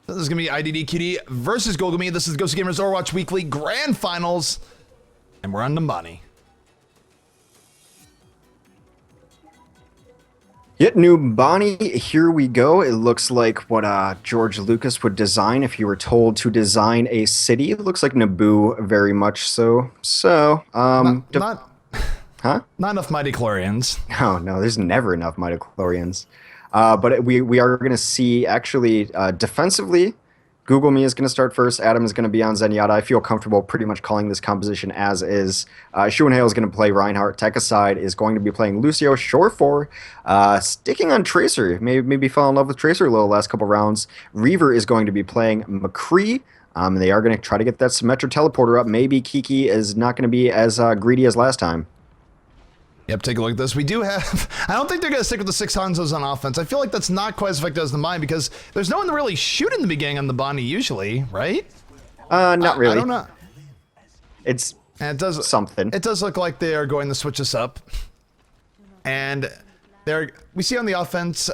This is going to be IDDQD versus GoogleMe. This is GosuGamers Overwatch Weekly Grand Finals. And we're on Numbani. Yet Numbani, here we go. It looks like what George Lucas would design if he were told to design a city. It looks like Naboo, very much so. So, Not enough mighty chlorians. No, there's never enough midichlorians. But we are going to see, actually, defensively, GoogleMe is going to start first. Adam is going to be on Zenyatta. I feel comfortable pretty much calling this composition as is. Shuanhale is going to play Reinhardt. Tech aside is going to be playing Lucio. Shore 4, sticking on Tracer. Maybe fell in love with Tracer a little last couple rounds. Reaver is going to be playing McCree. They are going to try to get that Symmetra teleporter up. Maybe Kiki is not going to be as greedy as last time. Yep, take a look at this. We do have... I don't think they're going to stick with the 6 Hanzos on offense. I feel like that's not quite as effective as the mine because there's no one to really shoot in the beginning on the Bonnie usually, right? Not really. I don't know. It does something. It does look like they are going to switch us up. And we see on the offense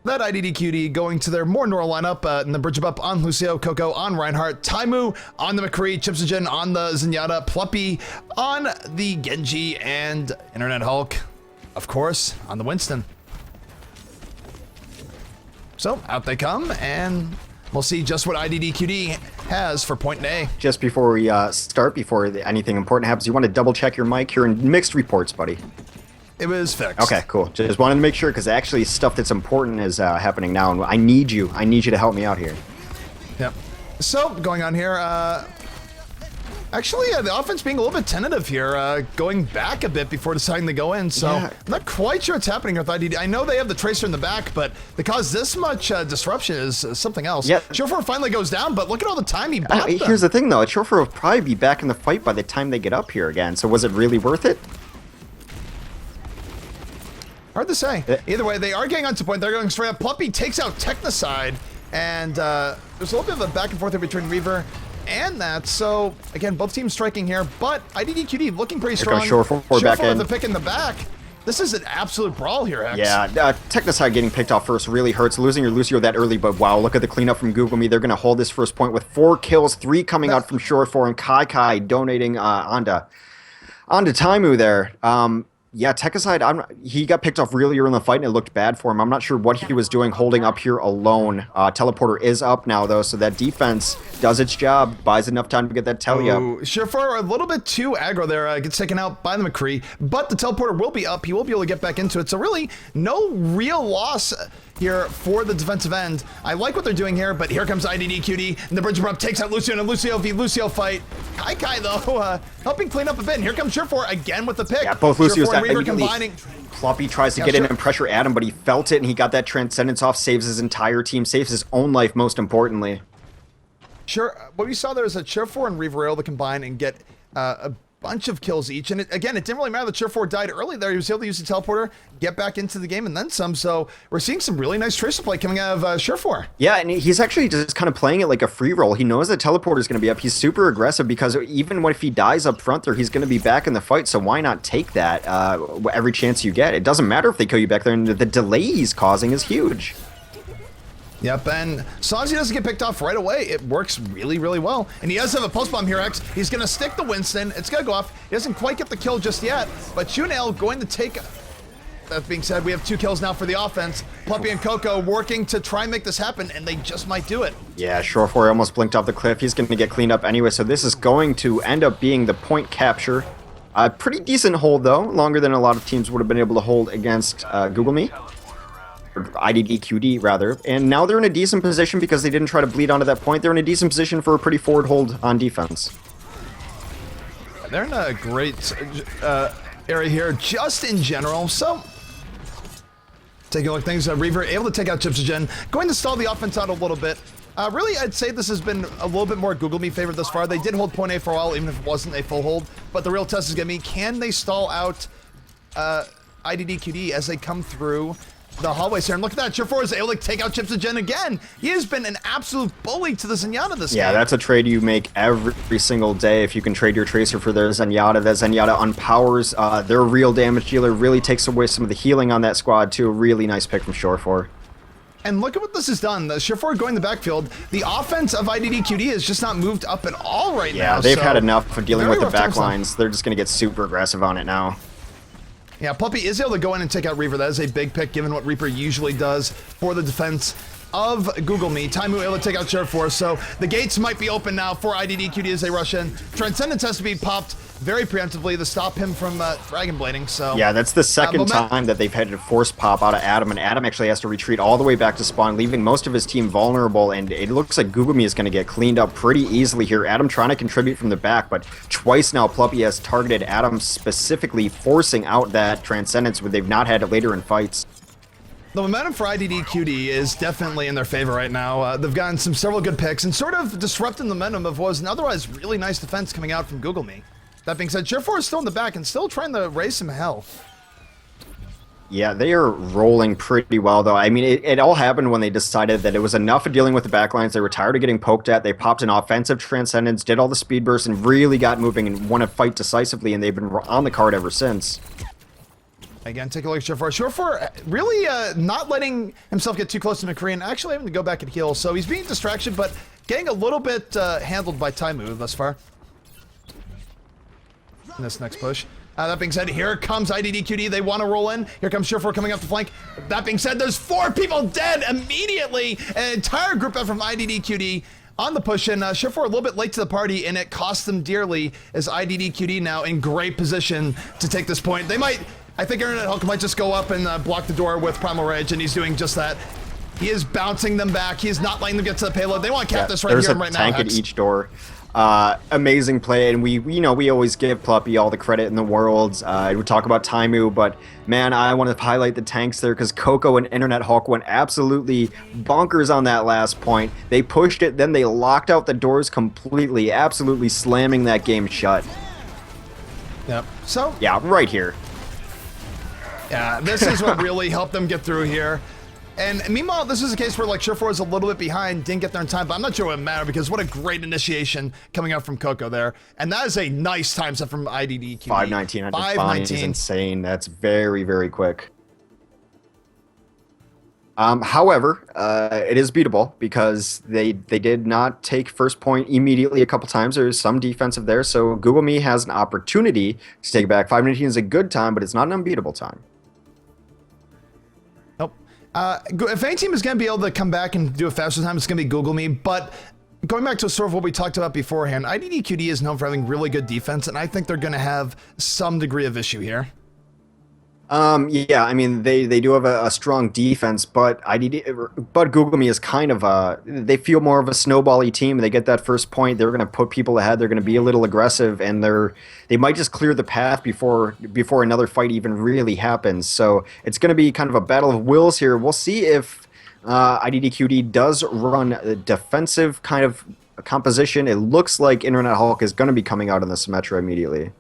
that IDDQD going to their more normal lineup in the bridge up on Lucio, Coco on Reinhardt, Taimu on the McCree, Chipsogen on the Zenyatta, Pluppy on the Genji, and Internet Hulk, of course, on the Winston. So out they come, and we'll see just what IDDQD has for point A. Just before we start, before anything important happens, you want to double check your mic. You're in mixed reports, buddy. It was fixed. Okay, cool. Just wanted to make sure because actually stuff that's important is happening now, and I need you to help me out here. Yep. So going on here, actually the offense being a little bit tentative here, going back a bit before deciding to go in. So I'm not quite sure what's happening with IDD. I know they have the Tracer in the back, but to cause this much disruption is something else. Yeah. Shore finally goes down, but look at all the time he bought them. Here's the thing, though. Shore will probably be back in the fight by the time they get up here again. So was it really worth it? Hard to say. Either way, they are getting onto point. They're going straight up. Pluppy takes out Technicide, and there's a little bit of a back and forth between Reaver and that. So again, both teams striking here, but IDDQD looking pretty strong. Shore 4 back in. The pick in the back. This is an absolute brawl here, X. Yeah, Technicide getting picked off first really hurts. Losing your Lucio that early, but wow, look at the cleanup from GoogleMe. They're going to hold this first point with 4 kills, 3 coming out from Shore 4, and Kai donating onto Taimu there. Yeah, Technicide, he got picked off really early in the fight, and it looked bad for him. I'm not sure what he was doing holding up here alone. Teleporter is up now, though, so that defense does its job, buys enough time to get that telly up. Sure, a little bit too aggro there, gets taken out by the McCree, but the teleporter will be up. He will be able to get back into it, so really no real loss here for the defensive end. I like what they're doing here, but here comes IDDQD, and the bridge up takes out Lucio in a Lucio v Lucio fight. Kai, though, helping clean up a bit, and here comes Sure again with the pick. Yeah, both Lucios combining. Pluppy tries to get in and pressure Adam, but he felt it, and he got that Transcendence off, saves his entire team, saves his own life, most importantly. Sure, what we saw there is that Sure and Reaver were able to combine and get a bunch of kills each, and again, it didn't really matter that Sure died early there. He was able to use the teleporter, get back into the game, and then some. So we're seeing some really nice Tracer play coming out of Sure. Yeah, and he's actually just kind of playing it like a free roll. He knows that teleporter is going to be up. He's super aggressive because even if he dies up front there, he's going to be back in the fight. So why not take that every chance you get? It doesn't matter if they kill you back there, and the delay he's causing is huge. Yep, and as long as he doesn't get picked off right away, it works really, really well. And he does have a pulse bomb here, X. He's going to stick the Winston. It's going to go off. He doesn't quite get the kill just yet, but Shuanhale going to take... That being said, we have 2 kills now for the offense. Pluppy and Coco working to try and make this happen, and they just might do it. Yeah, Shore 4 almost blinked off the cliff. He's going to get cleaned up anyway, so this is going to end up being the point capture. Pretty decent hold, though. Longer than a lot of teams would have been able to hold against GoogleMe. Or IDDQD, rather. And now they're in a decent position because they didn't try to bleed onto that point. They're in a decent position for a pretty forward hold on defense. They're in a great area here, just in general. So, taking a look at things. Reaver able to take out Chipsogen, going to stall the offense out a little bit. Really, I'd say this has been a little bit more GoogleMe favorite thus far. They did hold point A for a while, even if it wasn't a full hold. But the real test is going to be, can they stall out IDDQD as they come through the hallways here? And look at that, Sure is able to take out Chipsogen again. He has been an absolute bully to the Zenyatta this game. Yeah, that's a trade you make every single day if you can trade your Tracer for their Zenyatta. That Zenyatta unpowers their real damage dealer, really takes away some of the healing on that squad too. A really nice pick from Shore 4. And look at what this has done. The Shift4 going the backfield. The offense of IDDQD has just not moved up at all right now. Yeah, they've so had enough of dealing with the rough back times now. lines. They're just going to get super aggressive on it now. Yeah, Puppy is able to go in and take out Reaver. That is a big pick given what Reaper usually does for the defense of GoogleMe. Taimu able to take out Shift4. So the gates might be open now for IDDQD as they rush in. Transcendence has to be popped very preemptively to stop him from Dragon Blading. So yeah, that's the second time that they've had to force pop out of Adam, and Adam actually has to retreat all the way back to spawn, leaving most of his team vulnerable, and it looks like GoogleMe is going to get cleaned up pretty easily here. Adam trying to contribute from the back, but twice now Pluppy has targeted Adam specifically, forcing out that Transcendence when they've not had it later in fights. The momentum for IDDQD is definitely in their favor right now. They've gotten several good picks and sort of disrupting the momentum of what was an otherwise really nice defense coming out from GoogleMe. That being said, Shift4 is still in the back and still trying to raise some hell. Yeah, they are rolling pretty well, though. I mean, it all happened when they decided that it was enough of dealing with the backlines. They were tired of getting poked at. They popped an offensive Transcendence, did all the speed bursts, and really got moving and won a fight decisively, and they've been on the card ever since. Again, take a look at Shift4. Shift4 really not letting himself get too close to McCree and actually having to go back and heal. So he's being distraction, but getting a little bit handled by Taimu thus far. In this next push. That being said, here comes IDDQD. They want to roll in. Here comes Shift4 coming up the flank. That being said, there's 4 people dead immediately. An entire group up from IDDQD on the push in. Shift4 a little bit late to the party, and it cost them dearly as IDDQD now in great position to take this point. They might, I think Internet Hulk might just go up and block the door with Primal Rage, and he's doing just that. He is bouncing them back. He is not letting them get to the payload. They want to cap this right here and right now. There's a tank at each door. Amazing play, and we always give Pluppy all the credit in the world. We talk about Taimu, but man, I want to highlight the tanks there because Coco and Internet Hulk went absolutely bonkers on that last point. They pushed it, then they locked out the doors completely, absolutely slamming that game shut. Yep. So yeah, right here. Yeah, this is what really helped them get through here. And meanwhile, this is a case where like Shift4 is a little bit behind, didn't get there in time, but I'm not sure what it mattered because what a great initiation coming out from Coco there. And that is a nice time set from IDDQD. 5:19 on Numbani is insane. That's very, very quick. However, it is beatable because they did not take first point immediately a couple times. There's some defensive there, so GoogleMe has an opportunity to take it back. 5:19 is a good time, but it's not an unbeatable time. If any team is going to be able to come back and do it faster time, it's going to be GoogleMe. But going back to sort of what we talked about beforehand, IDDQD is known for having really good defense, and I think they're going to have some degree of issue here. Yeah, I mean, they do have a strong defense, but GoogleMe is kind of they feel more of a snowbally team. They get that first point, they're going to put people ahead, they're going to be a little aggressive, and they might just clear the path before another fight even really happens. So it's going to be kind of a battle of wills here. We'll see if IDDQD does run a defensive kind of composition. It looks like Internet Hulk is going to be coming out in the Symmetra immediately.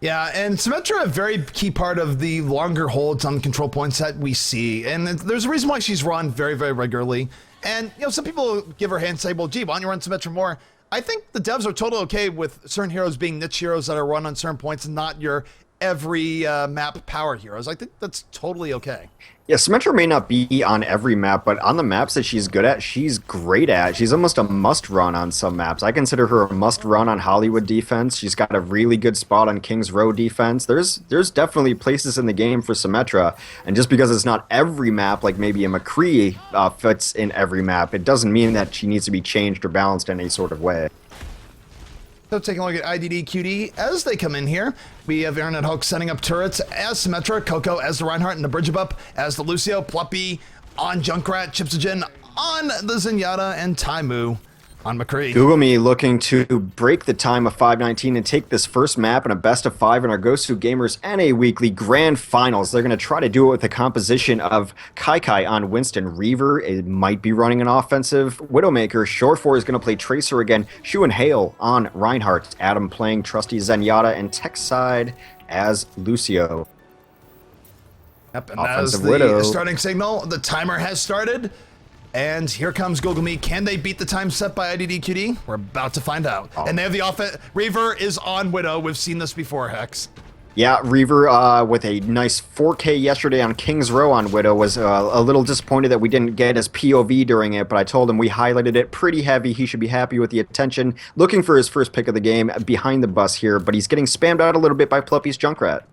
Yeah, and Symmetra, a very key part of the longer holds on the control points that we see. And there's a reason why she's run very, very regularly. And, you know, some people give her a hand and say, well, gee, why don't you run Symmetra more? I think the devs are totally okay with certain heroes being niche heroes that are run on certain points and not your every map power heroes. I think that's totally okay. Yeah, Symmetra may not be on every map, but on the maps that she's good at, she's great at. She's almost a must-run on some maps. I consider her a must-run on Hollywood defense. She's got a really good spot on King's Row defense. There's definitely places in the game for Symmetra, and just because it's not every map, like maybe a McCree fits in every map, it doesn't mean that she needs to be changed or balanced in any sort of way. So taking a look at IDDQD as they come in here, we have Internet Hulk setting up turrets as Symmetra, Coco as the Reinhardt and the Bridge up as the Lucio, Pluppy on Junkrat, Chipsogen on the Zenyatta, and Taimu on McCree. GoogleMe looking to break the time of 5:19 and take this first map in a best of 5 in our GosuGamers NA Weekly Grand Finals. They're going to try to do it with a composition of Kai on Winston. Reaver, it might be running an offensive Widowmaker. Short4 is going to play Tracer again. Shu and Hale on Reinhardt. Adam playing trusty Zenyatta, and tech side as Lucio. Yep, and that is the starting signal. The timer has started. And here comes GoogleMe. Can they beat the time set by IDDQD? We're about to find out. Oh. And they have the offense. Reaver is on Widow. We've seen this before, Hex. Yeah, Reaver with a nice 4K yesterday on King's Row on Widow was a little disappointed that we didn't get his POV during it, but I told him we highlighted it pretty heavy. He should be happy with the attention. Looking for his first pick of the game behind the bus here, but he's getting spammed out a little bit by Pluppy's Junkrat.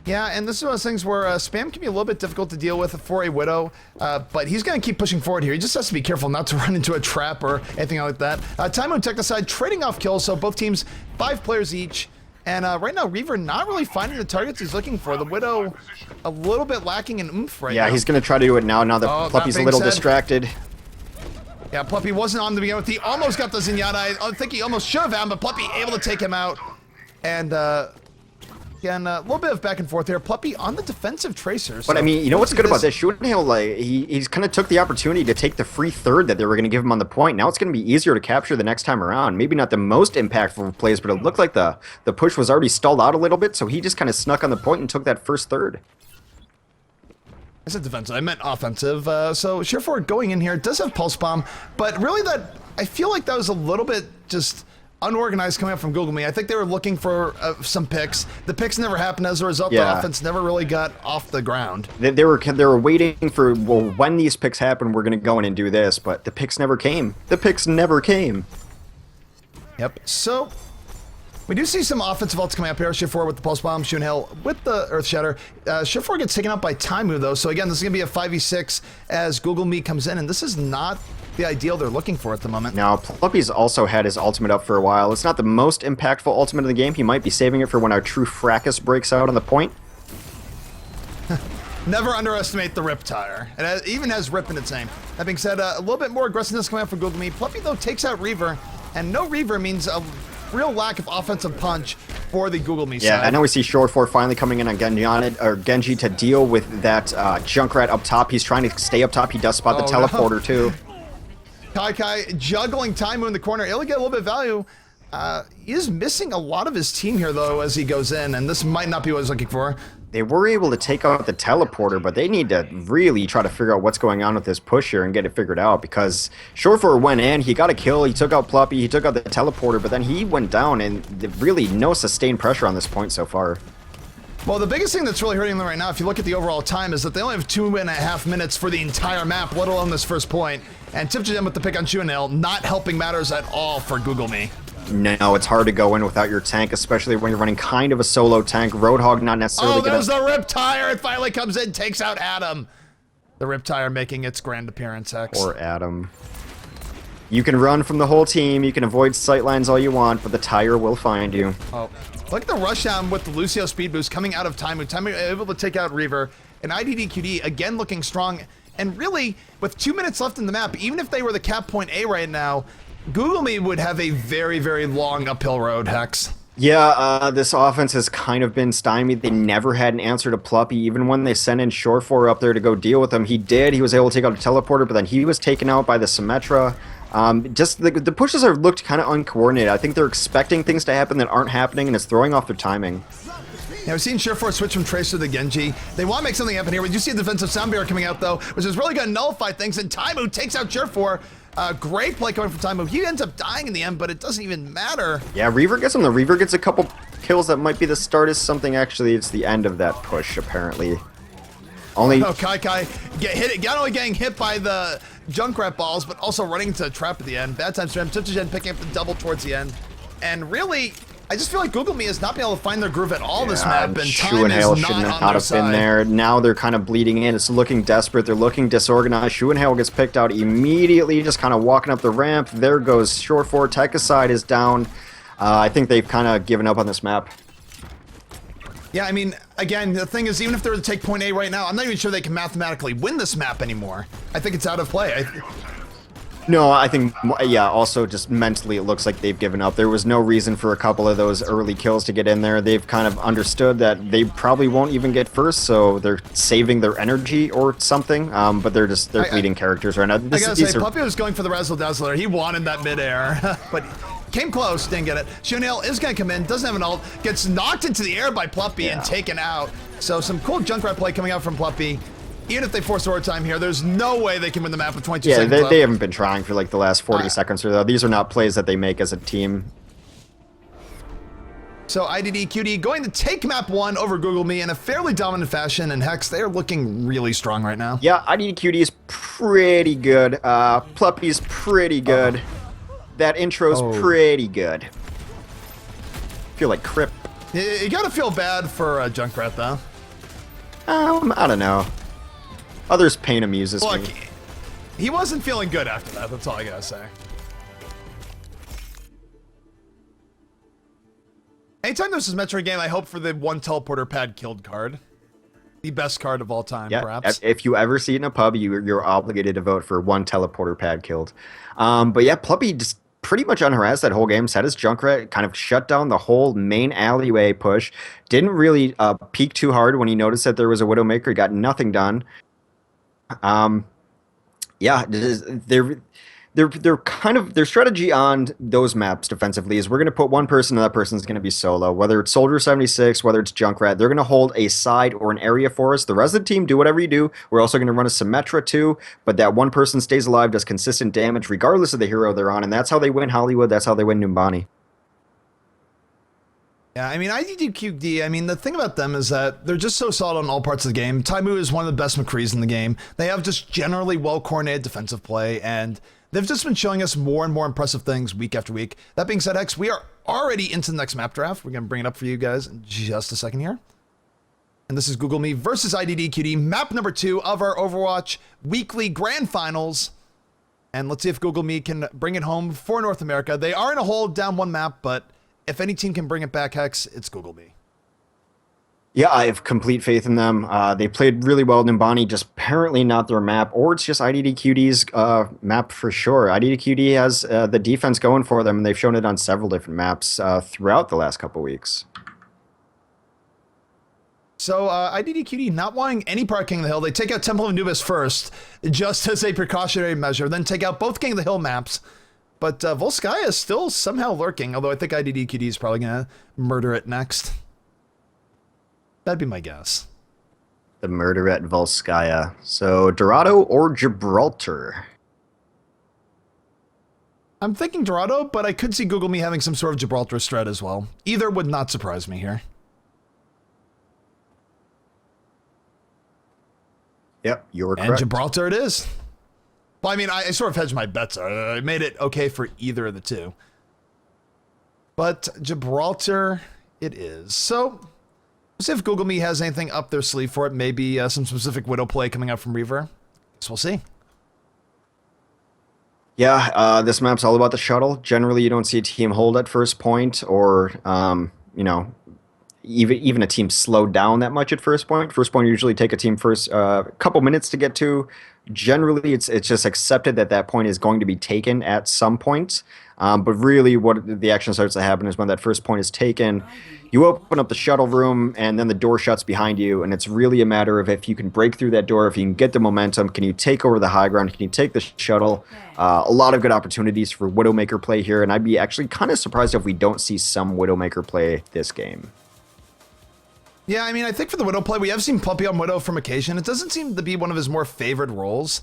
Yeah, and this is one of those things where spam can be a little bit difficult to deal with for a Widow, but he's going to keep pushing forward here. He just has to be careful not to run into a trap or anything like that. Taimo and Technicide trading off kills, so both teams 5 players each. And right now, Reaver not really finding the targets he's looking for. The Widow a little bit lacking in oomph right now. Yeah, he's going to try to do it now that Pluppy's a little distracted. Yeah, Pluppy wasn't on the beginning. He almost got the Zenyatta. I think he almost should have had him, but Pluppy able to take him out. And again, a little bit of back and forth here. Pluppy on the defensive tracer. But I mean, you know what's good about this? Schuenhale, like, he's kind of took the opportunity to take the free third that they were going to give him on the point. Now it's going to be easier to capture the next time around. Maybe not the most impactful plays, but it looked like the push was already stalled out a little bit, so he just kind of snuck on the point and took that first third. I said defensive, I meant offensive. So Shearford going in here does have Pulse Bomb, but really I feel like that was a little bit just unorganized coming up from GoogleMe. I think they were looking for some picks. The picks never happened. As a result, the offense never really got off the ground. They were waiting for, well, when these picks happen, we're going to go in and do this, but the picks never came. The picks never came. Yep. So we do see some offensive ults coming up here. Shift4 with the Pulse Bomb, Schuenhale with the Earth Shatter. Shift4 gets taken out by Taimo, though. So again, this is going to be a 5v6 as GoogleMe comes in, and this is not the ideal they're looking for at the moment. Now, Pluppy's also had his ultimate up for a while. It's not the most impactful ultimate in the game. He might be saving it for when our true fracas breaks out on the point. Never underestimate the Riptire. It even has Rip in its name. That being said, a little bit more aggressiveness coming out from GoogleMe. Pluppy, though, takes out Reaver, and no Reaver means a real lack of offensive punch for the GoogleMe side. Yeah, I know we see Short4 finally coming in on Genji to deal with that Junkrat up top. He's trying to stay up top. He does spot the teleporter, too. Kai juggling Taimo in the corner. He'll get a little bit of value. He is missing a lot of his team here, though, as he goes in, and this might not be what he's looking for. They were able to take out the teleporter, but they need to really try to figure out what's going on with this push here and get it figured out, because Short4 went in, he got a kill, he took out Pluppy, he took out the teleporter, but then he went down, and really no sustained pressure on this point so far. Well, the biggest thing that's really hurting them right now, if you look at the overall time, is that they only have 2.5 minutes for the entire map, let alone this first point. And Tipjam with the pick on Schuenhale, not helping matters at all for GoogleMe. No, it's hard to go in without your tank, especially when you're running kind of a solo tank. Roadhog not necessarily gonna... there's the Riptire! It finally comes in, takes out Adam. The Riptire making its grand appearance, X. Or Adam. You can run from the whole team, you can avoid sightlines all you want, but the tire will find you. Oh, look at the rush down with the Lucio speed boost coming out of Taimo. Taimo able to take out Reaver. And IDDQD again looking strong. And really, with 2 minutes left in the map, even if they were the cap point A right now, GoogleMe would have a very, very long uphill road, Hex. Yeah, this offense has kind of been stymied. They never had an answer to Pluppy. Even when they sent in Short4 up there to go deal with him, he did. He was able to take out a teleporter, but then he was taken out by the Symmetra. Just the pushes are looked kind of uncoordinated. I think they're expecting things to happen that aren't happening, and it's throwing off their timing. Yeah, we've seen Shift4 switch from Tracer to Genji. They want to make something happen here. We do see a defensive sound barrier coming out, though, which is really going to nullify things, and Taimo takes out Shift4. Great play coming from Taimo. He ends up dying in the end, but it doesn't even matter. Yeah, Reaver gets him. The Reaver gets a couple kills that might be the start of something. Actually, it's the end of that push, apparently. Only... Oh, Kai not only getting hit by the Junkrat balls, but also running into a trap at the end. Bad times for him. Tiptogen picking up the double towards the end. And really, I just feel like GoogleMe has not been able to find their groove at all this map, and time is not on their side. Been there. Now they're kind of bleeding in. It's looking desperate. They're looking disorganized. Schuenhale gets picked out immediately, just kind of walking up the ramp. There goes Short4. Technicide is down. I think they've kind of given up on this map. Yeah, I mean, again, the thing is, even if they were to take point A right now, I'm not even sure they can mathematically win this map anymore. I think it's out of play. No, I think, yeah, also just mentally it looks like they've given up. There was no reason for a couple of those early kills to get in there. They've kind of understood that they probably won't even get first, so they're saving their energy or something, but they're bleeding characters right now. I gotta say, Puppy was going for the Razzle Dazzler. He wanted that midair, but came close, didn't get it. Schuenhale is gonna come in, doesn't have an ult, gets knocked into the air by Pluppy and taken out. So some cool Junkrat play coming out from Pluppy. Even if they force overtime here, there's no way they can win the map with 22 seconds left. They haven't been trying for like the last 40 seconds or so. These are not plays that they make as a team. So IDDQD going to take map 1 over GoogleMe in a fairly dominant fashion, and Hex, they are looking really strong right now. Yeah, IDDQD is pretty good. Pluppy's pretty good. That intro's pretty good. Feel like Crip. You gotta feel bad for Junkrat, though. I don't know. Others' pain amuses Look, me. he wasn't feeling good after that, that's all I gotta say. Anytime there's a Metro game, I hope for the one teleporter pad killed card. The best card of all time, perhaps. If you ever see it in a pub, you're obligated to vote for one teleporter pad killed. But yeah, Pluppy just pretty much unharassed that whole game. Set his Junkrat, kind of shut down the whole main alleyway push. Didn't really peek too hard when he noticed that there was a Widowmaker. He got nothing done. Yeah, they're kind of their strategy on those maps defensively is we're going to put one person and that person's going to be solo, whether it's Soldier 76, whether it's Junkrat. They're going to hold a side or an area for us. The rest of the team do whatever you do. We're also going to run a Symmetra too, but that one person stays alive, does consistent damage regardless of the hero they're on, and that's how they win Hollywood. That's how they win Numbani. Yeah, I mean, IDDQD, I mean, the thing about them is that they're just so solid on all parts of the game. Taimu is one of the best McCrees in the game. They have just generally well-coordinated defensive play, and they've just been showing us more and more impressive things week after week. That being said, X, we are already into the next map draft. We're going to bring it up for you guys in just a second here. And this is GoogleMe versus IDDQD, map number 2 of our Overwatch weekly grand finals. And let's see if GoogleMe can bring it home for North America. They are in a hole down one map, but if any team can bring it back, Hex, it's GoogleMe. Yeah, I have complete faith in them. They played really well. Numbani, just apparently not their map, or it's just IDDQD's map for sure. IDDQD has the defense going for them, and they've shown it on several different maps throughout the last couple weeks. So IDDQD not wanting any part of King of the Hill. They take out Temple of Anubis first, just as a precautionary measure, then take out both King of the Hill maps. But Volskaya is still somehow lurking, although I think IDDQD is probably going to murder it next. That'd be my guess. The murder at Volskaya. So, Dorado or Gibraltar? I'm thinking Dorado, but I could see GoogleMe having some sort of Gibraltar strat as well. Either would not surprise me here. Yep, you're correct. And Gibraltar it is. Well, I mean, I sort of hedged my bets. I made it okay for either of the two. But Gibraltar it is. So, we'll see if GoogleMe has anything up their sleeve for it. Maybe some specific Widow play coming out from Reaver. Guess we'll see. Yeah, this map's all about the shuttle. Generally, you don't see a team hold at first point or, you know, even a team slow down that much at first point. First point usually take a team first couple minutes to get to. Generally, it's just accepted that that point is going to be taken at some point. But really, what the action starts to happen is when that first point is taken, you open up the shuttle room, and then the door shuts behind you, and it's really a matter of if you can break through that door, if you can get the momentum, can you take over the high ground, can you take the shuttle? A lot of good opportunities for Widowmaker play here, and I'd be actually kind of surprised if we don't see some Widowmaker play this game. Yeah, I mean, I think for the Widow play, we have seen Puppy on Widow from occasion. It doesn't seem to be one of his more favored roles.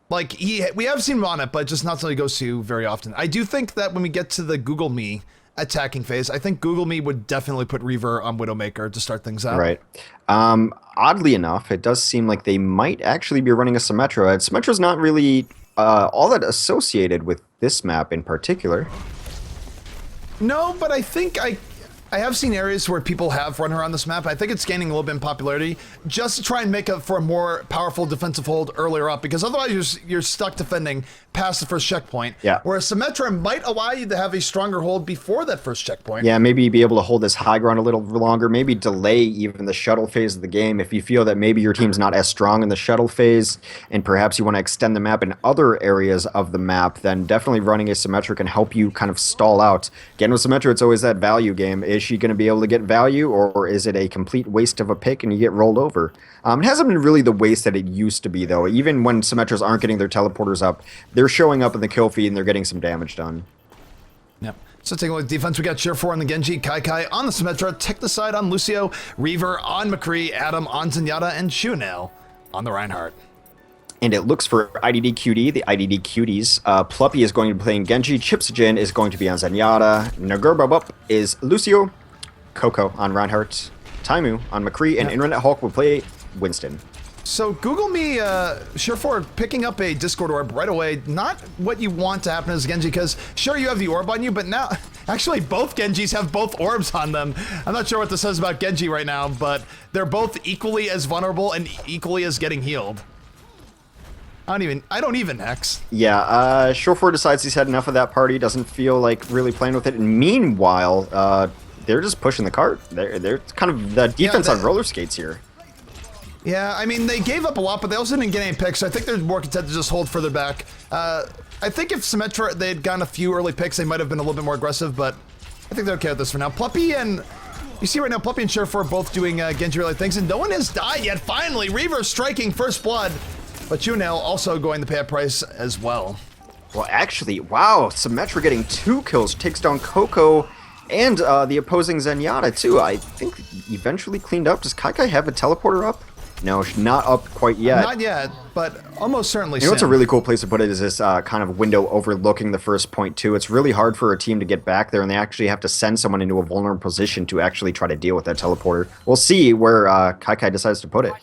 Like, we have seen him on it, but just not something he goes to very often. I do think that when we get to the GoogleMe attacking phase, I think GoogleMe would definitely put Reaver on Widowmaker to start things out. Right. Oddly enough, it does seem like they might actually be running a Symmetra. Symmetra's not really all that associated with this map in particular. No, but I think I have seen areas where people have run her on this map. I think it's gaining a little bit in popularity just to try and make up for a more powerful defensive hold earlier up, because otherwise you're stuck defending past the first checkpoint. Yeah. Whereas Symmetra might allow you to have a stronger hold before that first checkpoint. Yeah, maybe be able to hold this high ground a little longer, maybe delay even the shuttle phase of the game if you feel that maybe your team's not as strong in the shuttle phase and perhaps you want to extend the map in other areas of the map, then definitely running a Symmetra can help you kind of stall out. Again, with Symmetra, it's always that value game. Is she going to be able to get value, or is it a complete waste of a pick and you get rolled over? It hasn't been really the waste that it used to be, though. Even when Symmetras aren't getting their teleporters up, they're showing up in the kill feed and they're getting some damage done. Yep. So taking a look at defense, we got Cheer 4 on the Genji, Kai on the Symmetra, Tech the side on Lucio, Reaver on McCree, Adam on Zenyatta, and Shunel on the Reinhardt. And it looks for IDDQD, the IDDQDs. Pluppy is going to be playing Genji, Chipsijin is going to be on Zenyatta, Nagurbabup is Lucio, Coco on Reinhardt, Taimu on McCree, and Internet Hulk will play Winston. So GoogleMe, Surefour picking up a Discord orb right away. Not what you want to happen as Genji, because sure you have the orb on you, but now actually both Genjis have both orbs on them. I'm not sure what this says about Genji right now, but they're both equally as vulnerable and equally as getting healed. I don't even Hex. Yeah, Surefour decides he's had enough of that party, doesn't feel like really playing with it, and meanwhile, they're just pushing the cart. They're kind of the defense on roller skates here. Yeah, I mean, they gave up a lot, but they also didn't get any picks, so I think they're more content to just hold further back. I think if Symmetra, they'd gotten a few early picks, they might have been a little bit more aggressive, but I think they're okay with this for now. Pluppy and... You see right now, Pluppy and Surefour are both doing Genji-related things, and no one has died yet. Finally, Reaver striking first blood, but Junel also going to pay a price as well. Well, actually, wow, Symmetra getting 2 kills, takes down Coco and the opposing Zenyatta, too. I think eventually cleaned up. Does Kai have a teleporter up? No, not up quite yet. Not yet, but almost certainly You know soon. what's a really cool place to put it is this kind of window overlooking the first point, too. It's really hard for a team to get back there, and they actually have to send someone into a vulnerable position to actually try to deal with that teleporter. We'll see where Kai decides to put it.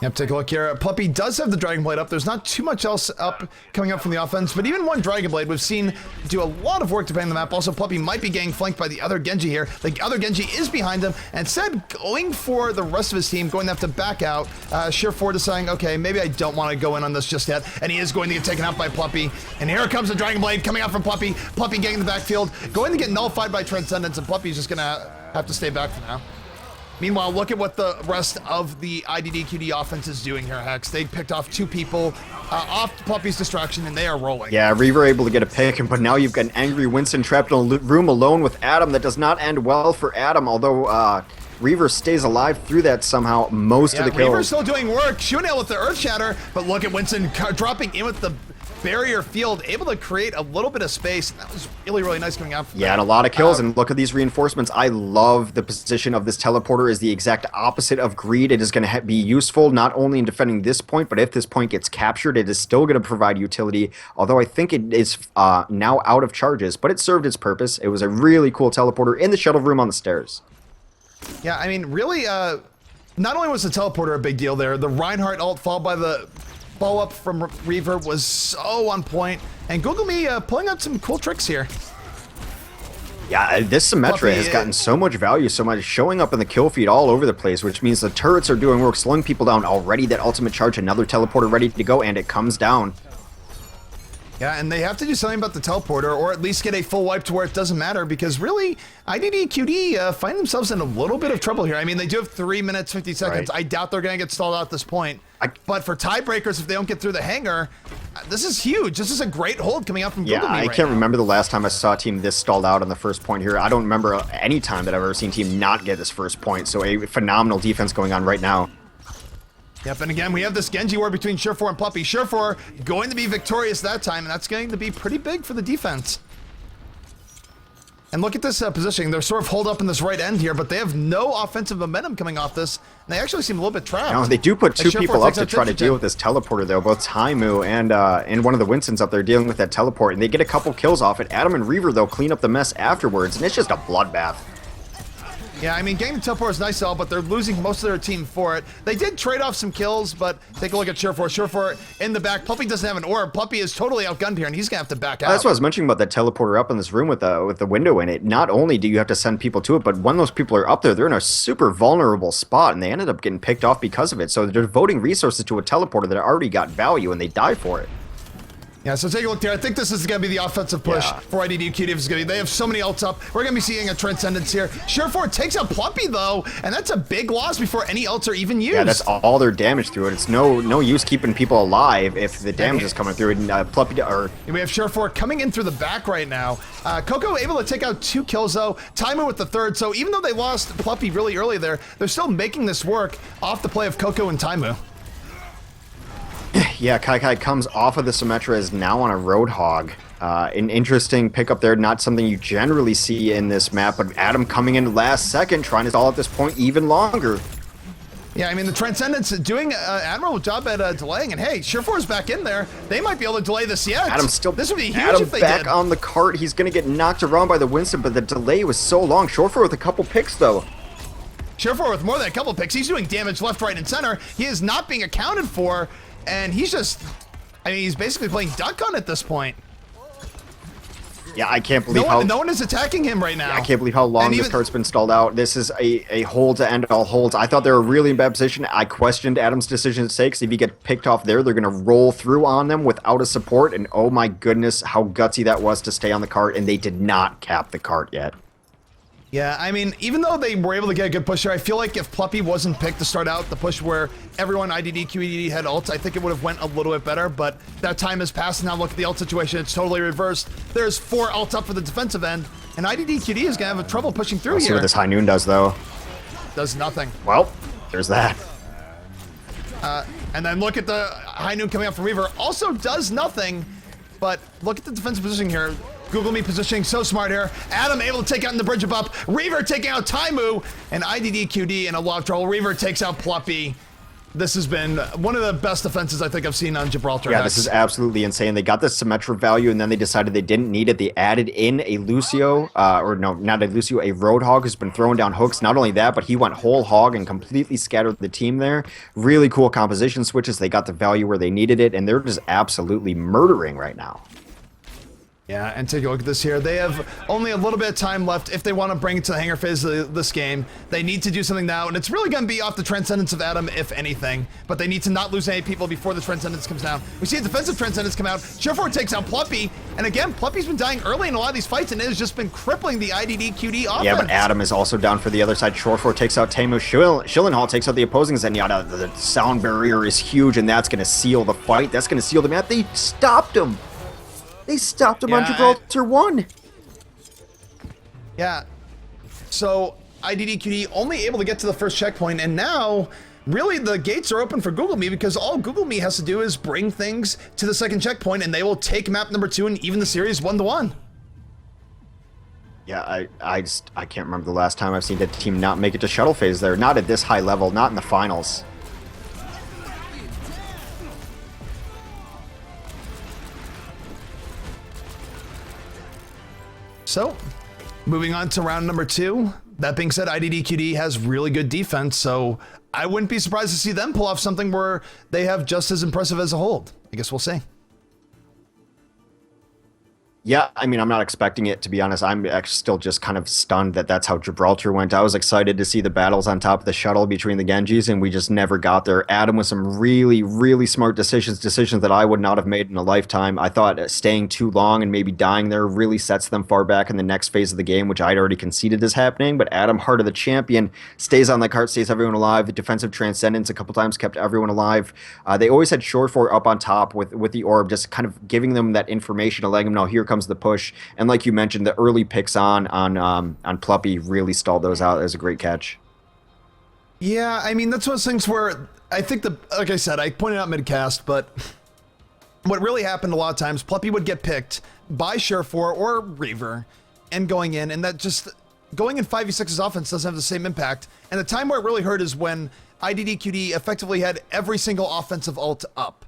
Yep, take a look here. Pluppy does have the Dragon Blade up. There's not too much else up coming up from the offense, but even one Dragon Blade we've seen do a lot of work defending the map. Also, Pluppy might be getting flanked by the other Genji here. The other Genji is behind him, and instead going for the rest of his team, going to have to back out. Surefour deciding, okay, maybe I don't want to go in on this just yet, and he is going to get taken out by Pluppy. And here comes the Dragon Blade coming out from Pluppy. Pluppy getting the backfield, going to get nullified by Transcendence, and Pluppy's just going to have to stay back for now. Meanwhile, look at what the rest of the IDDQD offense is doing here, Hex. They picked off 2 people off Pluppy's distraction, and they are rolling. Yeah, Reaver able to get a pick, but now you've got an angry Winston trapped in a room alone with Adam. That does not end well for Adam, although Reaver stays alive through that somehow most of the kills. Reaver's still doing work. Shunel with the Earth Shatter, but look at Winston dropping in with the barrier field, able to create a little bit of space. That was really, really nice coming out from Yeah, and a lot of kills, and look at these reinforcements. I love the position of this teleporter is the exact opposite of greed. It is going to be useful not only in defending this point, but if this point gets captured, it is still going to provide utility, although I think it is now out of charges, but it served its purpose. It was a really cool teleporter in the shuttle room on the stairs. Yeah, I mean, really, not only was the teleporter a big deal there, the Reinhardt ult followed by the follow-up from Reaver was so on point, and GoogleMe pulling out some cool tricks here. Yeah, this Symmetra has gotten so much value, so much showing up in the kill feed all over the place, which means the turrets are doing work, slowing people down already. That ultimate charge, another teleporter ready to go, and it comes down. Yeah, and they have to do something about the teleporter, or at least get a full wipe to where it doesn't matter, because really, IDDQD find themselves in a little bit of trouble here. I mean, they do have 3 minutes, 50 seconds. Right. I doubt they're going to get stalled out at this point. But for tiebreakers, if they don't get through the hangar, this is huge. This is a great hold coming out from Yeah, GoogleMe I can't remember the last time I saw a team this stalled out on the first point here. I don't remember any time that I've ever seen a team not get this first point, so a phenomenal defense going on right now. Yep, and again, we have this Genji war between Surefour and Pluppy. Surefour going to be victorious that time, and that's going to be pretty big for the defense. And look at this positioning. They're sort of holed up in this right end here, but they have no offensive momentum coming off this, and they actually seem a little bit trapped. No, they do put 2 people up to try to deal with this. this teleporter, though. Both Taimu and one of the Winstons up there dealing with that teleport, and they get a couple kills off it. Adam and Reaver, though, clean up the mess afterwards, and it's just a bloodbath. Yeah, I mean, getting the teleport is nice all, but they're losing most of their team for it. They did trade off some kills, but take a look at Surefour. Surefour in the back. Pluppy doesn't have an orb. Pluppy is totally outgunned here, and he's going to have to back out. That's what I was mentioning about that teleporter up in this room with the window in it. Not only do you have to send people to it, but when those people are up there, they're in a super vulnerable spot, and they ended up getting picked off because of it. So they're devoting resources to a teleporter that already got value, and they die for it. Yeah, so take a look there. I think this is going to be the offensive push for IDDQD. They have so many ults up. We're going to be seeing a Transcendence here. Surefour takes out Pluppy, though, and that's a big loss before any ults are even used. Yeah, that's all their damage through it. It's no use keeping people alive if the damage is coming through. And Pluppy, we have Surefour coming in through the back right now. Coco able to take out 2 kills, though. Taimu with the 3rd. So even though they lost Pluppy really early there, they're still making this work off the play of Coco and Taimu. Yeah, Kai comes off of the Symmetra, is now on a Roadhog. An interesting pickup there, not something you generally see in this map, but Adam coming in last second, trying to stall at this point even longer. Yeah, I mean, the Transcendence doing an admirable job at delaying, and hey, Surefour's back in there. They might be able to delay this yet. Adam's still. This would be huge Adam if they back did. on the cart. He's gonna get knocked around by the Winston, but the delay was so long. Surefour with a couple picks though. Surefour with more than a couple picks. He's doing damage left, right, and center. He is not being accounted for, and he's just, I mean, he's basically playing duck on at this point. Yeah, I can't believe No one is attacking him right now. I can't believe how long this cart's been stalled out. This is a hold to end all holds. I thought they were really in bad position. I questioned Adam's decision to say, because if he get picked off there, they're going to roll through on them without a support. And oh my goodness, how gutsy that was to stay on the cart. And they did not cap the cart yet. Yeah, I mean, even though they were able to get a good push here, I feel like if Pluppy wasn't picked to start out the push where everyone IDDQD had ults, I think it would have went a little bit better, but that time has passed, and now look at the ult situation, it's totally reversed. There's 4 ults up for the defensive end, and IDDQD is going to have trouble pushing through Let's here. see what this High Noon does, though. Does nothing. Well, there's that. And then look at the High Noon coming up from Reaver, also does nothing, but look at the defensive positioning here. GoogleMe positioning so smart here. Adam able to take out in the bridge up. Reaver taking out Taimu, and IDDQD in a lot of trouble. Reaver takes out Pluppy. This has been one of the best defenses I think I've seen on Gibraltar. Yeah, this is absolutely insane. They got the Symmetra value, and then they decided they didn't need it. They added in a Lucio, or no, not a Lucio, a Roadhog who's been throwing down hooks. Not only that, but he went whole hog and completely scattered the team there. Really cool composition switches. They got the value where they needed it, and they're just absolutely murdering right now. Yeah, and take a look at this here. They have only a little bit of time left if they want to bring it to the hanger phase of this game. They need to do something now, and it's really going to be off the Transcendence of Adam, if anything. But they need to not lose any people before the Transcendence comes down. We see a defensive Transcendence come out. Surefour takes out Pluppy, and again, Pluppy's been dying early in a lot of these fights, and it has just been crippling the IDDQD offense. Yeah, but Adam is also down for the other side. Surefour takes out Tamu. Schillenhall takes out the opposing Zenyatta. The sound barrier is huge, and that's going to seal the fight. That's going to seal the match. They stopped him. They stopped him on Gibraltar 1. Yeah. So IDDQD only able to get to the first checkpoint, and now really the gates are open for GoogleMe, because all GoogleMe has to do is bring things to the second checkpoint, and they will take map number 2 and even the series 1-1. Yeah, I can't remember the last time I've seen the team not make it to shuttle phase there. Not at this high level, not in the finals. So, moving on to round number 2. That being said, IDDQD has really good defense, so I wouldn't be surprised to see them pull off something where they have just as impressive as a hold. I guess we'll see. Yeah, I mean, I'm not expecting it, to be honest. I'm actually still just kind of stunned that that's how Gibraltar went. I was excited to see the battles on top of the shuttle between the Genjis, and we just never got there. Adam with some really, really smart decisions that I would not have made in a lifetime. I thought staying too long and maybe dying there really sets them far back in the next phase of the game, which I'd already conceded is happening. But Adam, heart of the champion, stays on the cart, stays everyone alive. The defensive Transcendence a couple times kept everyone alive. They always had Surefour up on top with the orb, just kind of giving them that information to letting them know, here comes the push. And like you mentioned, the early picks on Pluppy really stalled those out. It was a great catch. Yeah, I mean, that's one of those things where I think like I said, I pointed out mid-cast, but what really happened a lot of times, Pluppy would get picked by Surefour or Reaver and going in, and that just going in 5v6's offense doesn't have the same impact. And the time where it really hurt is when IDDQD effectively had every single offensive ult up.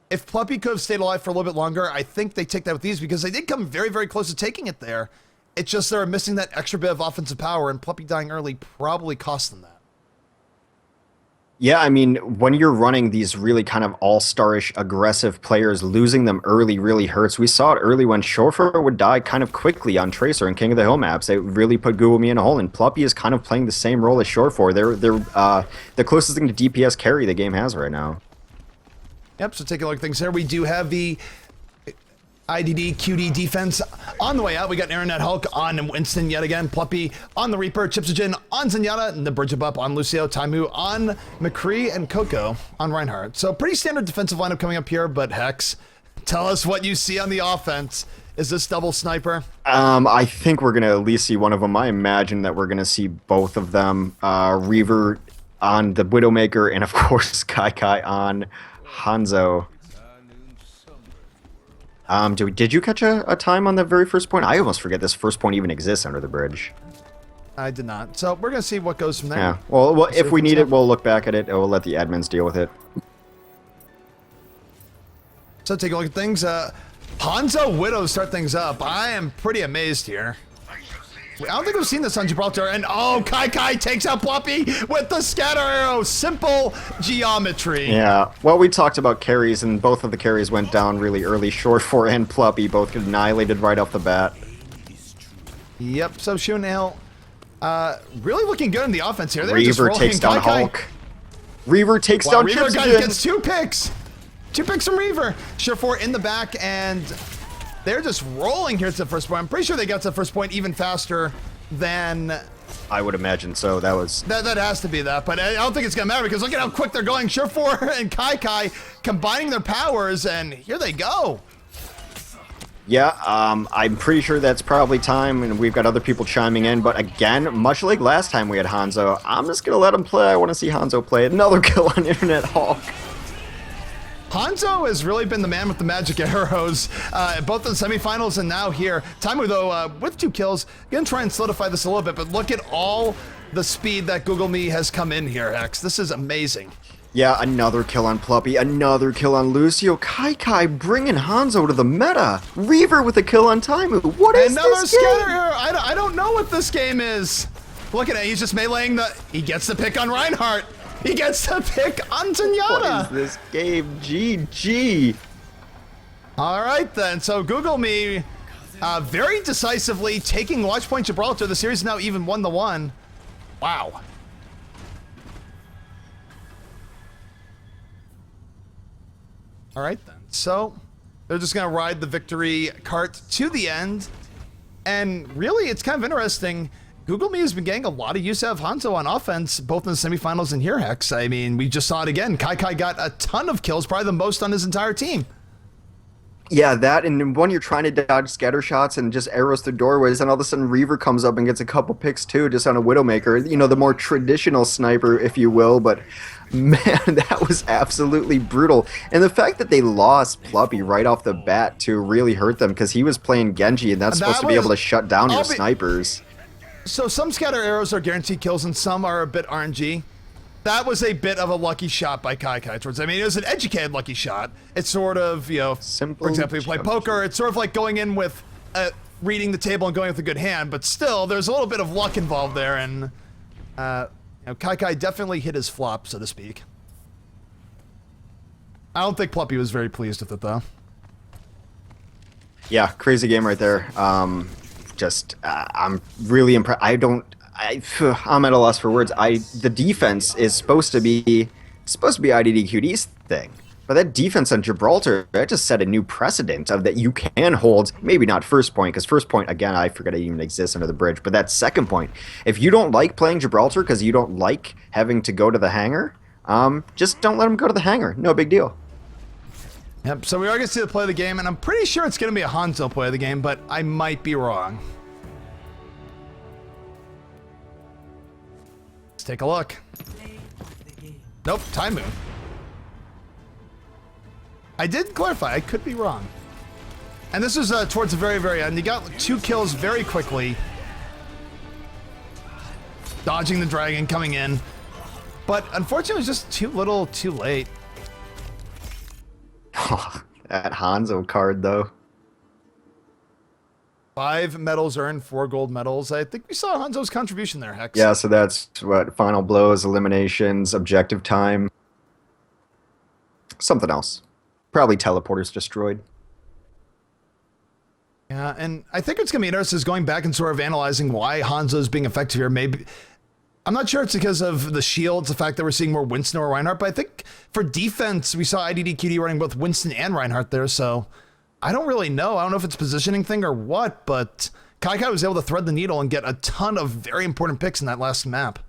If Pluppy could have stayed alive for a little bit longer, I think they take that with ease, because they did come very, very close to taking it there. It's just they were missing that extra bit of offensive power, and Pluppy dying early probably cost them that. Yeah, I mean, when you're running these really kind of all-star-ish aggressive players, losing them early really hurts. We saw it early when Surefour would die kind of quickly on Tracer and King of the Hill maps. They really put GoogleMe in a hole, and Pluppy is kind of playing the same role as Surefour. They're the closest thing to DPS carry the game has right now. Yep, so taking a look at things here, we do have the IDDQD defense on the way out. We got Internet Hulk on Winston yet again, Pluppy on the Reaper, Chipsogen on Zenyatta, and the Bridge Up on Lucio, Taimu on McCree, and Coco on Reinhardt. So pretty standard defensive lineup coming up here, but Hex, tell us what you see on the offense. Is this double sniper? I think we're going to at least see one of them. I imagine that we're going to see both of them. Reaver on the Widowmaker, and of course Kai on Hanzo. Did you catch a time on the very first point? I almost forget this first point even exists under the bridge. I did not. So we're going to see what goes from there. Yeah. Well, if we need it, we'll look back at it, and we'll let the admins deal with it. So take a look at things. Hanzo Widow start things up. I am pretty amazed here. I don't think we've seen this on Gibraltar. And oh, Kai takes out Ploppy with the scatter arrow. Simple geometry. Yeah. Well, we talked about carries, and both of the carries went down really early. Short 4 and Ploppy both annihilated right off the bat. Yep. So Shunale, really looking good in the offense here. They're Reaver just takes down Hulk. Reaver takes down Reaver Gypsy. gets 2 picks. 2 picks from Reaver. Sure 4 in the back, and they're just rolling here to the first point. I'm pretty sure they got to the first point even faster than... I would imagine so. That was... That has to be that, but I don't think it's going to matter because look at how quick they're going. Sure 4 and Kai combining their powers, and here they go. Yeah, I'm pretty sure that's probably time, and we've got other people chiming in, but again, much like last time we had Hanzo, I'm just going to let him play. I want to see Hanzo play. Another kill on Internet Hulk. Hanzo has really been the man with the magic arrows, both in the semifinals and now here. Taimu, though, with 2 kills, gonna try and solidify this a little bit, but look at all the speed that GoogleMe has come in here, Hex. This is amazing. Yeah, another kill on Ploppy, another kill on Lucio. Kai bringing Hanzo to the meta. Reaver with a kill on Taimu. What is another this game? scatter arrow. I don't know what this game is. Look at it. He's just meleeing the... He gets the pick on Reinhardt. He gets the pick on Zenyatta. What is this game? GG. All right, then. So GoogleMe very decisively taking Watchpoint Gibraltar. The series is now even 1-1. Wow. All right, then. So they're just going to ride the victory cart to the end. And really, it's kind of interesting. GoogleMe has been getting a lot of use out of Hanzo on offense, both in the semifinals and here, Hex. I mean, we just saw it again. Kai got a ton of kills, probably the most on his entire team. Yeah, that, and when you're trying to dodge scatter shots and just arrows through doorways, and all of a sudden Reaver comes up and gets a couple picks too, just on a Widowmaker. You know, the more traditional sniper, if you will, but man, that was absolutely brutal. And the fact that they lost Ploppy right off the bat too really hurt them, because he was playing Genji, and that's supposed to be able to shut down your snipers. So some scatter arrows are guaranteed kills and some are a bit RNG. That was a bit of a lucky shot by Kai towards. I mean, it was an educated lucky shot. It's sort of, you know, simple. For example, you play poker. It's sort of like going in with reading the table and going with a good hand, but still, there's a little bit of luck involved there, and you know, Kai definitely hit his flop, so to speak. I don't think Ploppy was very pleased with it, though. Yeah, crazy game right there. I'm really impressed. I'm at a loss for words. The defense is supposed to be IDDQD's thing, but that defense on Gibraltar, that just set a new precedent of that you can hold. Maybe not first point, because first point, again, I forget it even exists under the bridge. But that second point, if you don't like playing Gibraltar because you don't like having to go to the hangar, just don't let them go to the hangar. No big deal. Yep, so we are going to see the play of the game, and I'm pretty sure it's going to be a Hanzo play of the game, but I might be wrong. Let's take a look. Nope, Taimu. I did clarify, I could be wrong. And this was towards the very, very end. He got 2 kills very quickly. Dodging the dragon, coming in. But unfortunately, it was just too little, too late. That Hanzo card, though. 5 medals earned, 4 gold medals. I think we saw Hanzo's contribution there, Hex. Yeah, so that's what, final blows, eliminations, objective time. Something else. Probably teleporters destroyed. Yeah, and I think what's going to be interesting is going back and sort of analyzing why Hanzo's being effective here. Maybe, I'm not sure it's because of the shields, the fact that we're seeing more Winston or Reinhardt, but I think for defense, we saw IDDQD running both Winston and Reinhardt there, so I don't really know. I don't know if it's a positioning thing or what, but Kai was able to thread the needle and get a ton of very important picks in that last map.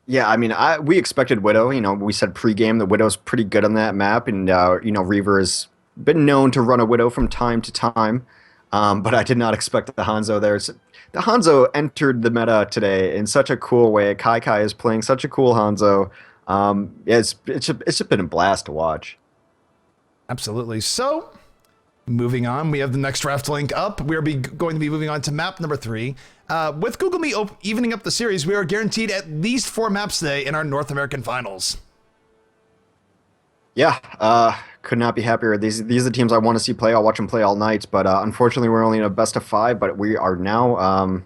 Yeah, I mean, we expected Widow. You know, we said pregame that Widow's pretty good on that map, and you know, Reaver has been known to run a Widow from time to time, but I did not expect the Hanzo there. So the Hanzo entered the meta today in such a cool way. Kai is playing such a cool Hanzo. Yeah, it's just been a blast to watch. Absolutely. So Moving on, we have the next draft link up. We are going to be moving on to map number 3. With GoogleMe evening up the series, we are guaranteed at least 4 maps today in our North American finals. Yeah, could not be happier. These are the teams I want to see play. I'll watch them play all night, but unfortunately, we're only in a best of 5. But we are now,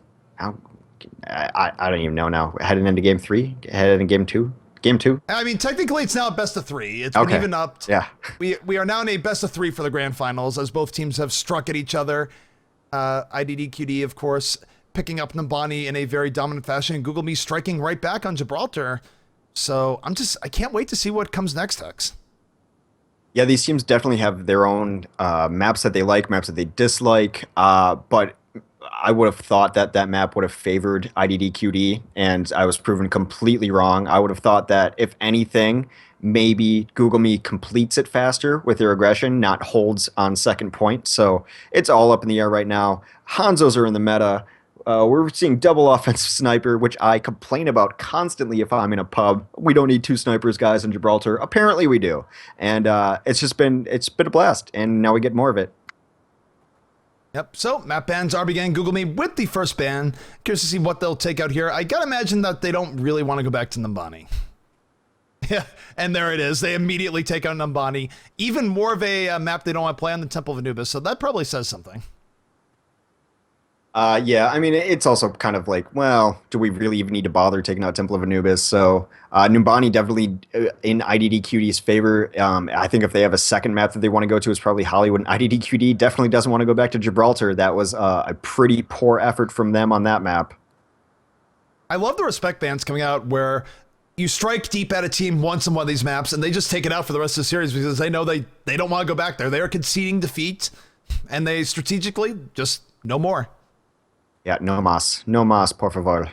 I don't even know now. Heading into game 3, heading into game 2. Game 2. I mean, technically, it's now a best of 3. It's been even upped. Yeah. We are now in a best of 3 for the grand finals, as both teams have struck at each other. IDDQD, of course, picking up Numbani in a very dominant fashion, and GoogleMe striking right back on Gibraltar. So I can't wait to see what comes next, Hex. Yeah, these teams definitely have their own maps that they like, maps that they dislike, but I would have thought that that map would have favored IDDQD, and I was proven completely wrong. I would have thought that, if anything, maybe GoogleMe completes it faster with their aggression, not holds on second point. So it's all up in the air right now. Hanzos are in the meta. We're seeing double offensive sniper, which I complain about constantly if I'm in a pub. We don't need 2 snipers, guys, in Gibraltar. Apparently we do. And it's been a blast, and now we get more of it. Yep, so map bans are beginning. GoogleMe with the first ban. Curious to see what they'll take out here. I gotta imagine that they don't really want to go back to Numbani. Yeah, and there it is. They immediately take out Numbani. Even more of a map they don't want to play on, the Temple of Anubis, so that probably says something. Yeah, I mean, it's also kind of like, well, do we really even need to bother taking out Temple of Anubis? So Numbani definitely in IDDQD's favor. I think if they have a second map that they want to go to, it's probably Hollywood. And IDDQD definitely doesn't want to go back to Gibraltar. That was a pretty poor effort from them on that map. I love the respect bans coming out where you strike deep at a team once on one of these maps, and they just take it out for the rest of the series because they know they don't want to go back there. They are conceding defeat, and they strategically just no more. Yeah, no mas, por favor.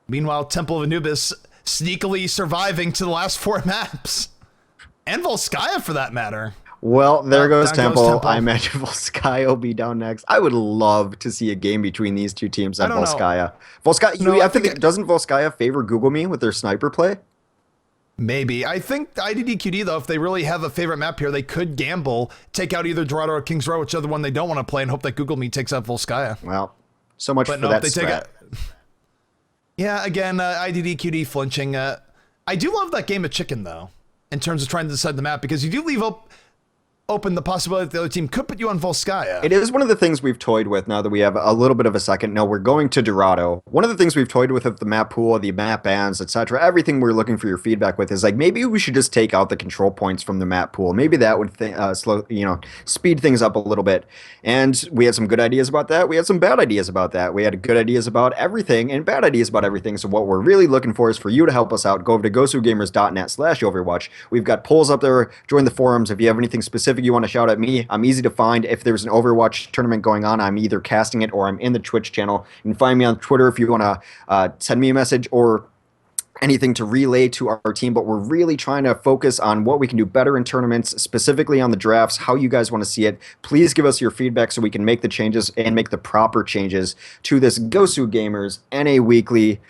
Meanwhile, Temple of Anubis sneakily surviving to the last 4 maps. And Volskaya, for that matter. Well, there goes down Temple. I imagine Volskaya will be down next. I would love to see a game between these two teams at Volskaya. Volskaya, doesn't Volskaya favor GoogleMe with their sniper play? Maybe. I think IDDQD, though, if they really have a favorite map here, they could gamble, take out either Dorado or King's Row, whichever one they don't want to play, and hope that GoogleMe takes out Volskaya. Well, so much for that strat. Yeah, again, IDDQD flinching. I do love that game of chicken, though, in terms of trying to decide the map, because you do leave open the possibility that the other team could put you on Volskaya. It is one of the things we've toyed with now that we have a little bit of a second. No, we're going to Dorado. One of the things we've toyed with the map pool, the map bans, etc. Everything we're looking for your feedback with is like, maybe we should just take out the control points from the map pool. Maybe that would speed things up a little bit. And we had some good ideas about that. We had some bad ideas about that. We had good ideas about everything and bad ideas about everything. So what we're really looking for is for you to help us out. Go over to GosuGamers.net/Overwatch. We've got polls up there. Join the forums. If you have anything specific you want to shout at me, I'm easy to find. If there's an Overwatch tournament going on, I'm either casting it or I'm in the Twitch channel. You can find me on Twitter if you want to send me a message or anything to relay to our team. But we're really trying to focus on what we can do better in tournaments, specifically on the drafts, how you guys want to see it. Please give us your feedback so we can make the changes and make the proper changes to this GosuGamers NA Weekly.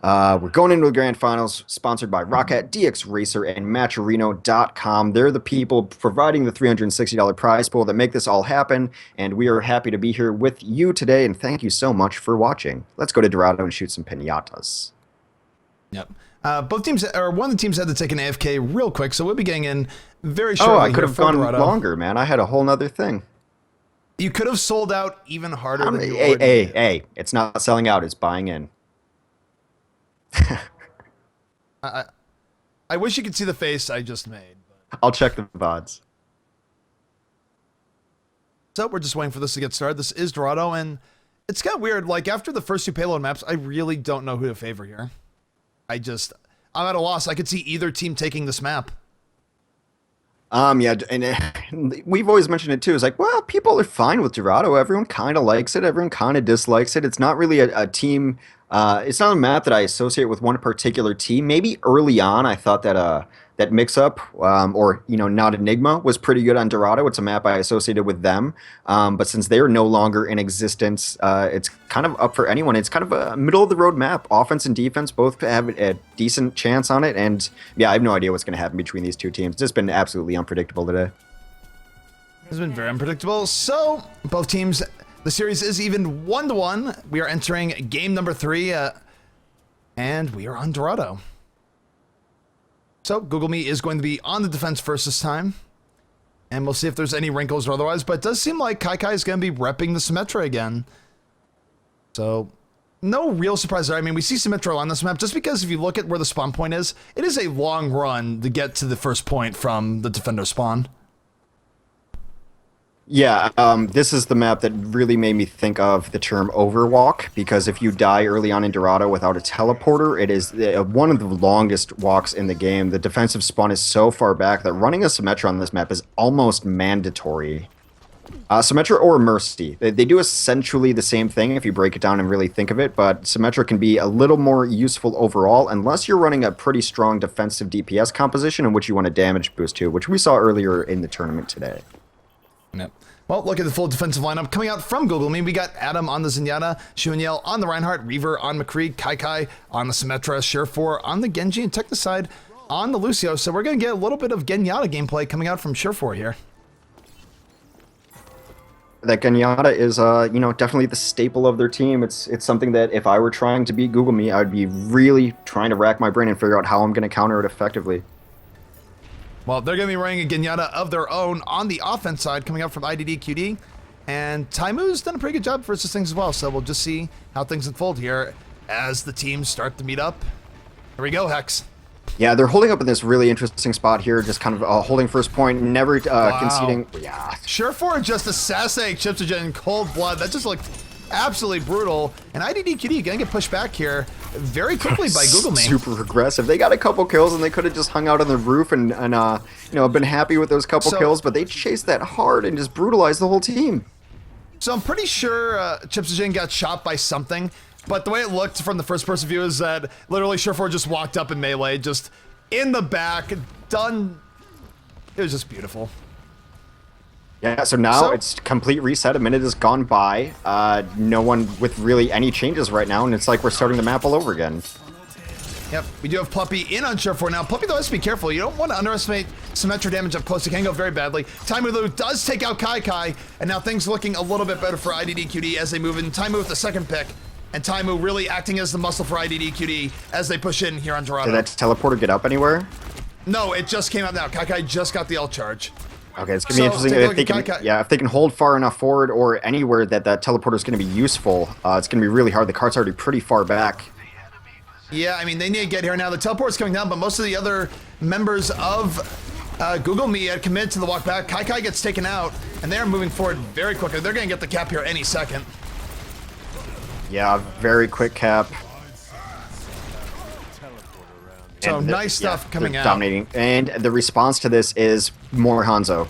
We're going into the grand finals, sponsored by Rocket, DX Racer, and Matcherino.com. They're the people providing the $360 prize pool that make this all happen, and we are happy to be here with you today, and thank you so much for watching. Let's go to Dorado and shoot some piñatas. Yep. Both teams, or one of the teams had to take an AFK real quick, so we'll be getting in very shortly. Oh, I could have gone Dorado. longer, man. I had a whole nother thing. You could have sold out even harder than you Hey, it's not selling out, it's buying in. I wish you could see the face I just made. But. I'll check the VODs. So we're just waiting for this to get started. This is Dorado, and it's got weird. Like, after the first 2 payload maps, I really don't know who to favor here. I'm at a loss. I could see either team taking this map. Yeah, and we've always mentioned it too. It's like, well, people are fine with Dorado. Everyone kind of likes it. Everyone kind of dislikes it. It's not really a team. It's not a map that I associate with one particular team. Maybe early on, I thought that that mix-up, or not Enigma, was pretty good on Dorado. It's a map I associated with them. But since they are no longer in existence, it's kind of up for anyone. It's kind of a middle-of-the-road map. Offense and defense both have a decent chance on it. And yeah, I have no idea what's going to happen between these two teams. It's just been absolutely unpredictable today. has been very unpredictable. So both teams, the series is even 1-1. We are entering game number 3, and we are on Dorado. So GoogleMe is going to be on the defense first this time, and we'll see if there's any wrinkles or otherwise. But it does seem like Kai is going to be repping the Symmetra again. So no real surprise there. I mean, we see Symmetra on this map just because if you look at where the spawn point is, it is a long run to get to the first point from the defender spawn. Yeah, this is the map that really made me think of the term overwalk, because if you die early on in Dorado without a teleporter, it is one of the longest walks in the game. The defensive spawn is so far back that running a Symmetra on this map is almost mandatory. Symmetra or Mercy, they do essentially the same thing if you break it down and really think of it, but Symmetra can be a little more useful overall unless you're running a pretty strong defensive DPS composition in which you want a damage boost to, which we saw earlier in the tournament today. Yep. Well, look at the full defensive lineup coming out from GoogleMe. We got Adam on the Zenyatta, Shuanyel on the Reinhardt, Reaver on McCree, Kai on the Symmetra, Surefour on the Genji, and Technicide on the Lucio. So we're going to get a little bit of Genyatta gameplay coming out from Surefour here. That Genyatta is, you know, definitely the staple of their team. It's something that if I were trying to beat GoogleMe, I would be really trying to rack my brain and figure out how I'm going to counter it effectively. Well, they're going to be running a Genyatta of their own on the offense side coming up from IDDQD. And Taimu's done a pretty good job versus things as well. So we'll just see how things unfold here as the teams start to meet up. Here we go, Hex. Yeah, they're holding up in this really interesting spot here, just kind of holding first point, never conceding. Yeah. Surefour just assassinating Chipsogen in cold blood. That just looked absolutely brutal. And IDDQD going to get pushed back here very quickly by GoogleMe. Super aggressive. They got a couple kills and they could have just hung out on the roof and you know, been happy with those couple kills, but they chased that hard and just brutalized the whole team. So I'm pretty sure Chipsogen got shot by something. But the way it looked from the first-person view is that literally Surefour just walked up in melee, just in the back, done. It was just beautiful. Yeah, so now it's complete reset. A minute has gone by. No one with really any changes right now, and it's like we're starting the map all over again. Yep, we do have Puppy in on Surefour now. Puppy, though, has to be careful. You don't want to underestimate Symmetra damage up close. It can go very badly. Taimu does take out Kai, and now things looking a little bit better for IDDQD as they move in. Taimu with the second pick. And Taimu really acting as the muscle for IDDQD as they push in here on Dorado. Did that teleporter get up anywhere? No, it just came out now. Kai just got the ult charge. Okay, it's going to be interesting if they can, if they can hold far enough forward or anywhere that that teleporter is going to be useful. It's going to be really hard. The cart's already pretty far back. Yeah, I mean, they need to get here now. The teleport's coming down, but most of the other members of GoogleMe had committed to the walk back. Kai gets taken out, and they're moving forward very quickly. They're going to get the cap here any second. Yeah, very quick cap. So nice stuff coming out. Dominating. And the response to this is more Hanzo.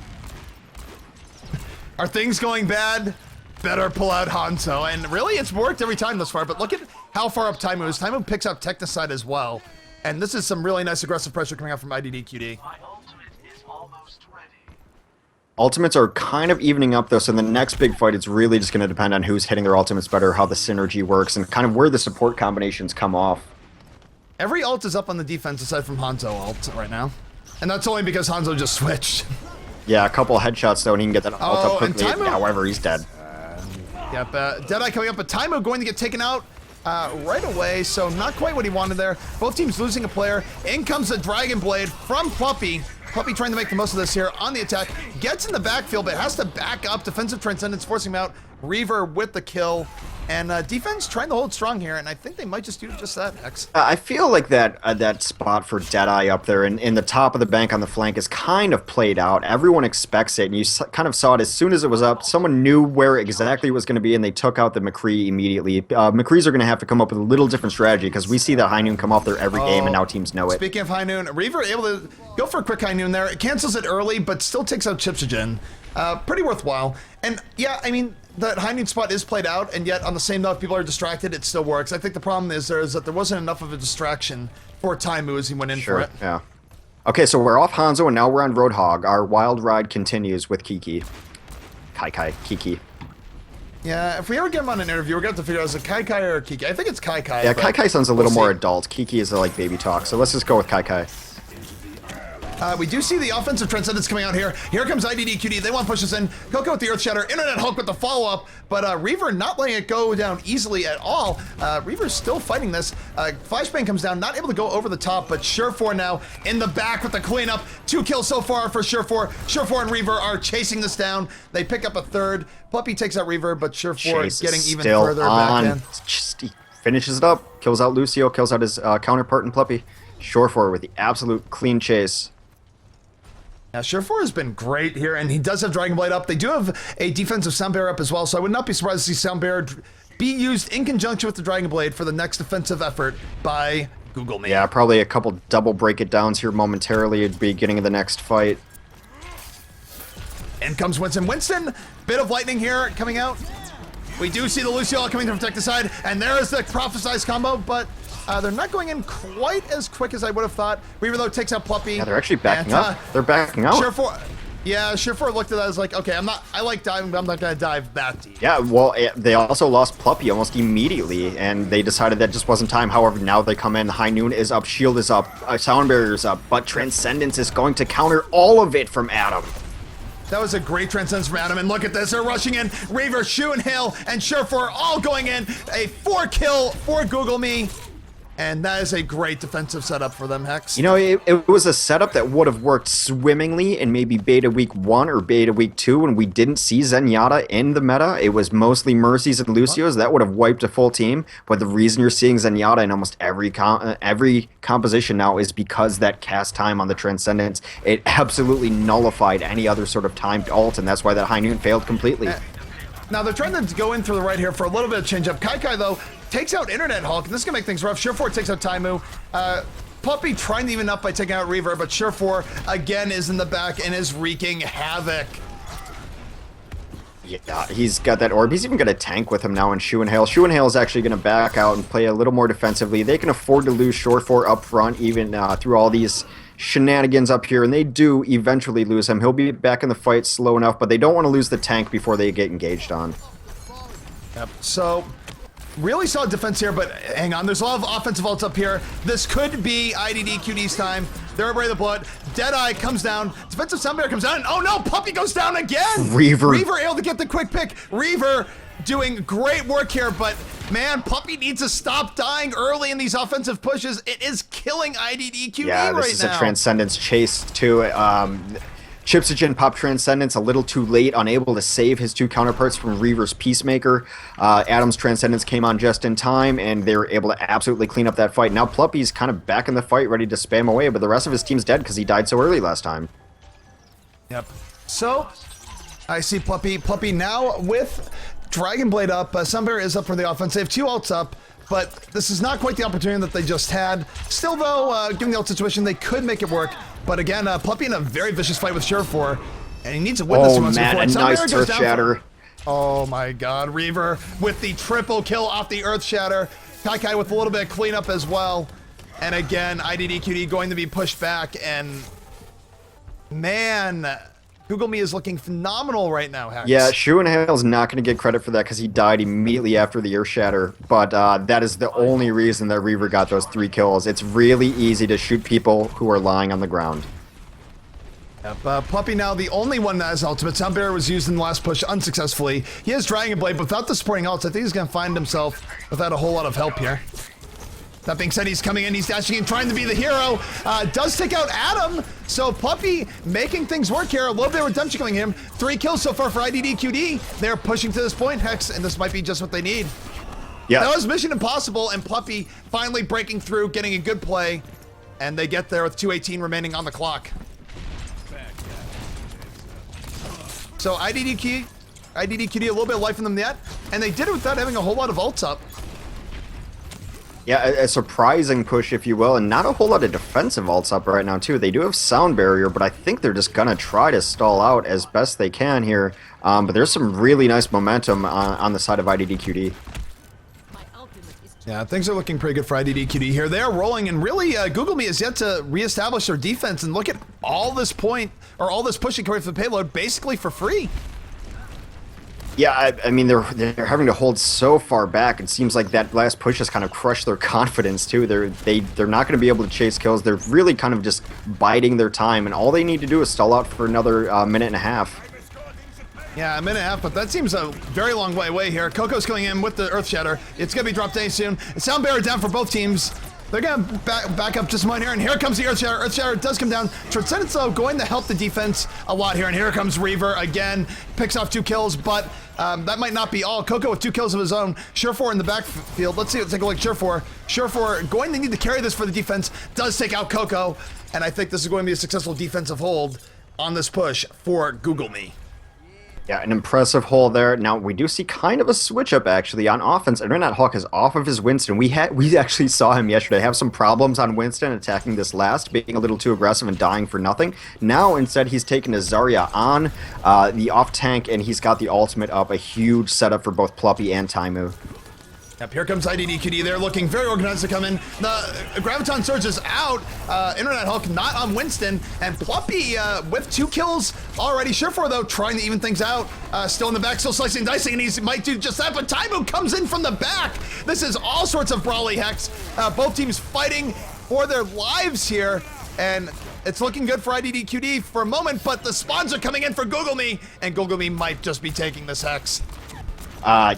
Are things going bad? Better pull out Hanzo. And really, it's worked every time thus far. But look at how far up Taimu is. Taimu picks up Technicide as well. And this is some really nice aggressive pressure coming out from IDDQD. Ultimates are kind of evening up, though, so in the next big fight, it's really just going to depend on who's hitting their ultimates better, how the synergy works, and kind of where the support combinations come off. Every ult is up on the defense aside from Hanzo ult right now. And that's only because Hanzo just switched. Yeah, a couple of headshots, though, and he can get that ult up quickly. And Taimu, however, he's dead. Yep, Deadeye coming up, but Taimu going to get taken out right away, so not quite what he wanted there. Both teams losing a player. In comes the Dragon Blade from Puppy. Puppy trying to make the most of this here on the attack. Gets in the backfield, but has to back up. Defensive Transcendence forcing him out. Reaver with the kill. And defense trying to hold strong here, and I think they might just do just that, Hex. I feel like that spot for Deadeye up there in the top of the bank on the flank is kind of played out. Everyone expects it, and you kind of saw it as soon as it was up. Someone knew where exactly it was going to be, and they took out the McCree immediately. McCrees are going to have to come up with a little different strategy, because we see that High Noon come off there every game, and now teams know it. Speaking of High Noon, Reaver able to go for a quick High Noon there. It cancels it early, but still takes out Chipsogen. Pretty worthwhile. And yeah, I mean, that High Noon spot is played out, and yet on the same note, if people are distracted, it still works. I think the problem is that there wasn't enough of a distraction for Taimu as he went in for it. Yeah. Okay, so we're off Hanzo, and now we're on Roadhog. Our wild ride continues with Kiki. Kiki. Yeah, if we ever get him on an interview, we're going to have to figure out, is it Kai or Kiki? I think it's Kai. Yeah, Kai sounds a little more adult. Kiki is like baby talk, so let's just go with Kai. We do see the offensive transcendence coming out here. Here comes IDDQD. They want to push us in. Coco with the Earth Shatter. Internet Hulk with the follow-up. But Reaver not letting it go down easily at all. Reaver's still fighting this. Flashbang comes down, not able to go over the top, but Surefour now in the back with the cleanup. 2 kills so far for Surefour. Surefour and Reaver are chasing this down. They pick up a third. Puppy takes out Reaver, but Surefour getting even further back in. Just, he finishes it up. Kills out Lucio. Kills out his counterpart in Puppy. Surefour with the absolute clean chase. Yeah, Surefour has been great here, and he does have Dragon Blade up. They do have a defensive Sound Barrier up as well, so I would not be surprised to see Sound Barrier be used in conjunction with the Dragon Blade for the next defensive effort by GoogleMe. Yeah, probably a couple double break it downs here momentarily at the beginning of the next fight. In comes Winston. Winston, bit of lightning here coming out. We do see the Lucio coming to protect the side, and there is the prophesized combo, but they're not going in quite as quick as I would have thought. Reaver, though, takes out Pluppy. Yeah, they're actually backing up. They're backing out. Surefour looked at that as like, okay, I like diving, but I'm not going to dive that deep. Yeah, well, they also lost Pluppy almost immediately, and they decided that just wasn't time. However, now they come in. High Noon is up, Shield is up, Sound Barrier is up, but Transcendence is going to counter all of it from Adam. That was a great transcendence from Adam, and look at this. They're rushing in. Reaver, Shu, and Hale, and Surefour all going in. A 4-kill for GoogleMe. And that is a great defensive setup for them, Hex. You know, it was a setup that would have worked swimmingly in maybe beta week 1 or beta week 2 when we didn't see Zenyatta in the meta. It was mostly Mercies and Lucios. That would have wiped a full team. But the reason you're seeing Zenyatta in almost every composition now is because that cast time on the Transcendence, it absolutely nullified any other sort of timed ult, and that's why that High Noon failed completely. Now they're trying to go in through the right here for a little bit of change up. Kai, though, takes out Internet Hulk, and this is gonna make things rough. Surefour takes out Taimu. Puppy trying to even up by taking out Reaver, but Surefour again is in the back and is wreaking havoc. Yeah, he's got that orb. He's even got a tank with him now in Shu and Hale. Shu and Hale is actually going to back out and play a little more defensively. They can afford to lose Surefour up front, even through all these shenanigans up here, and they do eventually lose him. He'll be back in the fight slow enough, but they don't want to lose the tank before they get engaged on. Yep. So, really solid defense here, but hang on. There's a lot of offensive ults up here. This could be IDDQD's time. They're Brave the Blood. Deadeye comes down. Defensive Sound Barrier comes down. And oh no, Puppy goes down again! Reaver able to get the quick pick. Reaver doing great work here, but man, Puppy needs to stop dying early in these offensive pushes. It is killing IDDQD right now. Yeah, this is a Transcendence chase too. Chipsogen popped Transcendence a little too late, unable to save his 2 counterparts from Reaver's Peacemaker. Adam's Transcendence came on just in time, and they were able to absolutely clean up that fight. Now Pluppy's kind of back in the fight, ready to spam away, but the rest of his team's dead because he died so early last time. Yep. So, I see Pluppy now with Dragon Blade up. Sound Barrier is up for the offense. They have 2 ults up, but this is not quite the opportunity that they just had. Still, though, given the ult situation, they could make it work. But again, Puppy in a very vicious fight with Surefour, and he needs to win this one. Oh man, a nice Earth Shatter. Oh my god, Reaver with the triple kill off the Earth Shatter. Kai with a little bit of cleanup as well. And again, IDDQD going to be pushed back, and man, GoogleMe is looking phenomenal right now, Hex. Yeah, Shu and Hale's not going to get credit for that because he died immediately after the Earth Shatter, but that is the only reason that Reaver got those 3 kills. It's really easy to shoot people who are lying on the ground. Yep, Puppy now the only one that has ultimate. Sound Barrier was used in the last push unsuccessfully. He has Dragon Blade, but without the supporting ults, I think he's going to find himself without a whole lot of help here. That being said, he's coming in, he's dashing in, trying to be the hero. Does take out Adam, so Puppy making things work here. A little bit of redemption coming in. 3 kills so far for IDDQD. They're pushing to this point, Hex, and this might be just what they need. Yeah. That was Mission Impossible, and Puppy finally breaking through, getting a good play, and they get there with 2:18 remaining on the clock. So IDDQD a little bit of life in them yet, and they did it without having a whole lot of ults up. Yeah, a surprising push, if you will, and not a whole lot of defensive ults up right now, too. They do have Sound Barrier, but I think they're just going to try to stall out as best they can here. But there's some really nice momentum on the side of IDDQD. Yeah, things are looking pretty good for IDDQD here. They are rolling, and really, GoogleMe has yet to reestablish their defense, and look at all this pushing coming from the payload basically for free. Yeah, I mean they're having to hold so far back. It seems like that last push has kind of crushed their confidence too. They're not going to be able to chase kills. They're really kind of just biding their time, and all they need to do is stall out for another minute and a half. Yeah, a minute and a half, but that seems a very long way away here. Coco's coming in with the Earth Shatter. It's going to be dropped any soon. Sound Barrier down for both teams. They're going to back up just a moment here, and here comes the Earth Shatter. Earth Shatter does come down. Transcendence, though, going to help the defense a lot here, and here comes Reaver again. Picks off 2 kills, but that might not be all. Coco with 2 kills of his own. Surefour in the backfield. Let's see what take a look at Surefour. Surefour going to need to carry this for the defense. Does take out Coco, and I think this is going to be a successful defensive hold on this push for GoogleMe. Yeah, an impressive hold there. Now, we do see kind of a switch-up, actually, on offense. Internet Hawk is off of his Winston. We actually saw him yesterday have some problems on Winston attacking this last, being a little too aggressive and dying for nothing. Now, instead, he's taken a Zarya on the off-tank, and he's got the ultimate up. A huge setup for both Pluppy and Taimu. Yep, here comes IDDQD. They're looking very organized to come in. The Graviton Surge is out. Internet Hulk not on Winston. And Pluppy with 2 kills already. Surefour, though, trying to even things out. Still in the back, still slicing and dicing, and he might do just that. But Taimu comes in from the back. This is all sorts of brawly hex. Both teams fighting for their lives here. And it's looking good for IDDQD for a moment, but the spawns are coming in for GoogleMe. And GoogleMe might just be taking this hex.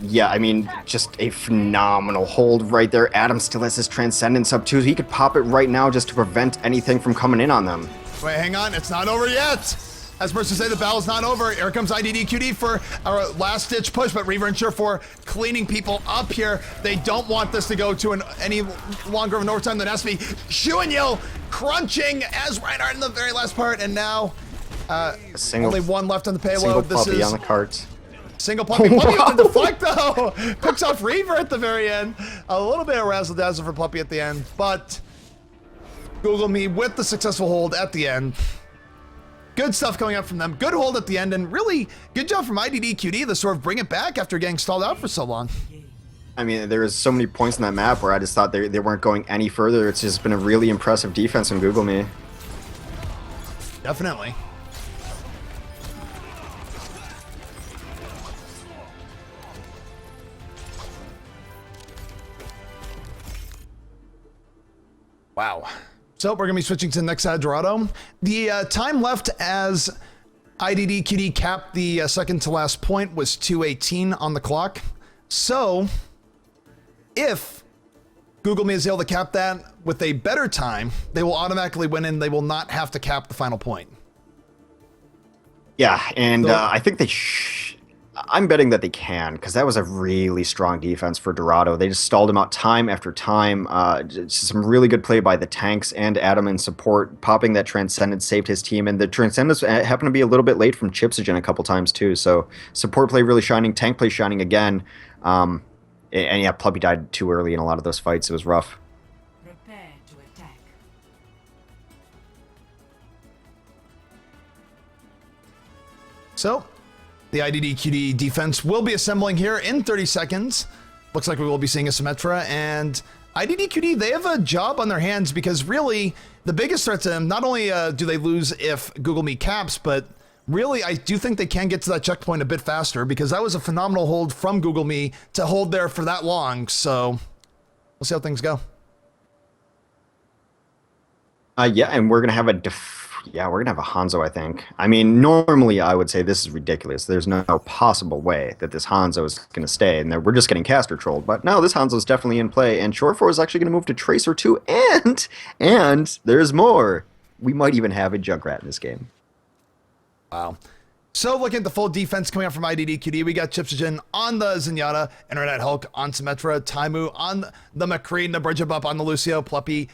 Yeah, I mean, just a phenomenal hold right there. Adam still has his Transcendence up too. He could pop it right now just to prevent anything from coming in on them. Wait, hang on. It's not over yet. As Mercer say, the battle's not over. Here comes IDDQD for our last-ditch push, but Reaver and Surefour cleaning people up here. They don't want this to go to any longer of an overtime than it has to be. Shuanyil crunching as Reinhardt in the very last part, and now only 1 left on the payload. Single This Puppy is on the cart. Single Pluppy. Pluppy with the deflect, though. Picks off Reaver at the very end. A little bit of razzle-dazzle for Pluppy at the end, but GoogleMe with the successful hold at the end. Good stuff coming up from them. Good hold at the end, and really good job from IDDQD to sort of bring it back after getting stalled out for so long. I mean, there was so many points in that map where I just thought they weren't going any further. It's just been a really impressive defense from GoogleMe. Definitely. Wow. So we're going to be switching to the next side, Dorado. The time left as IDDQD capped the second to last point was 2:18 on the clock. So if GoogleMe is able to cap that with a better time, they will automatically win and they will not have to cap the final point. Yeah, and I think I'm betting that they can, because that was a really strong defense for Dorado. They just stalled him out time after time. Just some really good play by the tanks and Adam in support. Popping that Transcendence saved his team, and the Transcendence happened to be a little bit late from Chipsogen a couple times too. So support play really shining, tank play shining again. And yeah, Pluppy died too early in a lot of those fights. It was rough. Prepare to attack. So the IDDQD defense will be assembling here in 30 seconds. Looks like we will be seeing a Symmetra, and IDDQD, they have a job on their hands, because really the biggest threat to them, not only do they lose if GoogleMe caps, but really I do think they can get to that checkpoint a bit faster, because that was a phenomenal hold from GoogleMe to hold there for that long. So we'll see how things go. Yeah, and we're gonna have we're gonna have a Hanzo, I think. I mean, normally I would say this is ridiculous. There's no possible way that this Hanzo is gonna stay, and we're just getting caster trolled. But no, this Hanzo is definitely in play, and Surefour is actually gonna move to Tracer too, and there's more. We might even have a Junkrat in this game. Wow. So looking at the full defense coming out from IDDQD, we got Chipsogen on the Zenyatta, Internet Hulk on Symmetra, Taimu on the McCree, Nabridgeb up on the Lucio, Pluppy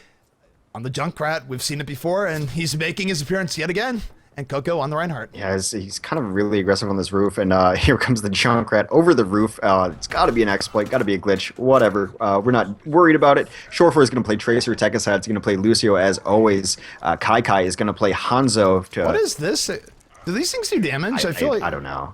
on the Junkrat. We've seen it before, and he's making his appearance yet again. And Coco on the Reinhardt. Yeah, he's kind of really aggressive on this roof, and here comes the Junkrat over the roof. It's got to be an exploit, got to be a glitch, whatever. We're not worried about it. Surefour is going to play Tracer, Tekkasad's going to play Lucio as always. Kai is going to play Hanzo. What is this? Do these things do damage? I feel like... I don't know.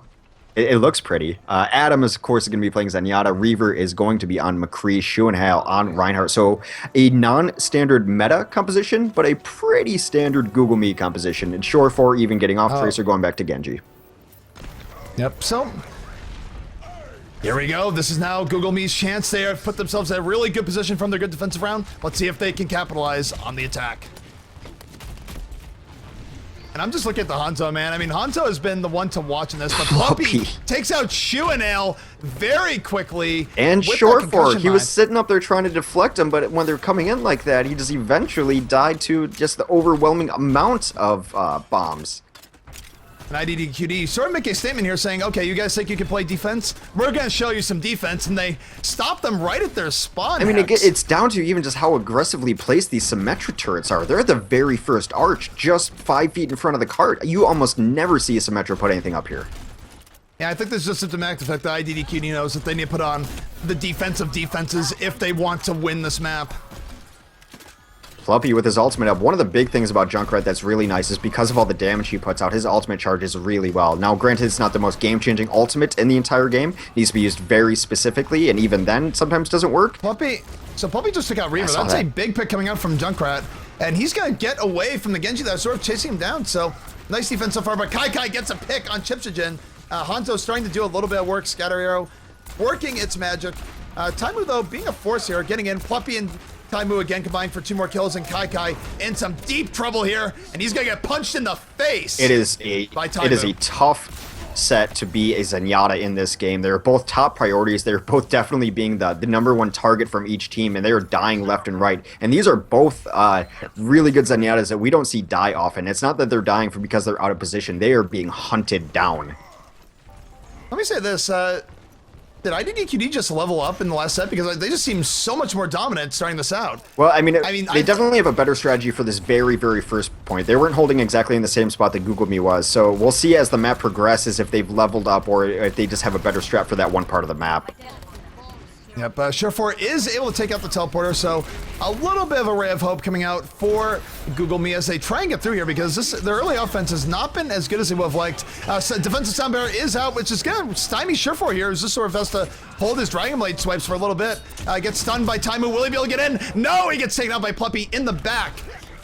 It looks pretty. Adam, of course, is going to be playing Zenyatta. Reaver is going to be on McCree, Shuanhale on Reinhardt. So a non-standard meta composition, but a pretty standard GoogleMe composition. And Surefour even getting off Tracer, going back to Genji. Yep. So Here we go. This is now GoogleMe's chance. They have put themselves in a really good position from their good defensive round. Let's see if they can capitalize on the attack. And I'm just looking at the Hanzo, man. I mean, Hanzo has been the one to watch in this, but Puppy takes out Shuanale very quickly. And Shortfor, he was sitting up there trying to deflect him, but when they're coming in like that, he just eventually died to just the overwhelming amount of bombs. And IDDQD sort of make a statement here saying, okay, you guys think you can play defense? We're going to show you some defense, and they stop them right at their spawn. I mean, it's down to even just how aggressively placed these Symmetra turrets are. They're at the very first arch, just 5 feet in front of the cart. You almost never see a Symmetra put anything up here. Yeah, I think there's just symptomatic the fact that IDDQD knows that they need to put on the defensive defenses if they want to win this map. Pluppy with his ultimate up. One of the big things about Junkrat that's really nice is because of all the damage he puts out, his ultimate charges really well. Now, granted, it's not the most game-changing ultimate in the entire game. It needs to be used very specifically, and even then, sometimes doesn't work. Puppy just took out Reaver. That's a big pick coming out from Junkrat, and he's going to get away from the Genji that's sort of chasing him down. So, nice defense so far, but Kai gets a pick on Chipsogen. Hanzo starting to do a little bit of work. Scatter Arrow working its magic. Taimu, though, being a force here, getting in. Pluppy and Taimu again combined for 2 more kills, and Kai in some deep trouble here, and he's gonna get punched in the face. It is a tough set to be a Zenyatta in this game. They're both top priorities. They're both definitely being the #1 target from each team, and they are dying left and right. And these are both really good Zenyatas that we don't see die often. It's not that they're dying because they're out of position. They are being hunted down. Let me say this. Did IDDQD just level up in the last set? Because they just seem so much more dominant starting this out. Well, I mean, they definitely have a better strategy for this very, very first point. They weren't holding exactly in the same spot that GoogleMe was, so we'll see as the map progresses if they've leveled up or if they just have a better strat for that one part of the map. Yep, Surefour is able to take out the teleporter, so a little bit of a ray of hope coming out for GoogleMe as they try and get through here, because their early offense has not been as good as they would have liked. So defensive sound barrier is out, which is going to stymie Surefour here, as this sort of has to hold his Dragon Blade swipes for a little bit. Gets stunned by Taimu. Will he be able to get in? No, he gets taken out by Pluppy in the back.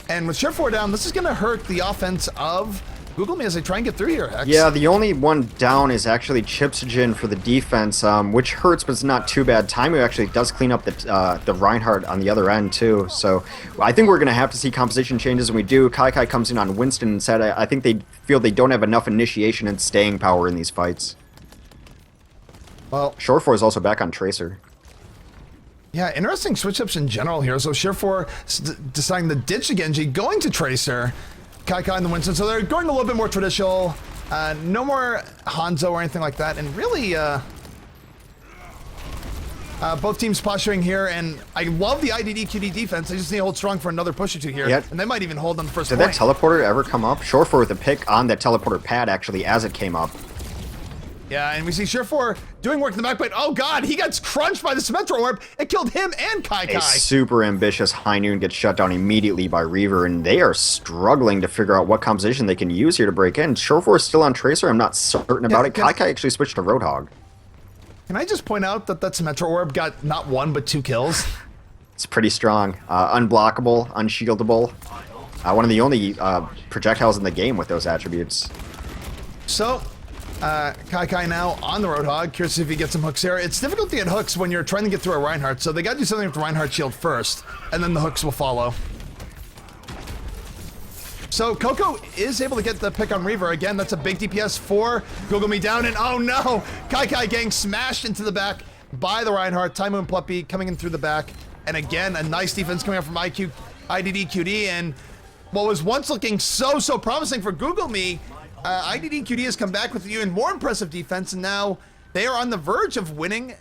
And with Surefour down, this is going to hurt the offense of GoogleMe as they try and get through here, Hex. Yeah, the only one down is actually Chipsogen for the defense, which hurts, but it's not too bad. Taimu actually does clean up the Reinhardt on the other end, too. So I think we're going to have to see composition changes, and we do. Kai comes in on Winston instead. I think they feel they don't have enough initiation and staying power in these fights. Well, Shortfor is also back on Tracer. Yeah, interesting switch-ups in general here. So Surefour deciding to ditch the Genji, going to Tracer. Kai and the Winston, so they're going a little bit more traditional. No more Hanzo or anything like that, and really, both teams posturing here, and I love the IDDQD defense. They just need to hold strong for another push or two here, and they might even hold on the first point. Did that teleporter ever come up? Surefour with a pick on that teleporter pad, actually, as it came up. Yeah, and we see Surefour doing work in the back, but oh god, he gets crunched by the Symmetra Orb. It killed him and Kai. A super ambitious High Noon gets shut down immediately by Reaver, and they are struggling to figure out what composition they can use here to break in. Surefour is still on Tracer. I'm not certain about it. Kai actually switched to Roadhog. Can I just point out that Symmetra Orb got not 1, but 2 kills? It's pretty strong. Unblockable, unshieldable. One of the only projectiles in the game with those attributes. So, Kai now on the Roadhog. Curious to see if he gets some hooks here. It's difficult to get hooks when you're trying to get through a Reinhardt, so they gotta do something with the Reinhardt shield first, and then the hooks will follow. So Coco is able to get the pick on Reaver. Again, that's a big DPS for GoogleMe down, and oh no! Kai getting smashed into the back by the Reinhardt. Taimu and Pluppy coming in through the back. And again, a nice defense coming out from IDDQD, and what was once looking so promising for GoogleMe, IDDQD has come back with an even more impressive defense, and now they are on the verge of winning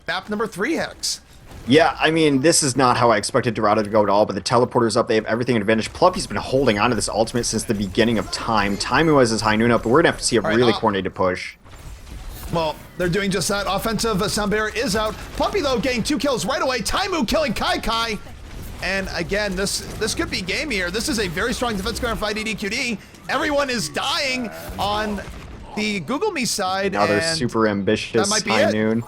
map number 3, Hex. Yeah, I mean, this is not how I expected Dorado to go at all, but the teleporter's up, they have everything at advantage. Pluppy's been holding on to this ultimate since the beginning of time. Taimu has his High Noon up, but we're going to have to see a really coordinated push. Well, they're doing just that. Offensive sound barrier is out. Pluppy, though, getting 2 kills right away. Taimu killing Kai. And again, this could be game here. This is a very strong defense going for IDDQD. Everyone is dying on the GoogleMe side. Now they're super ambitious. High Noon.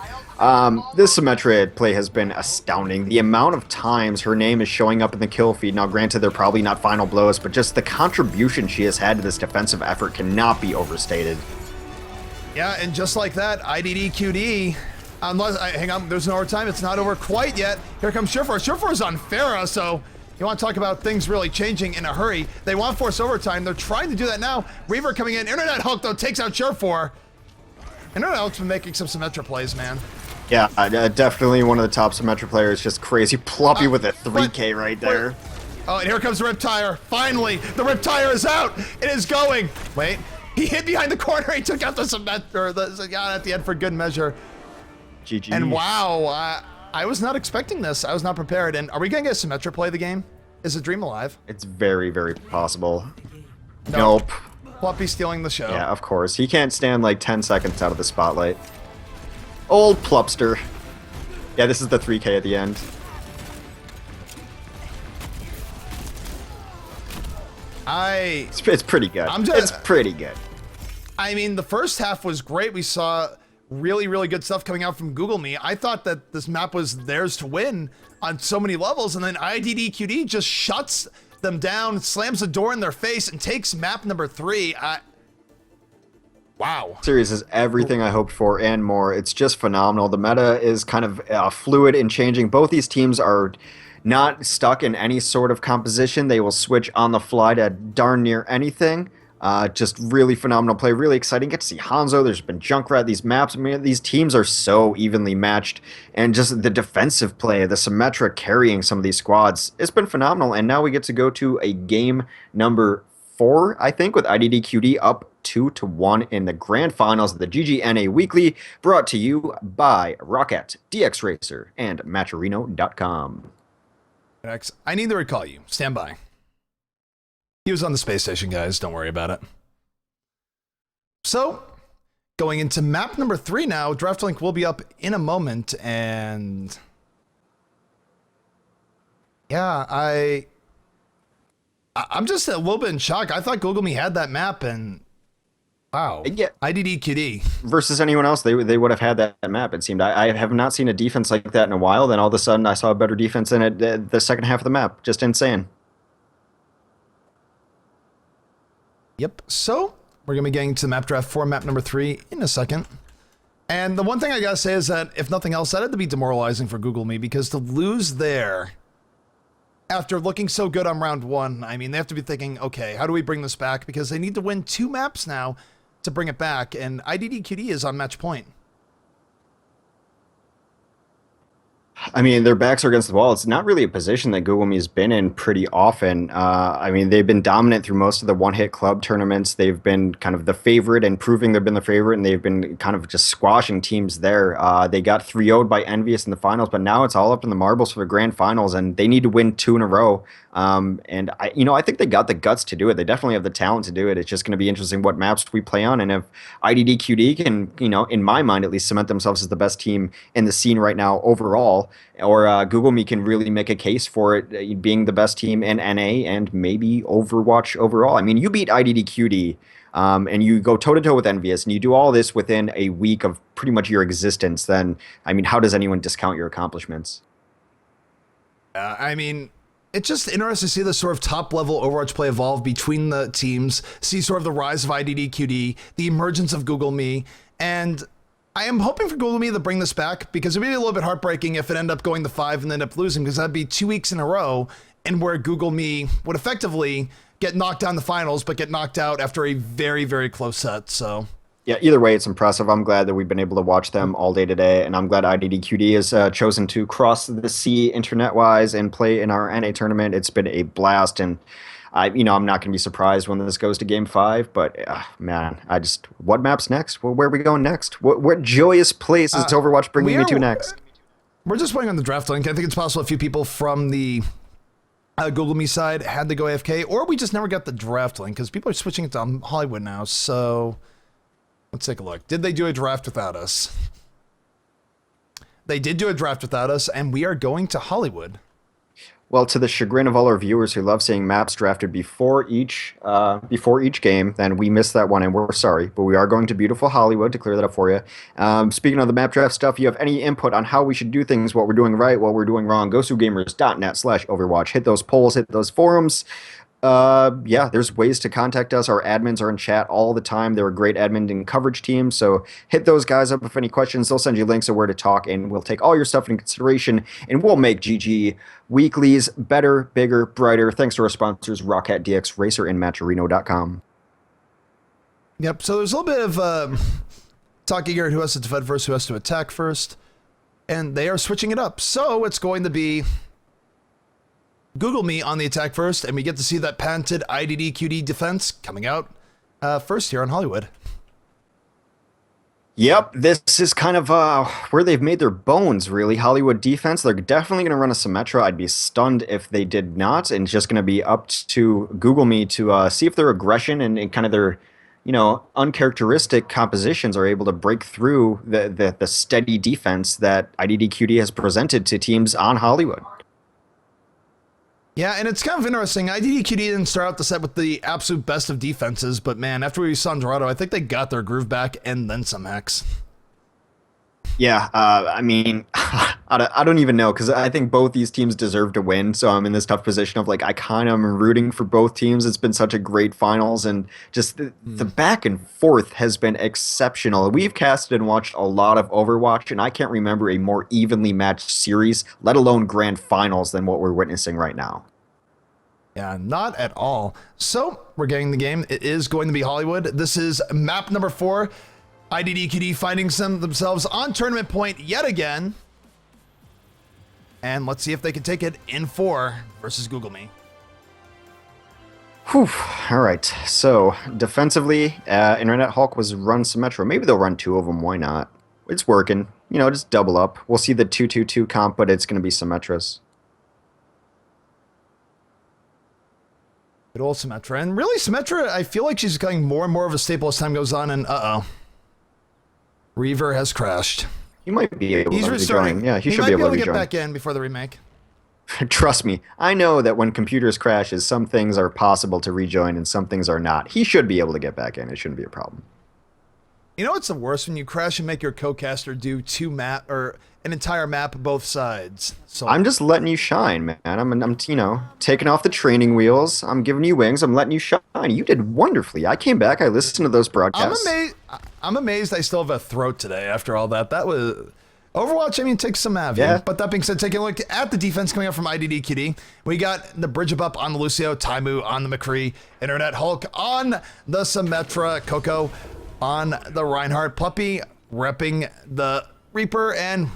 This Symmetra play has been astounding. The amount of times her name is showing up in the kill feed. Now, granted, they're probably not final blows, but just the contribution she has had to this defensive effort cannot be overstated. Yeah, and just like that, IDDQD Unless, hang on, there's no overtime. It's not over quite yet. Here comes Surefour. Surefour's on Pharah, so you want to talk about things really changing in a hurry. They want force overtime. They're trying to do that now. Reaver coming in. Internet Hulk, though, takes out Surefour. Internet Hulk's been making some Symmetra plays, man. Yeah, definitely one of the top Symmetra players. Just crazy. Ploppy with a 3K right there. Oh, and here comes the Riptire. Finally, the Riptire is out. It is going. Wait, he hid behind the corner. He took out the Symmetra, the Zenyatta at the end for good measure. GG. And wow, I was not expecting this. I was not prepared. And are we going to get Symmetra play the game? Is the dream alive? It's very, very possible. Nope. Ploppy stealing the show. Yeah, of course. He can't stand like 10 seconds out of the spotlight. Old Plupster. Yeah, this is the 3K at the end. It's pretty good. It's pretty good. I mean, the first half was great. We saw really, really good stuff coming out from GoogleMe. I thought that this map was theirs to win on so many levels, and then IDDQD just shuts them down, slams the door in their face, and takes map number 3. Wow. Series is everything I hoped for and more. It's just phenomenal. The meta is kind of fluid and changing. Both these teams are not stuck in any sort of composition. They will switch on the fly to darn near anything. Just really phenomenal play, really exciting. Get to see Hanzo. There's been Junkrat. These maps, I mean, these teams are so evenly matched, and just the defensive play, the Symmetra carrying some of these squads, it's been phenomenal. And now we get to go to a game number 4, I think, with IDDQD up 2-1 in the grand finals of the GGNA Weekly, brought to you by Rocket, DX Racer, and Matcherino.com. I need to recall you. Stand by. He was on the space station, guys. Don't worry about it. So, going into map number 3 now. Draft link will be up in a moment, and yeah, I'm just a little bit in shock. I thought GoogleMe had that map, and wow, yeah. IDDQD versus anyone else, they would have had that map. It seemed. I have not seen a defense like that in a while. Then all of a sudden, I saw a better defense in it. The second half of the map, just insane. Yep. So we're gonna be getting to the map draft for map number 3 in a second. And the one thing I gotta say is that if nothing else, that had to be demoralizing for GoogleMe, because to lose there after looking so good on round 1, I mean, they have to be thinking, okay, how do we bring this back? Because they need to win 2 maps now to bring it back, and IDDQD is on match point. I mean, their backs are against the wall. It's not really a position that GoogleMe has been in pretty often. I mean, they've been dominant through most of the one-hit club tournaments. They've been kind of the favorite and proving they've been the favorite, and they've been kind of just squashing teams there. They got 3-0'd by Envious in the finals, but now it's all up in the marbles for the grand finals, and they need to win 2 in a row. And I think they got the guts to do it. They definitely have the talent to do it. It's just going to be interesting what maps we play on, and if IDDQD can, in my mind at least, cement themselves as the best team in the scene right now overall, or GoogleMe can really make a case for it being the best team in NA and maybe Overwatch overall. I mean, you beat IDDQD, and you go toe-to-toe with Envious, and you do all this within a week of pretty much your existence, then, I mean, how does anyone discount your accomplishments? I mean, it's just interesting to see the sort of top-level Overwatch play evolve between the teams, see sort of the rise of IDDQD, the emergence of GoogleMe, and I am hoping for GoogleMe to bring this back, because it would be a little bit heartbreaking if it ended up going to 5 and end up losing, because that'd be 2 weeks in a row, and where GoogleMe would effectively get knocked down the finals, but get knocked out after a very, very close set, so. Yeah, either way, it's impressive. I'm glad that we've been able to watch them all day today, and I'm glad IDDQD has chosen to cross the sea internet-wise and play in our NA tournament. It's been a blast, and I'm not going to be surprised when this goes to Game 5, but man, what map's next? Well, where are we going next? What joyous place is Overwatch bringing me to next? We're just waiting on the draft link. I think it's possible a few people from the GoogleMe side had to go AFK, or we just never got the draft link, because people are switching it to Hollywood now, so let's take a look. Did they do a draft without us? They did do a draft without us, and we are going to Hollywood. Well, to the chagrin of all our viewers who love seeing maps drafted before each game, then we missed that one, and we're sorry. But we are going to beautiful Hollywood to clear that up for you. Speaking of the map draft stuff, you have any input on how we should do things, what we're doing right, what we're doing wrong, GosuGamers.net/Overwatch. Hit those polls, hit those forums. Yeah, there's ways to contact us. Our admins are in chat all the time. They're a great admin and coverage team. So hit those guys up with any questions. They'll send you links of where to talk, and we'll take all your stuff into consideration, and we'll make GG weeklies better, bigger, brighter. Thanks to our sponsors, Rocket DX Racer and Matcherino.com. Yep, so there's a little bit of talking here who has to defend first, who has to attack first. And they are switching it up. So it's going to be GoogleMe on the attack first, and we get to see that patented IDDQD defense coming out first here on Hollywood. Yep, this is kind of where they've made their bones, really. Hollywood defense, they're definitely going to run a Symmetra. I'd be stunned if they did not, and it's just going to be up to GoogleMe to see if their aggression and kind of their, uncharacteristic compositions are able to break through the steady defense that IDDQD has presented to teams on Hollywood. Yeah, and it's kind of interesting. IDDQD didn't start out the set with the absolute best of defenses, but man, after we saw Dorado, I think they got their groove back and then some hex. Yeah, I mean, I don't even know, because I think both these teams deserve to win, so I'm in this tough position of, like, I kind of am rooting for both teams. It's been such a great finals, and just the back and forth has been exceptional. We've casted and watched a lot of Overwatch, and I can't remember a more evenly matched series, let alone grand finals, than what we're witnessing right now. Yeah, not at all. So, we're getting the game. It is going to be Hollywood. This is map number 4. IDDQD finding themselves on tournament point yet again. And let's see if they can take it in 4 versus GoogleMe. Whew. All right. So, defensively, Internet Hulk was run Symmetra. Maybe they'll run 2 of them. Why not? It's working. Just double up. We'll see the 2-2-2 comp, but it's going to be Symmetras. Good old Symmetra. And really, Symmetra, I feel like she's becoming more and more of a staple as time goes on, and Reaver has crashed. He might be able He's to restarting. rejoin. Yeah, he should might be able to get rejoin. back in before the remake. Trust me, I know that when computers crashes, some things are possible to rejoin and some things are not. He should be able to get back in. It shouldn't be a problem. You know what's the worst? When you crash and make your co-caster do an entire map both sides. So I'm just letting you shine, man. I'm taking off the training wheels. I'm giving you wings. I'm letting you shine. You did wonderfully. I came back. I listened to those broadcasts. I'm amazed I still have a throat today after all that. That was Overwatch. I mean, takes some av. Yeah. But that being said, taking a look at the defense coming up from IDDQD, we got the Bridge up on the Lucio, Taimu on the McCree, Internet Hulk on the Symmetra, Coco on the Reinhardt, Pluppy repping the Reaper, and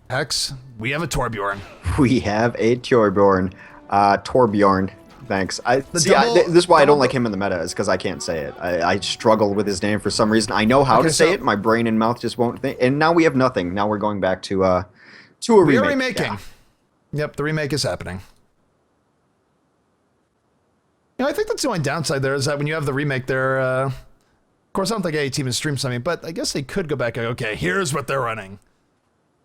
Hex, we have a Torbjorn. We have a Torbjorn. Torbjorn. Thanks. This is why I don't like him in the meta, is because I can't say it. I struggle with his name for some reason. I know how to say it. My brain and mouth just won't think. And now we have nothing. Now we're going back to a remake. We are remaking. Yeah. Yep, the remake is happening. I think that's the only downside there is that when you have the remake there, of course, I don't think any team has streamed something, but I guess they could go back and okay, here's what they're running.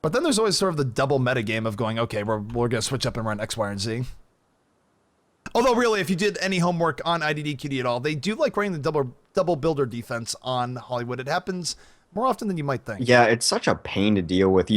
But then there's always sort of the double meta game of going, okay, we're going to switch up and run X, Y, and Z. Although, really, if you did any homework on IDDQD at all, they do like running the double builder defense on Hollywood. It happens more often than you might think. Yeah, it's such a pain to deal with.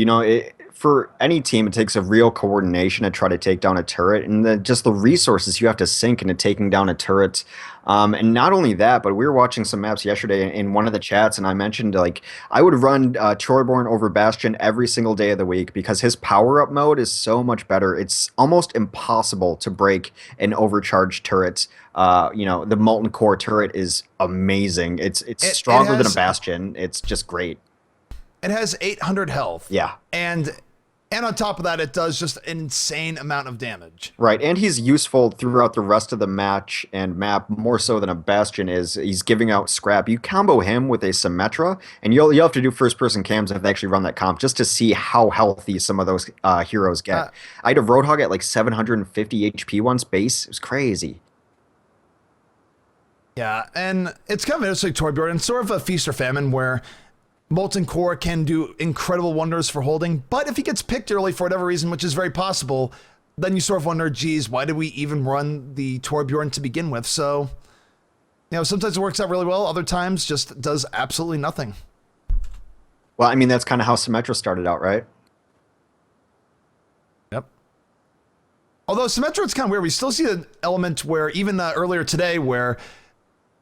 For any team, it takes a real coordination to try to take down a turret, and just the resources you have to sink into taking down a turret. And not only that, but we were watching some maps yesterday in one of the chats, and I mentioned, like, I would run Torbjorn over Bastion every single day of the week because his power-up mode is so much better. It's almost impossible to break an overcharged turret. The Molten Core turret is amazing. It's stronger than a Bastion. It's just great. It has 800 health. Yeah. And on top of that, it does just an insane amount of damage. Right, and he's useful throughout the rest of the match and map more so than a Bastion is. He's giving out scrap. You combo him with a Symmetra, and you'll have to do first-person cams if they actually run that comp just to see how healthy some of those heroes get. I had a Roadhog at like 750 HP once base. It was crazy. Yeah, and it's kind of interesting, Torbjorn, and sort of a feast or famine where Molten Core can do incredible wonders for holding, but if he gets picked early for whatever reason, which is very possible, then you sort of wonder, geez, why did we even run the Torbjorn to begin with? So, sometimes it works out really well, other times just does absolutely nothing. Well, I mean, that's kind of how Symmetra started out, right? Yep. Although Symmetra, it's kind of weird. We still see an element where even earlier today where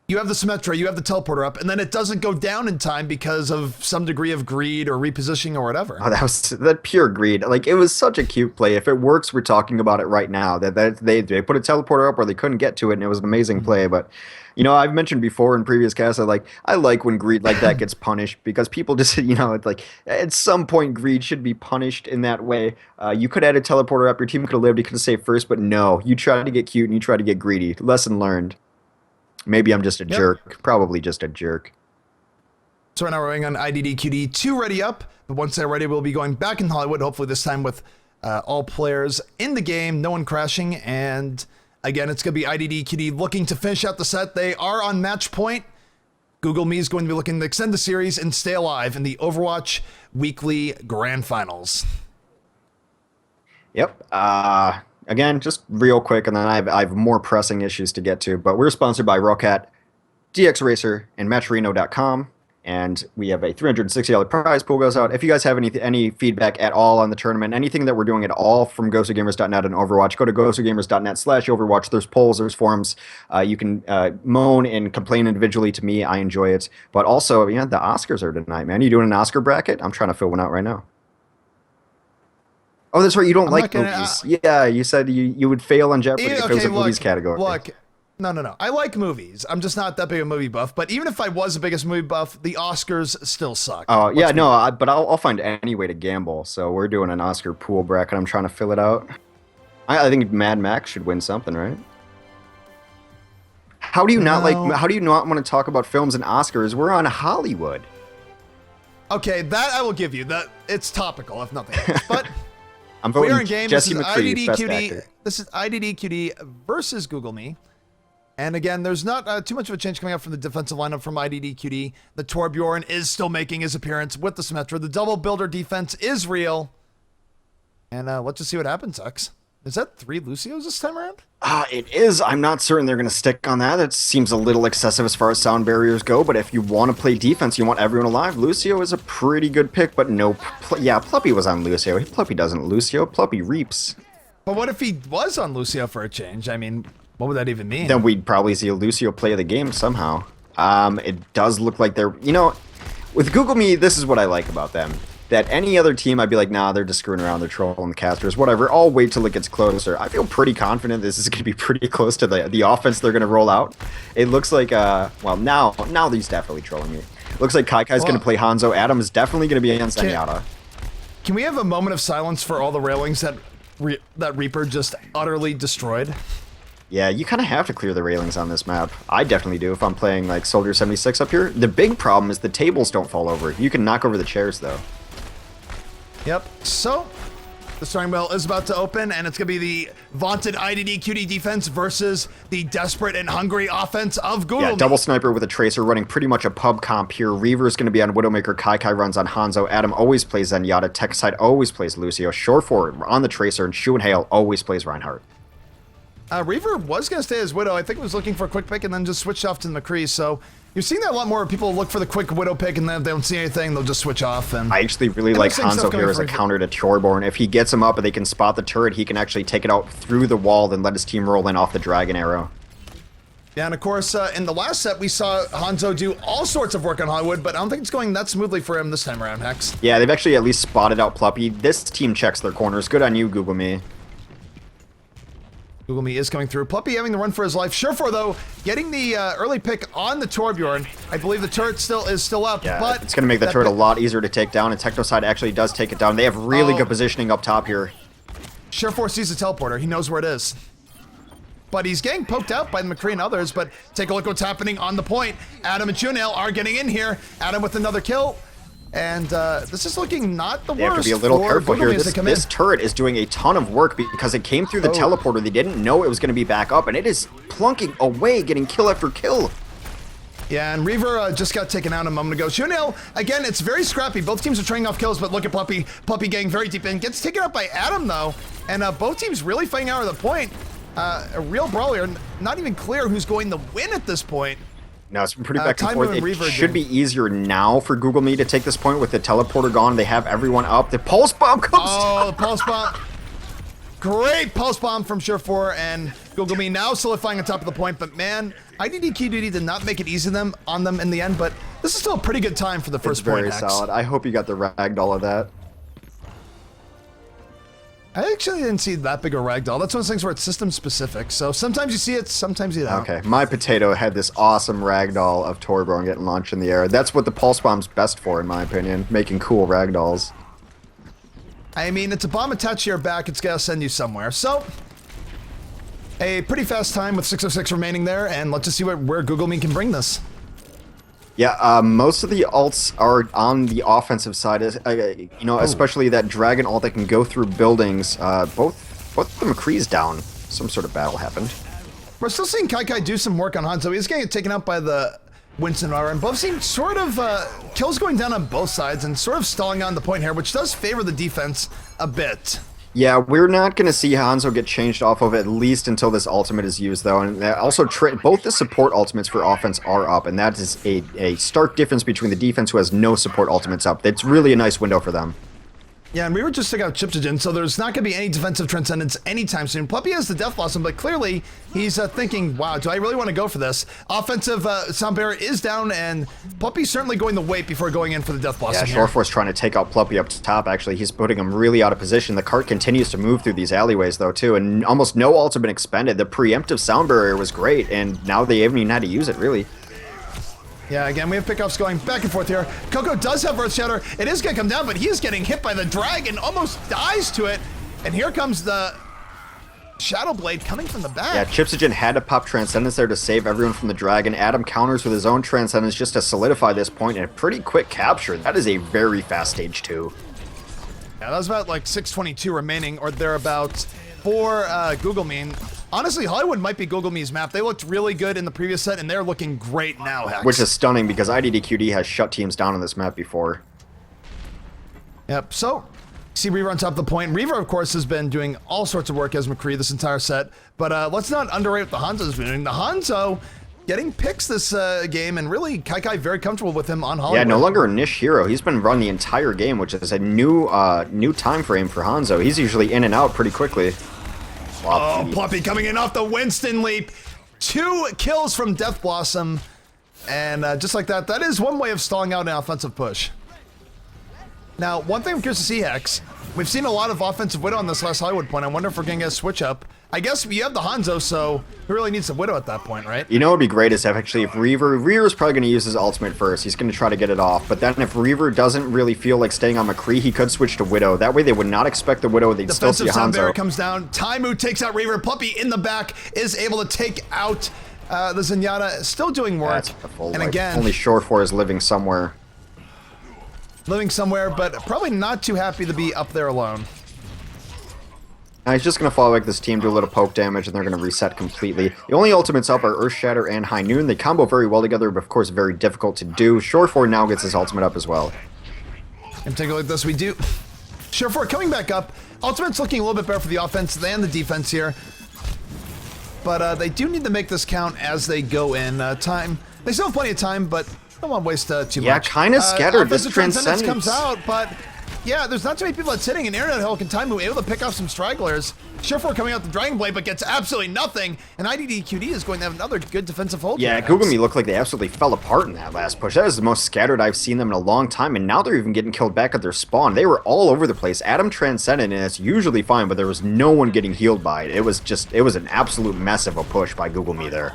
you have the Symmetra, you have the teleporter up, and then it doesn't go down in time because of some degree of greed or repositioning or whatever. Oh, that was that pure greed. Like, it was such a cute play. If it works, we're talking about it right now. That they put a teleporter up where they couldn't get to it, and it was an amazing play. But, you know, I've mentioned before in previous casts, I like when greed like that gets punished, because people just, you know, it's like at some point greed should be punished in that way. You could add a teleporter up, your team could have lived, you could have saved first, but no, you tried to get cute and you tried to get greedy. Lesson learned. Maybe I'm just a jerk. Probably just a jerk. So right now we're waiting on IDDQD 2 ready up, but once they're ready, we'll be going back in Hollywood, hopefully this time with all players in the game, no one crashing, and again, it's going to be IDDQD looking to finish out the set. They are on match point. GoogleMe is going to be looking to extend the series and stay alive in the Overwatch Weekly Grand Finals. Yep. Again, just real quick, and then I have more pressing issues to get to, but we're sponsored by Rocket, DX Racer, and Matcherino.com, and we have a $360 prize pool goes out. If you guys have any feedback at all on the tournament, anything that we're doing at all from GosuGamers.net and Overwatch, go to GosuGamers.net/Overwatch. There's polls, there's forums. You can moan and complain individually to me. I enjoy it. But also, yeah, the Oscars are tonight, man. You doing an Oscar bracket? I'm trying to fill one out right now. Oh, that's right. You don't like movies. Yeah, you said you would fail on Jeopardy if it was a movies category. Look, no. I like movies. I'm just not that big a movie buff. But even if I was the biggest movie buff, the Oscars still suck. Oh, yeah, no, but I'll find any way to gamble. So we're doing an Oscar pool bracket. I'm trying to fill it out. I think Mad Max should win something, right? How do you not want to talk about films and Oscars? We're on Hollywood. Okay, that I will give you. That it's topical, if nothing else. But I'm voting we are in game. Jesse This is McCready, Best IDDQD. Actor. This is IDDQD versus GoogleMe. And again, there's not too much of a change coming up from the defensive lineup from IDDQD. The Torbjorn is still making his appearance with the Symmetra. The double builder defense is real. And let's just see what happens, X. Is that 3 Lucios this time around? It is. I'm not certain they're going to stick on that. It seems a little excessive as far as sound barriers go, but if you want to play defense, you want everyone alive, Lucio is a pretty good pick, but no. Yeah, Pluppy was on Lucio. Pluppy doesn't Lucio. Pluppy reaps. But what if he was on Lucio for a change? I mean, what would that even mean? Then we'd probably see a Lucio play of the game somehow. It does look like they're... You know, with GoogleMe, this is what I like about them. That any other team, I'd be like, nah, they're just screwing around, they're trolling the casters, whatever. I'll wait till it gets closer. I feel pretty confident this is going to be pretty close to the offense they're going to roll out. It looks like, well, now he's definitely trolling me. Looks like Kaikai's going to play Hanzo. Adam is definitely going to be on Zenyatta. Can we have a moment of silence for all the railings that Reaper just utterly destroyed? Yeah, you kind of have to clear the railings on this map. I definitely do if I'm playing like Soldier 76 up here. The big problem is the tables don't fall over. You can knock over the chairs, though. Yep, so the starting bell is about to open, and it's going to be the vaunted IDDQD defense versus the desperate and hungry offense of Google. Yeah, double sniper with a tracer running pretty much a pub comp here. Reaver's going to be on Widowmaker, Kai runs on Hanzo, Adam always plays Zenyatta, Techside always plays Lucio, Shore forward on the tracer, and Shu and Hale always plays Reinhardt. Reaver was going to stay as Widow. I think he was looking for a quick pick and then just switched off to the McCree, so... You're seeing that a lot more. People look for the quick Widow pick, and then if they don't see anything, they'll just switch off. And I actually really like Hanzo here as a counter to Torbjorn. If he gets him up and they can spot the turret, he can actually take it out through the wall and let his team roll in off the Dragon Arrow. Yeah, and of course, in the last set, we saw Hanzo do all sorts of work on Hollywood, but I don't think it's going that smoothly for him this time around, Hex. Yeah, they've actually at least spotted out Pluppy. This team checks their corners. Good on you, GoogleMe. GoogleMe is coming through. Pluppy having the run for his life. Surefor, though, getting the early pick on the Torbjorn. I believe the turret is still up, yeah, but... it's going to make the turret a lot easier to take down, and Technoside actually does take it down. They have really good positioning up top here. Surefor sees the teleporter. He knows where it is. But he's getting poked out by the McCree and others, but take a look what's happening on the point. Adam and Chunel are getting in here. Adam with another kill. And this is looking not the worst. They have to be a little careful here. This turret is doing a ton of work because it came through the teleporter. They didn't know it was going to be back up, and it is plunking away, getting kill after kill. Yeah, and Reaver just got taken out a moment ago. Chunel, again, it's very scrappy. Both teams are trading off kills, but look at Pluppy. Pluppy getting very deep in. Gets taken out by Adam, though. And both teams really fighting out of the point. A real brawler. Not even clear who's going to win at this point. No, it's been pretty back and forth. It should be easier now for GoogleMe to take this point with the teleporter gone. They have everyone up. The pulse bomb comes down. The pulse bomb. Great pulse bomb from Sure4 and GoogleMe now solidifying on top of the point, but man, IDDQD did not make it easy on them in the end, but this is still a pretty good time for the first point. Very solid. I hope you got the ragdoll of that. I actually didn't see that big a ragdoll. That's one of those things where it's system specific, so sometimes you see it, sometimes you don't. Okay, my potato had this awesome ragdoll of Torbjorn getting launched in the air. That's what the pulse bomb's best for, in my opinion, making cool ragdolls. I mean, it's a bomb attached to your back, it's gonna send you somewhere. So, a pretty fast time with 6:06 remaining there, and let's just see where GoogleMe can bring this. Yeah, most of the alts are on the offensive side, you know, especially that dragon alt that can go through buildings. Both the McCree's down. Some sort of battle happened. We're still seeing Kai do some work on Hanzo. He's getting taken out by the Winston Aura, and both seem sort of kills going down on both sides and sort of stalling on the point here, which does favor the defense a bit. Yeah, we're not going to see Hanzo get changed off of at least until this ultimate is used, though. And also, both the support ultimates for offense are up, and that is a stark difference between the defense who has no support ultimates up. It's really a nice window for them. Yeah, and we were just taking out Chiptogen, so there's not going to be any defensive transcendence anytime soon. Puppy has the Death Blossom, but clearly he's thinking, wow, do I really want to go for this? Offensive Sound Barrier is down, and Puppy's certainly going to wait before going in for the Death Blossom. Yeah, Shortforce trying to take out Puppy up top, actually. He's putting him really out of position. The cart continues to move through these alleyways, though, too, and almost no ults have been expended. The preemptive Sound Barrier was great, and now they haven't even had to use it, really. Yeah, again, we have pickoffs going back and forth here. Coco does have Earth Shatter. It is going to come down, but he is getting hit by the dragon, almost dies to it. And here comes the Shadow Blade coming from the back. Yeah, Chipsogen had to pop Transcendence there to save everyone from the dragon. Adam counters with his own Transcendence just to solidify this point, and a pretty quick capture. That is a very fast stage 2. Yeah, that was about like 6:22 remaining, or thereabouts, for GoogleMe. Honestly, Hollywood might be GoogleMe's map. They looked really good in the previous set, and they're looking great now, Hex. Which is stunning, because IDDQD has shut teams down on this map before. Yep, so, see Reaver on top of the point. Reaver, of course, has been doing all sorts of work as McCree this entire set, but let's not underrate what the Hanzo's been doing. The Hanzo getting picks this game, and really, Kai very comfortable with him on Hollywood. Yeah, no longer a niche hero. He's been run the entire game, which is a new time frame for Hanzo. He's usually in and out pretty quickly. Oh, Puppy coming in off the Winston leap. 2 kills from Death Blossom. And just like that, that is one way of stalling out an offensive push. Now, one thing I'm curious to see, Hex, we've seen a lot of offensive Widow on this last Hollywood point. I wonder if we're going to get a switch up. I guess you have the Hanzo, so who really needs a Widow at that point, right? You know what would be great is if Reaver's probably going to use his ultimate first. He's going to try to get it off. But then if Reaver doesn't really feel like staying on McCree, he could switch to Widow. That way they would not expect the Widow. They'd still see Hanzo. Defensive Sound Barrier comes down. Taimu takes out Reaver. Puppy in the back is able to take out the Zenyatta. Still doing work. That's pitiful. And like, again, only Short4 is living somewhere. Living somewhere, but probably not too happy to be up there alone. Now he's just going to follow like this team, do a little poke damage, and they're going to reset completely. The only ultimates up are Earth Shatter and High Noon. They combo very well together, but of course very difficult to do. Short4 now gets his ultimate up as well. And take a look at this, we do. Sure4 coming back up. Ultimate's looking a little bit better for the offense than the defense here. But they do need to make this count as they go in. They still have plenty of time, but don't want to waste too much. Yeah, kind of scattered. This Transcendence comes out, but yeah, there's not too many people that's sitting in Internet Hulk and Taimu able to pick off some stragglers. Sure4 coming out the Dragon Blade, but gets absolutely nothing. And IDDQD is going to have another good defensive hold. Yeah, GoogleMe looked like they absolutely fell apart in that last push. That is the most scattered I've seen them in a long time, and now they're even getting killed back at their spawn. They were all over the place. Adam transcended, and it's usually fine, but there was no one getting healed by it. It was an absolute mess of a push by GoogleMe there.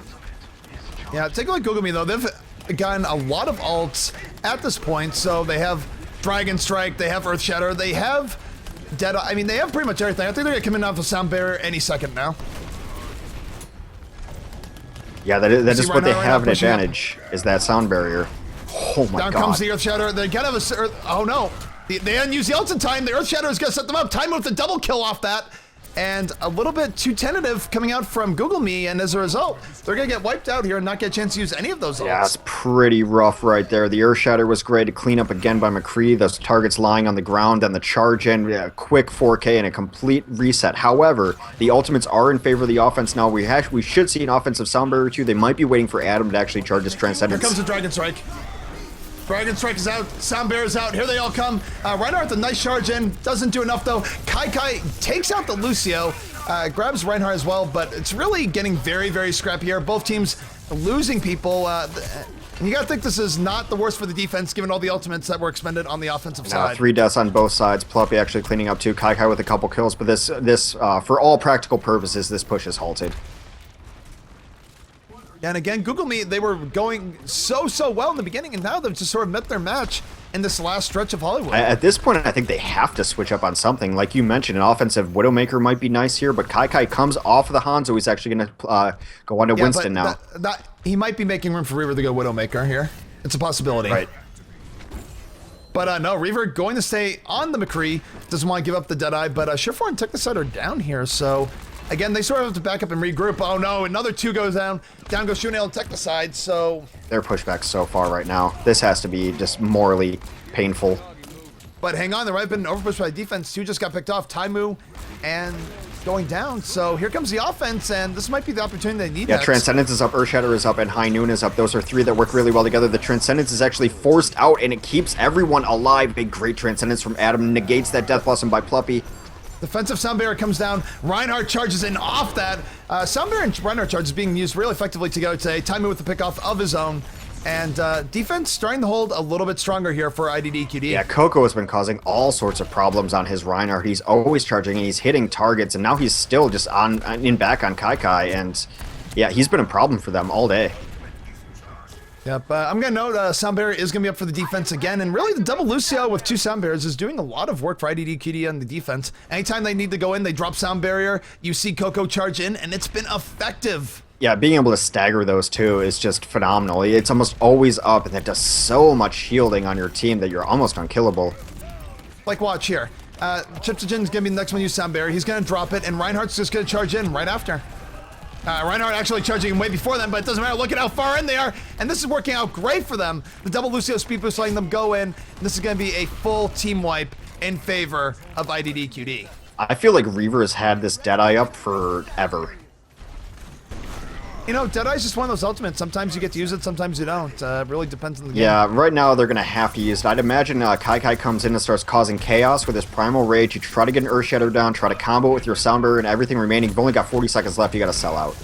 Yeah, take a look at GoogleMe, though. They've gotten a lot of ults at this point, so they have Dragon Strike, they have Earth Shatter, they have Dead. I mean, they have pretty much everything. I think they're gonna come in off the Sound Barrier any second now. Yeah, that is what they have an advantage, is that Sound Barrier. Oh my god. Down comes the Earth Shatter. They kind of have a... Oh no. They didn't use the ults in time. The Earth Shatter is gonna set them up. Time with the double kill off that. And a little bit too tentative coming out from GoogleMe, and as a result, they're going to get wiped out here and not get a chance to use any of those ults. Yeah, it's pretty rough right there. The Earth Shatter was great to clean up again by McCree. Those targets lying on the ground, and the charge in, a quick 4K and a complete reset. However, the ultimates are in favor of the offense now. We should see an offensive Sound Barrier too. They might be waiting for Adam to actually charge his Transcendence. Here comes the Dragon Strike. Dragon Strike is out. Sound Bear is out. Here they all come. Reinhardt, the nice charge in. Doesn't do enough, though. Kai takes out the Lucio. Grabs Reinhardt as well, but it's really getting very, very scrappy here. Both teams losing people. You gotta think this is not the worst for the defense, given all the ultimates that were expended on the offensive side. 3 deaths on both sides. Pluppy actually cleaning up too. Kai with a couple kills, but this for all practical purposes, this push is halted. And again, GoogleMe, they were going so well in the beginning, and now they've just sort of met their match in this last stretch of Hollywood. At this point, I think they have to switch up on something. Like you mentioned, an offensive Widowmaker might be nice here, but Kai comes off of the Hanzo. He's actually going to go on to Winston now. He might be making room for Reaver to go Widowmaker here. It's a possibility. Right. But no, Reaver going to stay on the McCree. Doesn't want to give up the Deadeye, but Surefour and Technicide are down here, so... Again, they sort of have to back up and regroup. Oh no, another 2 goes down. Down goes Shoenail and Technicide, so... They're pushed back so far right now. This has to be just morally painful. But hang on, there might have been an overpush by defense. 2 just got picked off. Taimu and going down. So here comes the offense, and this might be the opportunity they need. Yeah, Transcendence is up, Earthshatter is up, and High Noon is up. Those are 3 that work really well together. The Transcendence is actually forced out, and it keeps everyone alive. Big, great Transcendence from Adam. Negates that Death Blossom by Pluppy. Defensive Sound Barrier comes down. Reinhardt charges in off that. Sound Barrier and Reinhardt charge is being used really effectively together today. Taimu with the pickoff of his own. And defense starting to hold a little bit stronger here for IDDQD. Yeah, Coco has been causing all sorts of problems on his Reinhardt. He's always charging and he's hitting targets, and now he's still just back on Kai. And yeah, he's been a problem for them all day. Yep, I'm going to note Sound Barrier is going to be up for the defense again, and really the double Lucio with 2 Sound Barriers is doing a lot of work for IDDQD on the defense. Anytime they need to go in, they drop Sound Barrier, you see Coco charge in, and it's been effective. Yeah, being able to stagger those 2 is just phenomenal. It's almost always up, and it does so much shielding on your team that you're almost unkillable. Like, watch here. Chipsogen's going to be the next one to use Sound Barrier. He's going to drop it, and Reinhardt's just going to charge in right after. Reinhardt actually charging way before them, but it doesn't matter. Look at how far in they are, and this is working out great for them. The double Lucio speed boost letting them go in. This is going to be a full team wipe in favor of IDDQD. I feel like Reaver has had this Deadeye up forever. You know, Deadeye's just one of those ultimates. Sometimes you get to use it, sometimes you don't. It really depends on the game. Yeah, right now they're going to have to use it. I'd imagine Kai comes in and starts causing chaos with his Primal Rage. You try to get an Earthshatter down, try to combo it with your Sound Barrier and everything remaining. You've only got 40 seconds left. You got to sell out.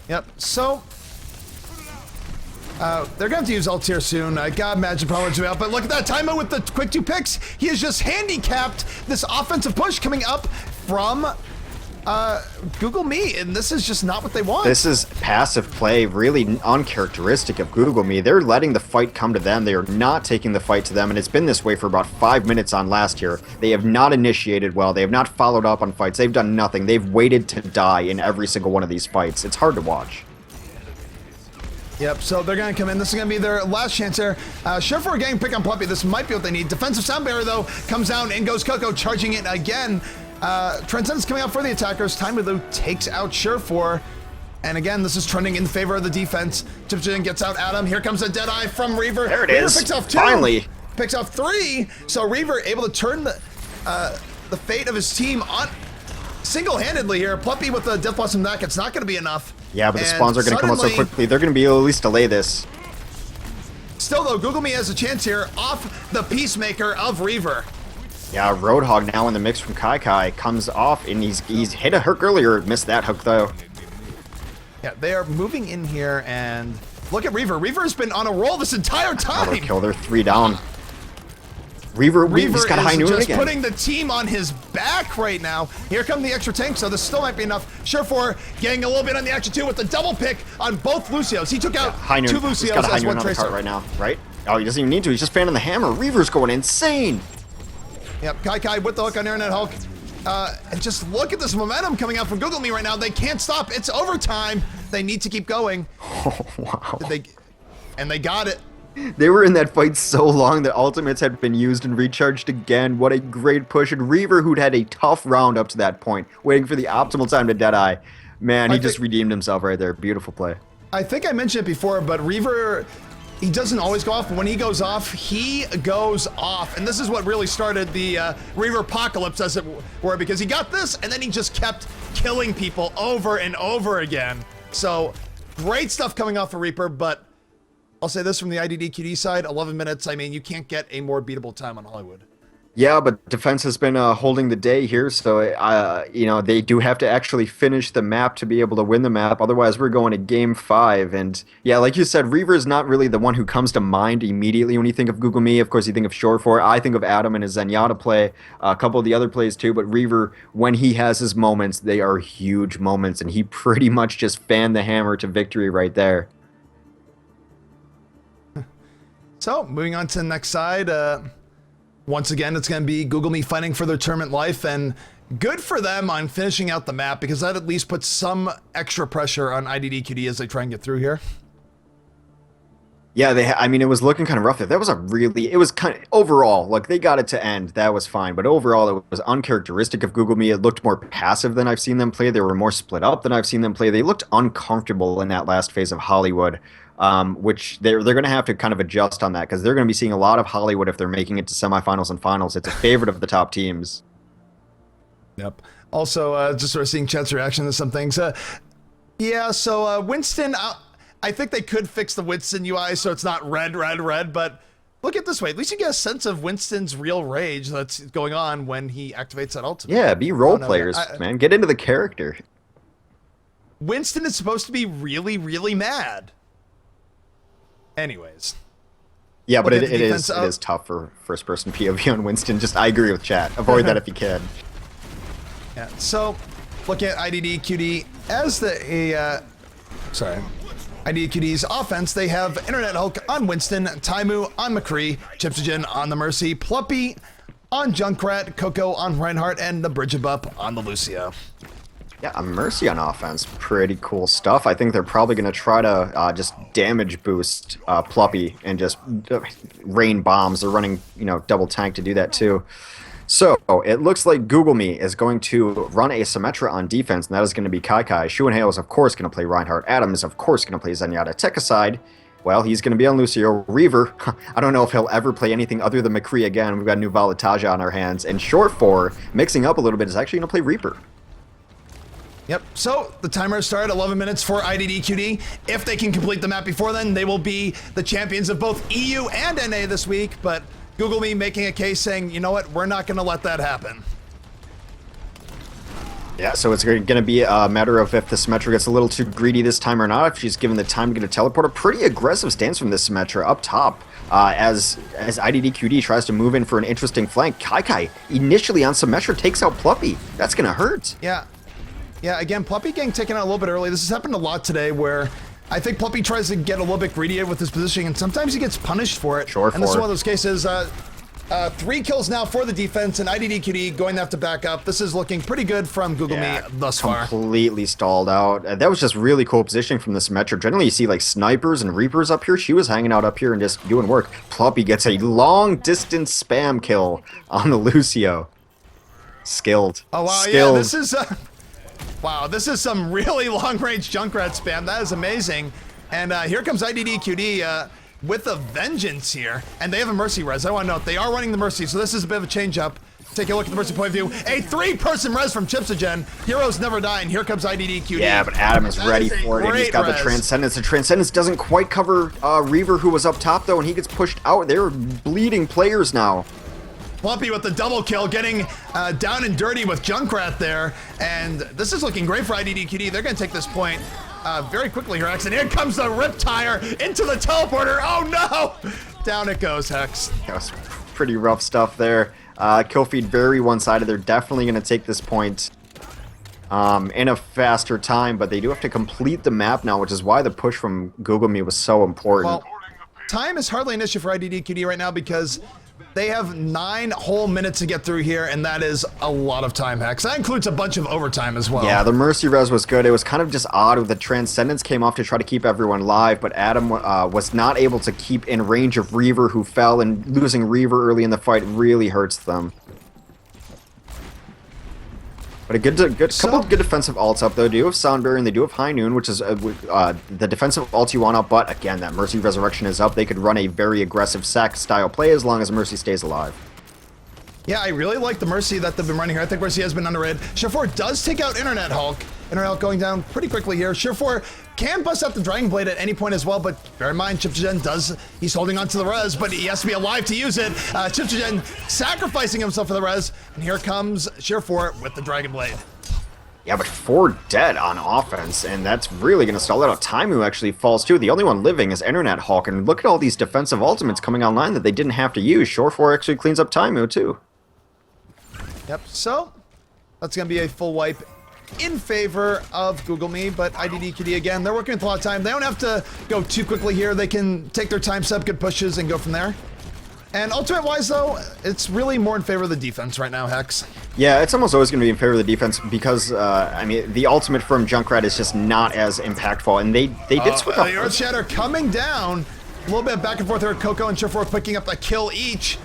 Yep, so... they're going to have to use ults here soon. I gotta imagine probably way out, but look at that. Taimu with the quick 2 picks. He has just handicapped this offensive push coming up from... GoogleMe, and this is just not what they want. This is passive play, really uncharacteristic of GoogleMe. They're letting the fight come to them. They are not taking the fight to them, and it's been this way for about 5 minutes on last year. They have not initiated well. They have not followed up on fights. They've done nothing. They've waited to die in every single one of these fights. It's hard to watch. Yep, so they're going to come in. This is going to be their last chance here. Surefour getting pick on Pluppy. This might be what they need. Defensive Sound Barrier, though, comes down. In goes Coco, charging it again. Transcendence coming out for the attackers. Taimu takes out Surefour. And again, this is trending in favor of the defense. Chipsogen gets out Adam. Here comes a Deadeye from Reaver. There it Reaver is. Picks off 2. Finally. Picks off 3. So Reaver able to turn the fate of his team on single-handedly here. Pluppy with the Death Blossom back. It's not going to be enough. Yeah, but the spawns are going to come out so quickly. They're going to be able to at least delay this. Still, though, GoogleMe has a chance here off the Peacemaker of Reaver. Yeah, Roadhog now in the mix from Kai comes off, and he's hit a hook earlier. Missed that hook, though. Yeah, they are moving in here, and look at Reaver. Reaver's been on a roll this entire time. Another kill. They're 3 down. Reaver's got a High Noon just again. Putting the team on his back right now. Here come the extra tanks, so this still might be enough. Surefour getting a little bit on the action too with the double pick on both Lucios. He took out 2 Lucios He's got a High as Noon one on the Tracer. cart right now, right? Oh, he doesn't even need to. He's just fanning the hammer. Reaver's going insane. Yep, Kai with the hook on Internet Hulk. And just look at this momentum coming out from GoogleMe right now. They can't stop. It's overtime. They need to keep going. Oh, wow. And they got it. They were in that fight so long that ultimates had been used and recharged again. What a great push. And Reaver, who'd had a tough round up to that point, waiting for the optimal time to Deadeye. Man, he just redeemed himself right there. Beautiful play. I think I mentioned it before, but Reaver... He doesn't always go off, but when he goes off, he goes off. And this is what really started the Reaver apocalypse, as it were, because he got this, and then he just kept killing people over and over again. So, great stuff coming off of Reaper, but I'll say this from the IDDQD side, 11 minutes. I mean, you can't get a more beatable time on Hollywood. Yeah, but defense has been holding the day here, so you know, they do have to actually finish the map to be able to win the map. Otherwise, we're going to game 5. And yeah, like you said, Reaver is not really the one who comes to mind immediately when you think of GoogleMe. Of course, you think of Shore4. I think of Adam and his Zenyatta play, a couple of the other plays too. But Reaver, when he has his moments, they are huge moments, and he pretty much just fanned the hammer to victory right there. So, moving on to the next side. Once again, it's going to be GoogleMe fighting for their tournament life, and good for them on finishing out the map, because that at least puts some extra pressure on IDDQD as they try and get through here. Yeah, I mean, it was looking kind of rough there. That was it was kind of, overall, like, they got it to end. That was fine. But overall, it was uncharacteristic of GoogleMe. It looked more passive than I've seen them play. They were more split up than I've seen them play. They looked uncomfortable in that last phase of Hollywood. Which they're going to have to kind of adjust on that, because they're going to be seeing a lot of Hollywood if they're making it to semifinals and finals. It's a favorite of the top teams. Yep. Also, just sort of seeing chat's reaction to some things. Yeah, so Winston, I think they could fix the Winston UI so it's not red, but look at it this way. At least you get a sense of Winston's real rage that's going on when he activates that ultimate. Yeah, be role players, man. Get into the character. Winston is supposed to be really, really mad. Anyways. Yeah, but it is tough for first-person POV on Winston. I agree with chat. Avoid that if you can. Yeah, so looking at IDDQD as IDDQD's offense, they have Internet Hulk on Winston, Taimu on McCree, Chipsogen on the Mercy, Pluppy on Junkrat, Coco on Reinhardt, and the Bridget Bup on the Lucio. Yeah, a Mercy on offense. Pretty cool stuff. I think they're probably going to try to just damage boost Pluppy and just rain bombs. They're running, you know, double tank to do that too. So it looks like GoogleMe is going to run a Symmetra on defense, and that is going to be Kai. Shuanhale is, of course, going to play Reinhardt. Adam is, of course, going to play Zenyatta. Tech aside, well, he's going to be on Lucio. Reaver, I don't know if he'll ever play anything other than McCree again. We've got new Volataja on our hands. And Short4, mixing up a little bit, is actually going to play Reaper. Yep, so the timer started 11 minutes for IDDQD. If they can complete the map before then, they will be the champions of both EU and NA this week, but GoogleMe making a case saying, you know what, we're not going to let that happen. Yeah, so it's going to be a matter of if the Symmetra gets a little too greedy this time or not, if she's given the time to get a teleport. A pretty aggressive stance from this Symmetra up top as IDDQD tries to move in for an interesting flank. Kai initially on Symmetra takes out Pluppy. That's going to hurt. Yeah, again, Pluppy getting taken out a little bit early. This has happened a lot today where I think Pluppy tries to get a little bit greedy with his positioning, and sometimes he gets punished for it. And this is one of those cases. 3 kills now for the defense, and IDDQD going to have to back up. This is looking pretty good from GoogleMe thus far. Completely stalled out. That was just really cool positioning from this Symmetra. Generally, you see like snipers and reapers up here. She was hanging out up here and just doing work. Pluppy gets a long-distance spam kill on the Lucio. Skilled. Oh, wow, Skilled. Yeah, this is... Wow, this is some really long-range Junkrat spam. That is amazing. And here comes IDDQD with a vengeance here. And they have a Mercy res. I want to note, they are running the Mercy, so this is a bit of a change-up. Take a look at the Mercy point of view. A 3-person res from Chipsogen. Heroes never die, and here comes IDDQD. Yeah, but Adam is ready for it, and he's got the Transcendence. The Transcendence doesn't quite cover Reaver, who was up top, though, and he gets pushed out. They're bleeding players now. Pluppy with the double kill, getting down and dirty with Junkrat there. And this is looking great for IDDQD. They're going to take this point very quickly here, Hex. And here comes the Riptire into the teleporter. Oh, no! Down it goes, Hex. That was pretty rough stuff there. Kill feed very one-sided. They're definitely going to take this point in a faster time, but they do have to complete the map now, which is why the push from GoogleMe was so important. Well, time is hardly an issue for IDDQD right now because they have 9 whole minutes to get through here, and that is a lot of time, Hex. That includes a bunch of overtime as well. Yeah, the Mercy res was good. It was kind of just odd. The Transcendence came off to try to keep everyone live, but Adam was not able to keep in range of Reaver, who fell, and losing Reaver early in the fight really hurts them. But a couple of good defensive ults up, though. They do have Soundberry, and they do have High Noon, which is the defensive ult you want up. But again, that Mercy Resurrection is up. They could run a very aggressive sack-style play as long as Mercy stays alive. Yeah, I really like the Mercy that they've been running here. I think Mercy has been underrated. Shore4 does take out Internet Hulk, Internet going down pretty quickly here. Sure4 can bust out the Dragon Blade at any point as well, but bear in mind, Chipsogen he's holding on to the res, but he has to be alive to use it. Chipsogen sacrificing himself for the res, and here comes Sure4 with the Dragon Blade. Yeah, but 4 dead on offense, and that's really going to stall out. Taimu actually falls too. The only one living is Internet Hulk, and look at all these defensive ultimates coming online that they didn't have to use. Sure4 actually cleans up Taimu too. Yep, so that's going to be a full wipe in favor of GoogleMe, but IDDQD again, they're working with a lot of time. They don't have to go too quickly here. They can take their time, set up good pushes, and go from there. And ultimate-wise, though, it's really more in favor of the defense right now, Hex. Yeah, it's almost always going to be in favor of the defense because, I mean, the ultimate from Junkrat is just not as impactful, and they did switch off. The Earth Shatter coming down. A little bit back and forth here. Coco and Sure4 picking up a kill each.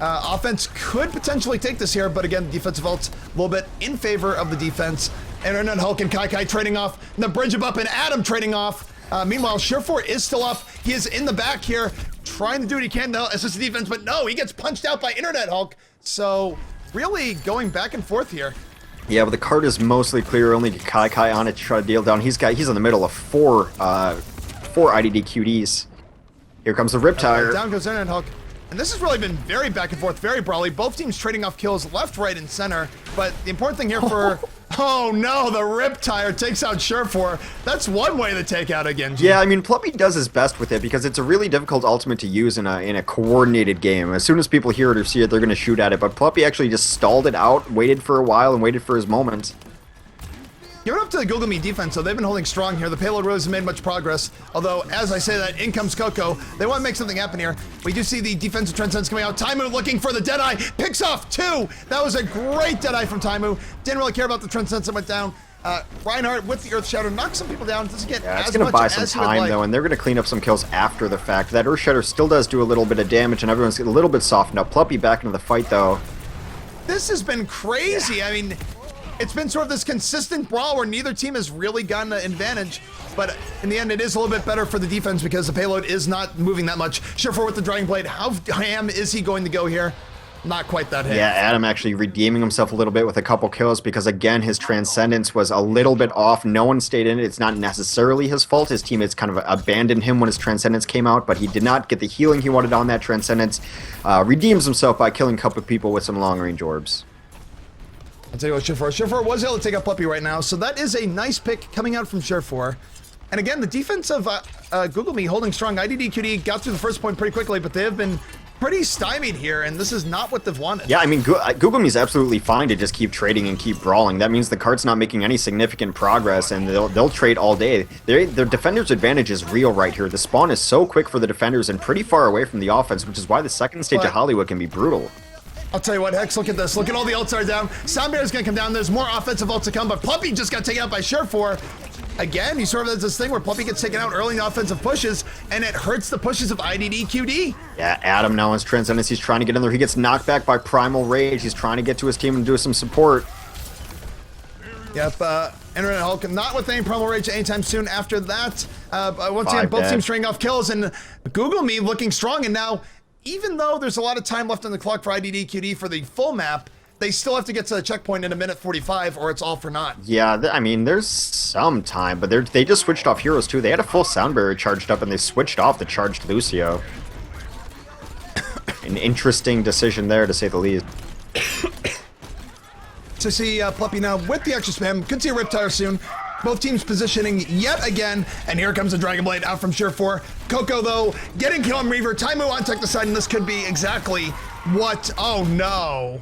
Offense could potentially take this here, but again, defensive ults a little bit in favor of the defense. Internet Hulk and Kai trading off. And the bridge up and Adam trading off. Meanwhile, Sure4 is still up. He is in the back here, trying to do what he can to assist the defense, but no, he gets punched out by Internet Hulk. So really going back and forth here. Yeah, but the card is mostly clear. Only Kai on it to try to deal down. He's in the middle of four IDDQDs. Here comes the Riptire. Down goes Internet Hulk. And this has really been very back and forth, very brawly. Both teams trading off kills left, right, and center. But the important thing here for... Oh no, the Riptire takes out Sure4. That's one way to take out a Genji. Yeah, I mean, Pluppy does his best with it because it's a really difficult ultimate to use in a coordinated game. As soon as people hear it or see it, they're going to shoot at it. But Pluppy actually just stalled it out, waited for a while, and waited for his moment. Giving up to the GoogleMe defense, so they've been holding strong here. The Payload really hasn't made much progress. Although, as I say that, in comes Coco. They want to make something happen here. We do see the defensive transcendence coming out. Taimu looking for the Deadeye. Picks off 2. That was a great Deadeye from Taimu. Didn't really care about the transcendence that went down. Reinhardt with the Earth Shatter knocks some people down. Doesn't get Yeah, it's as going to much buy as some he would time, like. though, and they're going to clean up some kills after the fact. That Earth Shatter still does do a little bit of damage, and everyone's a little bit softened up. Pluppy back into the fight, though. This has been crazy. I mean, it's been sort of this consistent brawl where neither team has really gotten an advantage, but in the end, it is a little bit better for the defense because the Payload is not moving that much. Sure4 with the Dragon Blade. How ham is he going to go here? Not quite that ham. Yeah, Adam actually redeeming himself a little bit with a couple kills because, again, his Transcendence was a little bit off. No one stayed in it. It's not necessarily his fault. His teammates kind of abandoned him when his Transcendence came out, but he did not get the healing he wanted on that Transcendence. Redeems himself by killing a couple of people with some long-range orbs. I'll tell you what, Sure4 was able to take out Pluppy right now, so that is a nice pick coming out from Sure4. And again, the defense of GoogleMe holding strong. IDDQD got through the first point pretty quickly, but they have been pretty stymied here, and this is not what they've wanted. Yeah, I mean, GoogleMe is absolutely fine to just keep trading and keep brawling. That means the card's not making any significant progress, and they'll trade all day. Their defender's advantage is real right here. The spawn is so quick for the defenders and pretty far away from the offense, which is why the second stage of Hollywood can be brutal. I'll tell you what, Hex, look at this. Look at all the ults that are down. Soundbear's gonna come down. There's more offensive ults to come, but Pluppy just got taken out by Sure4. Again, he sort of has this thing where Pluppy gets taken out early in the offensive pushes, and it hurts the pushes of IDDQD. Yeah, Adam now has Transcendence. He's trying to get in there. He gets knocked back by Primal Rage. He's trying to get to his team and do some support. Yep, Internet Hulk not with any Primal Rage anytime soon after that. Once again, both teams trading off kills, and GoogleMe looking strong, and now, even though there's a lot of time left on the clock for IDDQD for the full map, they still have to get to the checkpoint in 1:45 or it's all for naught. Yeah, I mean, there's some time, but they just switched off heroes too. They had a full Sound Barrier charged up, and they switched off the charged Lucio. An interesting decision there, to say the least. To see Pluppy now with the extra spam. Could see a Riptire soon. Both teams positioning yet again, and here comes a Dragon Blade out from Sure4. Coco, though, getting kill on Reaver. Taimu on tech the side, and this could be exactly what... Oh, no.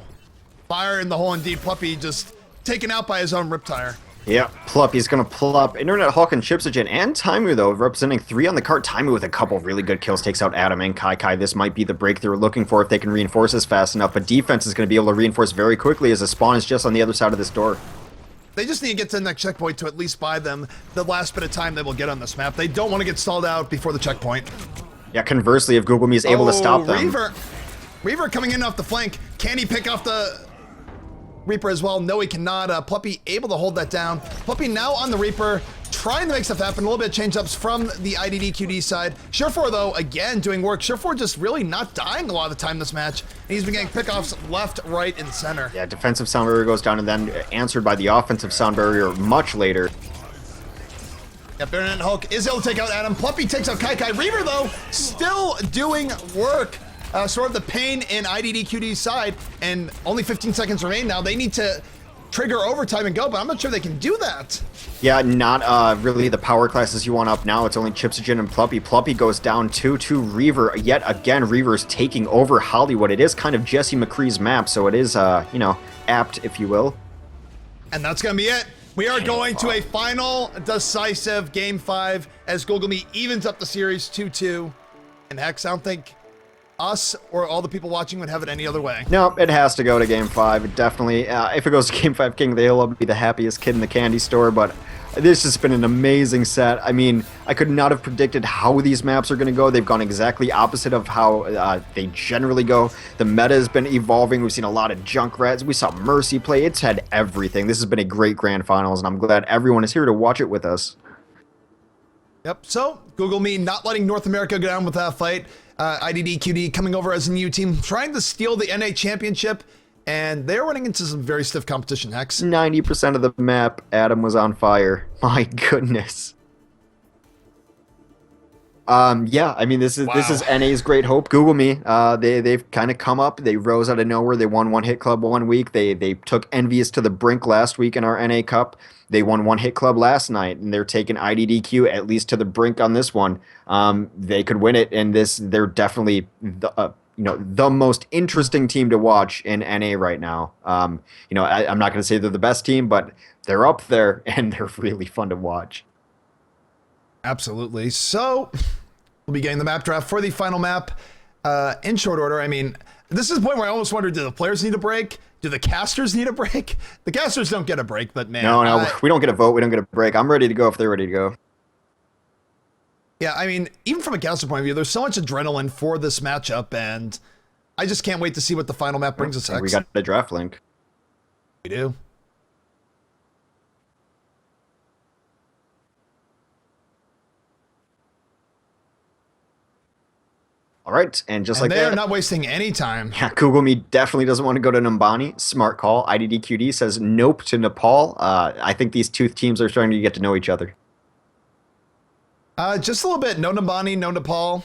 Fire in the hole indeed. Pluppy just taken out by his own Riptire. Yeah, Pluppy's gonna pull up Internet Hulk and Chipsogen and Taimu, though, representing 3 on the card. Taimu with a couple really good kills takes out Adam and Kai. This might be the break they were looking for if they can reinforce this fast enough, but defense is going to be able to reinforce very quickly as the spawn is just on the other side of this door. They just need to get to the next checkpoint to at least buy them the last bit of time they will get on this map. They don't want to get stalled out before the checkpoint. Yeah, conversely, if GoogleMe is able to stop them. Reaver coming in off the flank. Can he pick off the Reaper as well? No, he cannot. Pluppy able to hold that down. Pluppy now on the Reaper, trying to make stuff happen. A little bit of change-ups from the IDDQD side. Surefour, though, again, doing work. Surefour just really not dying a lot of the time this match. And he's been getting pickoffs left, right, and center. Yeah, defensive sound barrier goes down and then answered by the offensive sound barrier much later. Yeah, Baron and Hulk is able to take out Adam. Pluppy takes out Kai. Reaver, though, still doing work. Sort of the pain in IDDQD's side, and only 15 seconds remain now. They need to trigger overtime and go, but I'm not sure they can do that. Yeah, not really the power classes you want up now. It's only Chipsogen and Pluppy. Pluppy goes down 2-2 Reaver. Yet again, Reaver's taking over Hollywood. It is kind of Jesse McCree's map, so it is, you know, apt, if you will. And that's going to be it. We are going to a final decisive Game 5 as GoogleMe evens up the series 2-2. And Hex, I don't think us or all the people watching would have it any other way. No, it has to go to Game 5. It definitely, if it goes to Game 5, King of the Hill will be the happiest kid in the candy store, but this has been an amazing set. I mean, I could not have predicted how these maps are going to go. They've gone exactly opposite of how they generally go. The meta has been evolving. We've seen a lot of Junkrats. We saw Mercy play. It's had everything. This has been a great Grand Finals, and I'm glad everyone is here to watch it with us. Yep, so GoogleMe not letting North America go down with that fight. IDDQD coming over as a new team, trying to steal the NA championship, and they're running into some very stiff competition, Hex. 90% of the map, Adam was on fire. My goodness. Yeah, I mean, this is NA's great hope. GoogleMe, they've kind of come up. They rose out of nowhere. They won One Hit Club 1 week. They took Envious to the brink last week in our NA Cup. They won One Hit Club last night, and they're taking IDDQ at least to the brink on this one. They could win it, and they're definitely the most interesting team to watch in NA right now. I'm not going to say they're the best team, but they're up there, and they're really fun to watch. Absolutely. So we'll be getting the map draft for the final map in short order. I mean, this is the point where I almost wonder, do the players need a break? Do the casters need a break? The casters don't get a break, but man. No, we don't get a vote. We don't get a break. I'm ready to go if they're ready to go. Yeah, I mean, even from a caster point of view, there's so much adrenaline for this matchup, and I just can't wait to see what the final map brings us. We got the draft link. We do. All right, and just like that, they're not wasting any time. Yeah, GoogleMe definitely doesn't want to go to Numbani. Smart call. IDDQD says nope to Nepal. I think these two teams are starting to get to know each other. Just a little bit. No Numbani, no Nepal.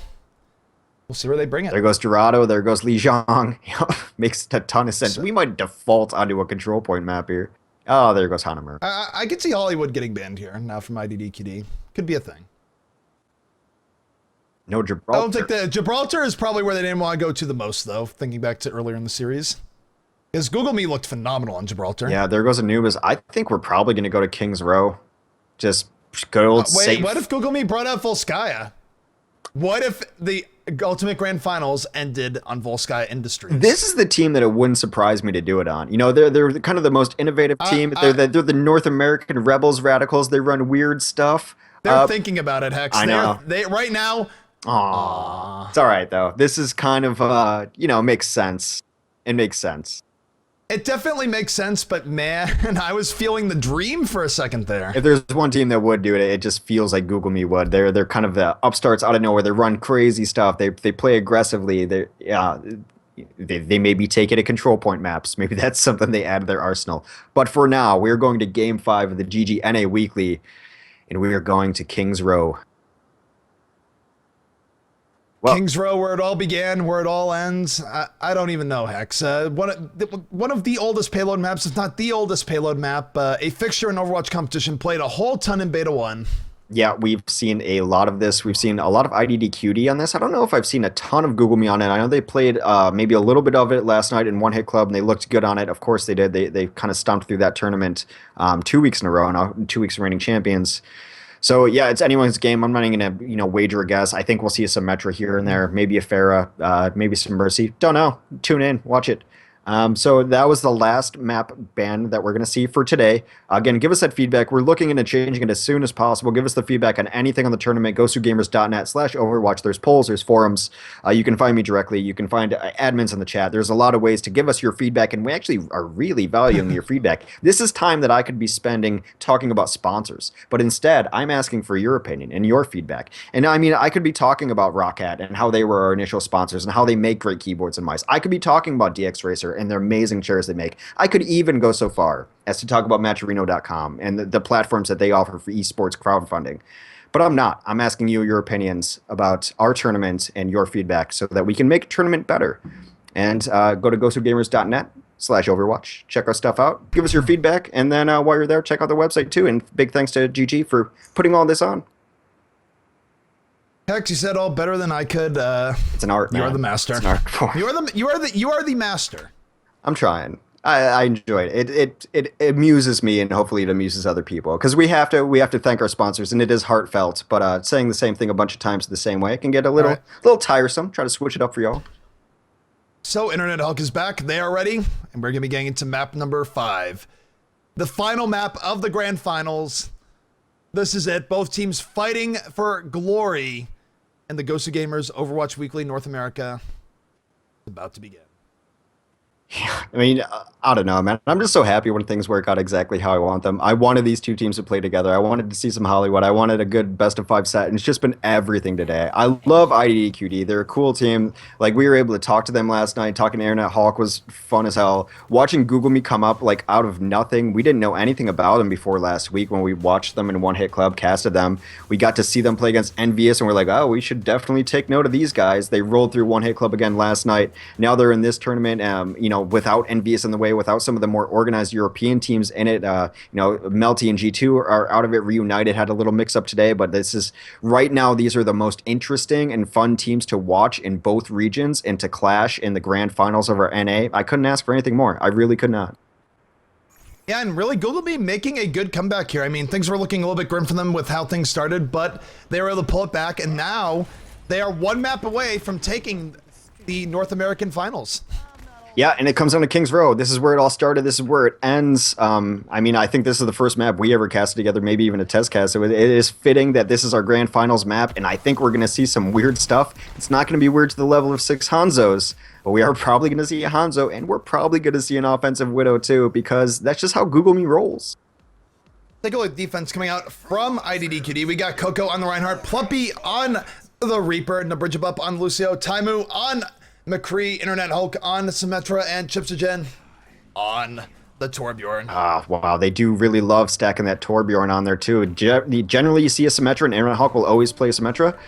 We'll see where they bring it. There goes Dorado. There goes Lijiang. Makes a ton of sense. We might default onto a control point map here. Oh, there goes Hanamur. I could see Hollywood getting banned here now from IDDQD. Could be a thing. No Gibraltar. I don't think that Gibraltar is probably where they didn't want to go to the most, though, thinking back to earlier in the series. Because GoogleMe looked phenomenal on Gibraltar. Yeah, there goes Anubis. I think we're probably going to go to King's Row. Just good old safe. Wait, what if GoogleMe brought out Volskaya? What if the Ultimate Grand Finals ended on Volskaya Industries? This is the team that it wouldn't surprise me to do it on. You know, they're kind of the most innovative team. They're the North American Rebels Radicals. They run weird stuff. They're thinking about it, Hex. I know. They right now. Aww. It's all right, though. This is kind of, makes sense. It makes sense. It definitely makes sense, but man, I was feeling the dream for a second there. If there's one team that would do it, it just feels like GoogleMe would. They're kind of the upstarts out of nowhere. They run crazy stuff. They play aggressively. They maybe take it to control point maps. Maybe that's something they add to their arsenal. But for now, we're going to Game 5 of the GGNA Weekly, and we are going to King's Row. Well, King's Row, where it all began, where it all ends. I don't even know, Hex. One of the oldest payload maps, if not the oldest payload map, a fixture in Overwatch competition, played a whole ton in Beta 1. Yeah, we've seen a lot of this. We've seen a lot of IDDQD on this. I don't know if I've seen a ton of GoogleMe on it. I know they played maybe a little bit of it last night in One Hit Club, and they looked good on it. Of course they did. They kind of stomped through that tournament 2 weeks in a row now, 2 weeks reigning champions. So yeah, it's anyone's game. I'm not even gonna wager a guess. I think we'll see a Symmetra here and there, maybe a Pharah, maybe some Mercy. Don't know. Tune in, watch it. So that was the last map ban that we're going to see for today. Again, give us that feedback. We're looking into changing it as soon as possible. Give us the feedback on anything on the tournament. GoSuGamers.net/Overwatch. There's polls, there's forums. You can find me directly. You can find admins in the chat. There's a lot of ways to give us your feedback, and we actually are really valuing your feedback. This is time that I could be spending talking about sponsors, but instead, I'm asking for your opinion and your feedback. And I mean, I could be talking about Roccat and how they were our initial sponsors and how they make great keyboards and mice. I could be talking about DX Racer and their amazing chairs they make. I could even go so far as to talk about Matcherino.com and the platforms that they offer for esports crowdfunding. But I'm not. I'm asking you your opinions about our tournament and your feedback so that we can make a tournament better. And go to GoSuGamers.net/Overwatch. Check our stuff out. Give us your feedback. And then while you're there, check out the website too. And big thanks to GG for putting all this on. Hex, you said all better than I could. It's an art, man. You are the master. It's an art form. You are the master. I'm trying. I enjoy it. It amuses me, and hopefully it amuses other people. Because we have to thank our sponsors, and it is heartfelt. But saying the same thing a bunch of times the same way, it can get a little tiresome. Try to switch it up for y'all. So Internet Hulk is back. They are ready, and we're gonna be getting into map number 5, the final map of the grand finals. This is it. Both teams fighting for glory, and the GosuGamers Overwatch Weekly North America is about to begin. Yeah, I mean, I don't know, man. I'm just so happy when things work out exactly how I want them. I wanted these two teams to play together. I wanted to see some Hollywood. I wanted a good best-of-5 set, and it's just been everything today. I love IDDQD. They're a cool team. Like, we were able to talk to them last night. Talking to Internet Hawk was fun as hell. Watching GoogleMe come up, like, out of nothing. We didn't know anything about them before last week when we watched them in One Hit Club, casted them. We got to see them play against Envious, and we're like, oh, we should definitely take note of these guys. They rolled through One Hit Club again last night. Now they're in this tournament, without Envious in the way, without some of the more organized European teams in it. Melty and G2 are out of it, reunited, had a little mix up today, but this is right now, these are the most interesting and fun teams to watch in both regions and to clash in the grand finals of our NA. I couldn't ask for anything more. I really could not. Yeah, and really GoogleMe making a good comeback here. I mean, things were looking a little bit grim for them with how things started, but they were able to pull it back, and now they are one map away from taking the North American finals. Yeah, and it comes down to Kings Row. This is where it all started. This is where it ends. I mean, I think this is the first map we ever casted together, maybe even a test cast. So it is fitting that this is our grand finals map, and I think we're going to see some weird stuff. It's not going to be weird to the level of 6 Hanzos, but we are probably going to see a Hanzo, and we're probably going to see an offensive Widow too, because that's just how GoogleMe rolls. Take a look at defense coming out from IDDQD. We got Coco on the Reinhardt, Plumpy on the Reaper, Nabridgebup on Lucio, Taimu on McCree, Internet Hulk on Symmetra, and Chipsogen on the Torbjorn. Wow, they do really love stacking that Torbjorn on there too. Generally, you see a Symmetra, and Internet Hulk will always play Symmetra.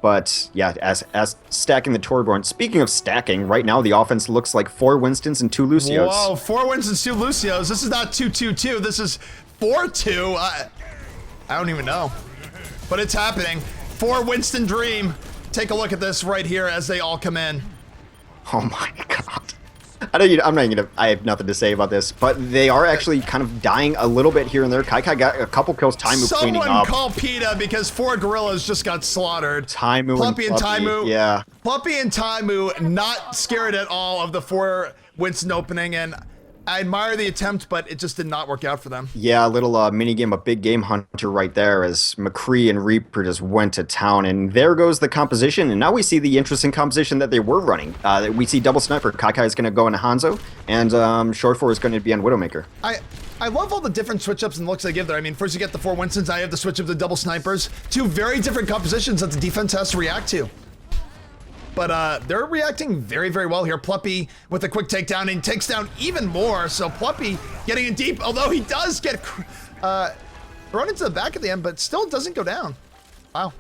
But yeah, as stacking the Torbjorn. Speaking of stacking, right now the offense looks like 4 Winstons and 2 Lucios. Whoa, 4 Winstons, 2 Lucios. This is not 2-2-2. This is 4-2. I don't even know, but it's happening. 4 Winston Dream. Take a look at this right here as they all come in. Oh my god. I have nothing to say about this, but they are actually kind of dying a little bit here and there. Kai got a couple kills. Taimu cleaning up. Someone call PETA because 4 gorillas just got slaughtered. Taimu Plumpy and Taimu. Yeah. Plumpy and Taimu not scared at all of the 4 Winston opening, and I admire the attempt, but it just did not work out for them. Yeah, a little mini game, a big game hunter right there as McCree and Reaper just went to town. And there goes the composition. And now we see the interesting composition that they were running. We see double sniper. Kakai is going to go into Hanzo, and Short 4 is going to be on Widowmaker. I love all the different switch-ups and looks they give there. I mean, first you get the 4 Winstons, I have the switch of the double snipers. 2 very different compositions that the defense has to react to. But they're reacting very, very well here. Plumpy with a quick takedown, and he takes down even more. So Plumpy getting in deep, although he does get thrown into the back at the end, but still doesn't go down. Wow.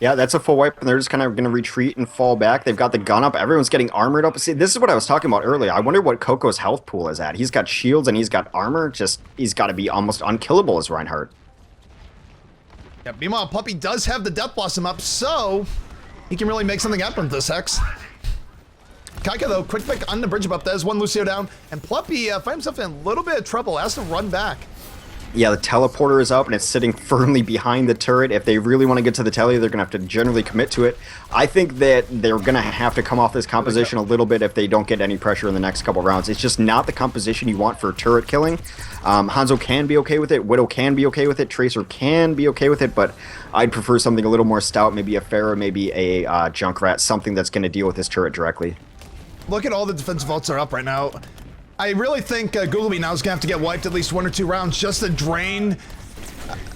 Yeah, that's a full wipe, and they're just kind of going to retreat and fall back. They've got the gun up. Everyone's getting armored up. See, this is what I was talking about earlier. I wonder what Coco's health pool is at. He's got shields and he's got armor. He's got to be almost unkillable as Reinhardt. Yeah, meanwhile, Plumpy does have the Death Blossom up, so he can really make something happen with this, Hex. Kaika, though, quick pick on the bridge up. There's 1 Lucio down, and Plumpy finds himself in a little bit of trouble, has to run back. Yeah, the teleporter is up and it's sitting firmly behind the turret. If they really want to get to the telly, they're going to have to generally commit to it. I think that they're going to have to come off this composition a little bit if they don't get any pressure in the next couple rounds. It's just not the composition you want for turret killing. Hanzo can be okay with it. Widow can be okay with it. Tracer can be okay with it, but I'd prefer something a little more stout, maybe a Pharah, maybe a Junkrat, something that's going to deal with this turret directly. Look at all the defensive ults are up right now. I really think GoogleMe now is going to have to get wiped at least 1 or 2 rounds just to drain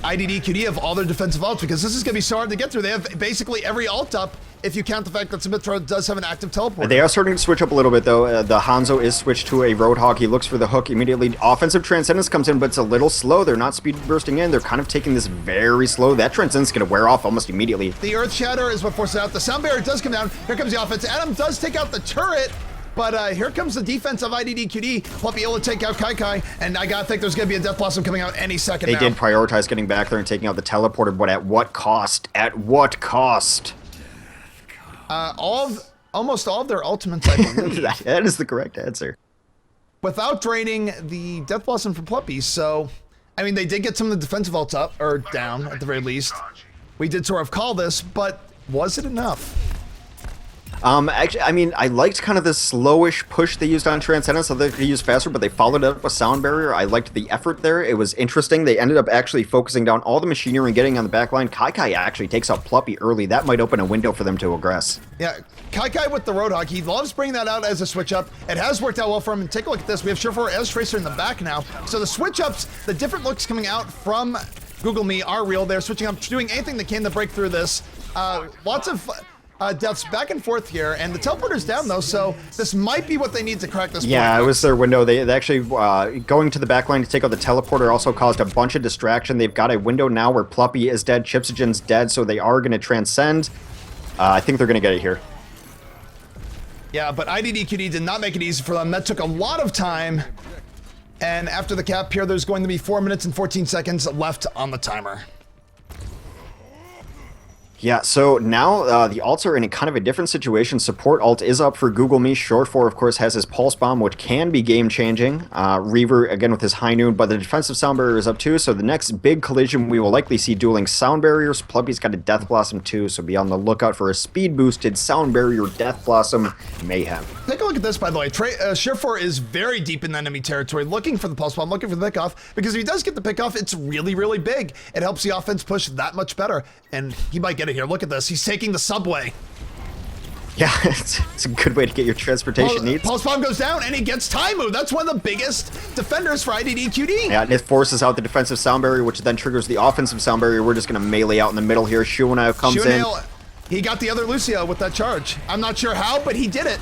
IDDQD of all their defensive ults, because this is going to be so hard to get through. They have basically every ult up, if you count the fact that Symmetra does have an active teleport. They are starting to switch up a little bit, though. The Hanzo is switched to a Roadhog. He looks for the hook immediately. Offensive Transcendence comes in, but it's a little slow. They're not speed bursting in. They're kind of taking this very slow. That Transcendence is going to wear off almost immediately. The Earth Shatter is what forces it out. The Sound Barrier does come down. Here comes the offense. Adam does take out the turret. But here comes the defense of IDDQD. Pluppy able to take out Kai, and I gotta think there's gonna be a Death Blossom coming out any second now. They did prioritize getting back there and taking out the teleporter, but at what cost? At what cost? Almost all of their ultimates, I believe. That is the correct answer. Without draining the Death Blossom from Pluppy, so... I mean, they did get some of the defensive ults up, or down, at the very least. We did sort of call this, but was it enough? Actually, I mean, I liked kind of the slowish push they used on Transcendence, so they could use faster, but they followed it up with Sound Barrier. I liked the effort there. It was interesting. They ended up actually focusing down all the machinery and getting on the back line. Kai actually takes out Pluppy early. That might open a window for them to aggress. Yeah, Kai with the Roadhog, he loves bringing that out as a switch up. It has worked out well for him, and take a look at this. We have Surefour as Tracer in the back now. So the switch ups, the different looks coming out from GoogleMe are real. They're switching up, doing anything they can to break through this. Lots of... deaths back and forth here, and the teleporter's down though, so this might be what they need to crack this point. Yeah, it was their window. They actually, going to the back line to take out the teleporter also caused a bunch of distraction. They've got a window now where Pluppy is dead, Chipsogen's dead, so they are going to transcend. I think they're going to get it here. Yeah, but IDDQD did not make it easy for them. That took a lot of time, and after the cap here, there's going to be 4 minutes and 14 seconds left on the timer. Yeah, so now the alts are in a kind of a different situation. Support alt is up for GoogleMe. Surefour, of course, has his Pulse Bomb, which can be game-changing. Reaver, again, with his High Noon, but the defensive Sound Barrier is up too, so the next big collision we will likely see dueling Sound Barriers. Pluppy's got a Death Blossom too, so be on the lookout for a speed-boosted Sound Barrier Death Blossom mayhem. Take a look at this, by the way. Surefour is very deep in enemy territory, looking for the Pulse Bomb, looking for the pickoff, because if he does get the pickoff, it's really, really big. It helps the offense push that much better, and he might get it here. Look at this. He's taking the subway. Yeah, it's a good way to get your transportation needs. Pulse Bomb goes down, and he gets time move. That's one of the biggest defenders for IDDQD. Yeah, and it forces out the defensive Sound Barrier, which then triggers the offensive Sound Barrier. We're just going to melee out in the middle here. Shuanao comes in. He got the other Lucio with that charge. I'm not sure how, but he did it.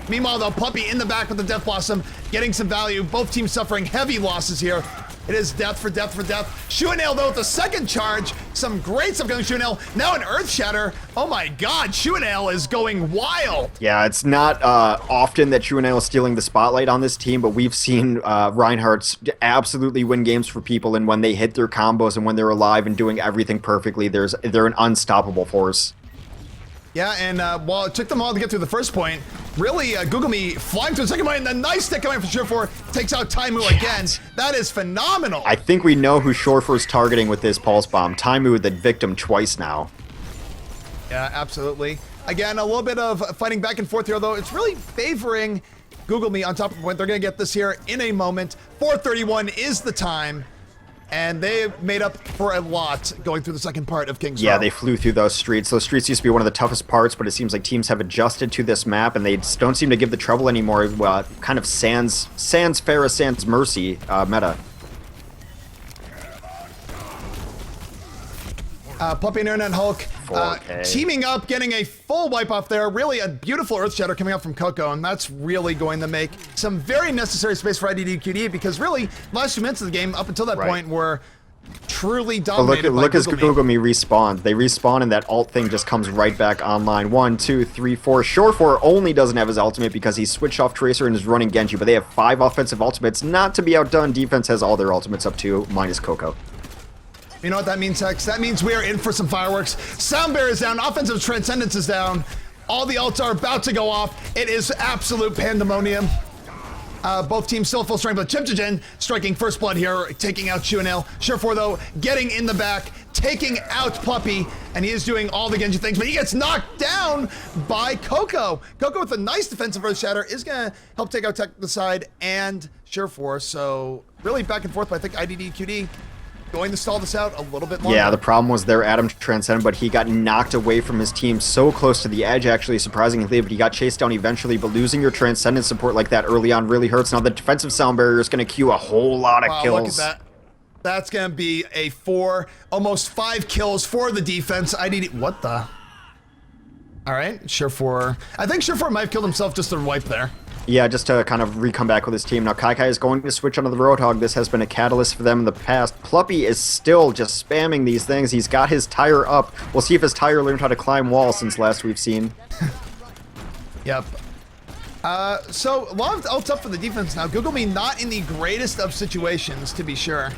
Meanwhile, though, Pluppy in the back with the Death Blossom, getting some value. Both teams suffering heavy losses here. It is death for death for death. Shuanao, though, with the second charge. Some great stuff going to Shuanao. Now an Earth Shatter. Oh my god, Shuanao is going wild. Yeah, it's not often that Shuanao is stealing the spotlight on this team, but we've seen Reinhardt's absolutely win games for people, and when they hit their combos and when they're alive and doing everything perfectly, they're an unstoppable force. Yeah, and while it took them all to get through the first point, really, GoogleMe flying to the second point, and the nice stick coming from Surefour takes out Taimu again. That is phenomenal. I think we know who Surefour's targeting with this Pulse Bomb. Taimu, the victim twice now. Yeah, absolutely. Again, a little bit of fighting back and forth here, though. It's really favoring GoogleMe on top of the point. They're going to get this here in a moment. 4:31 is the time. And they made up for a lot going through the second part of King's Row. Yeah, they flew through those streets. Those streets used to be one of the toughest parts, but it seems like teams have adjusted to this map, and they just don't seem to give the trouble anymore. Kind of sans Pharah, sans Mercy meta. Pluppy and Internet Hulk teaming up, getting a full wipe off there. Really a beautiful Earth Shatter coming up from Coco, and that's really going to make some very necessary space for IDDQD, because really, last 2 minutes of the game up until that point were truly dominated by look as GoogleMe. GoogleMe respawn. They respawn, and that alt thing just comes right back online. 1, 2, 3, 4. Surefour only doesn't have his ultimate because he switched off Tracer and is running Genji, but they have 5 offensive ultimates. Not to be outdone, defense has all their ultimates up to, minus Coco. You know what that means, Hex? That means we are in for some fireworks. Sound Barrier is down. Offensive Transcendence is down. All the ults are about to go off. It is absolute pandemonium. Both teams still full strength, but Chipchigen striking first blood here, taking out Shuanil. Surefour, though, getting in the back, taking out Puppy, and he is doing all the Genji things, but he gets knocked down by Coco. Coco with a nice defensive Earth Shatter is going to help take out Tech the side and Surefour, so really back and forth, but I think IDDQD going to stall this out a little bit longer. Yeah, the problem was there Adam transcended, but he got knocked away from his team so close to the edge, actually, surprisingly, but he got chased down eventually, but losing your transcendent support like that early on really hurts. Now the defensive sound barrier is going to queue a whole lot of kills. Look at that. That's going to be a 4, almost 5 kills for the defense. What the? All right, Surefour. I think Surefour might have killed himself just to wipe there. Yeah, just to kind of re-come back with his team. Now, Kai is going to switch onto the Roadhog. This has been a catalyst for them in the past. Pluppy is still just spamming these things. He's got his tire up. We'll see if his tire learned how to climb walls since last we've seen. Yep. So, a lot of ults up for the defense now. GoogleMe not in the greatest of situations, to be sure.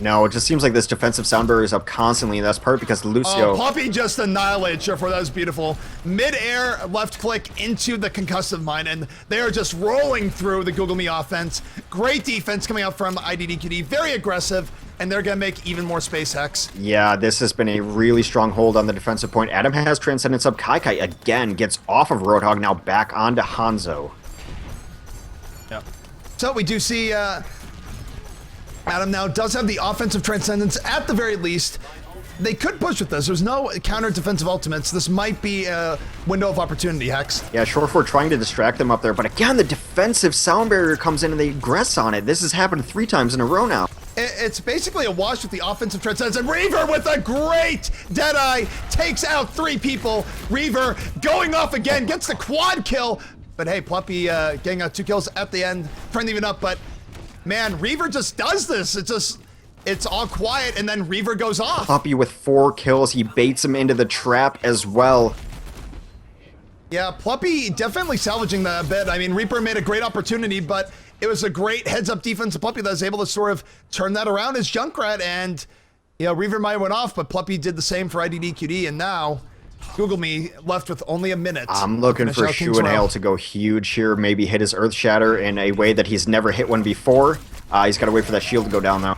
No, it just seems like this defensive sound barrier is up constantly, and that's part because Lucio... Oh, Puppy just annihilated Surefour. That was beautiful. Mid-air, left click into the concussive mine, and they are just rolling through the GoogleMe offense. Great defense coming out from IDDQD. Very aggressive, and they're going to make even more space hex. Yeah, this has been a really strong hold on the defensive point. Adam has Transcendence up. Kai again gets off of Roadhog, now back onto Hanzo. Yep. So we do see... Adam now does have the offensive transcendence at the very least. They could push with this. There's no counter defensive ultimates. This might be a window of opportunity, Hex. Yeah, Surefour trying to distract them up there, but again, the defensive sound barrier comes in and they aggress on it. This has happened 3 times in a row now. It's basically a wash with the offensive transcendence, and Reaver with a great Deadeye takes out 3 people. Reaver going off again, gets the quad kill, but hey, Pluppy getting out 2 kills at the end, trying to even up, but man, Reaver just does this. It's all quiet, and then Reaver goes off. Puppy with 4 kills. He baits him into the trap as well. Yeah, Pluppy definitely salvaging that a bit. I mean, Reaper made a great opportunity, but it was a great heads-up defense of Pluppy that was able to sort of turn that around as Junkrat, and, you know, Reaver might have went off, but Pluppy did the same for IDDQD, and now GoogleMe left with only a minute. I'm looking for Shuanil to go huge here, maybe hit his Earth Shatter in a way that he's never hit one before. He's got to wait for that shield to go down now.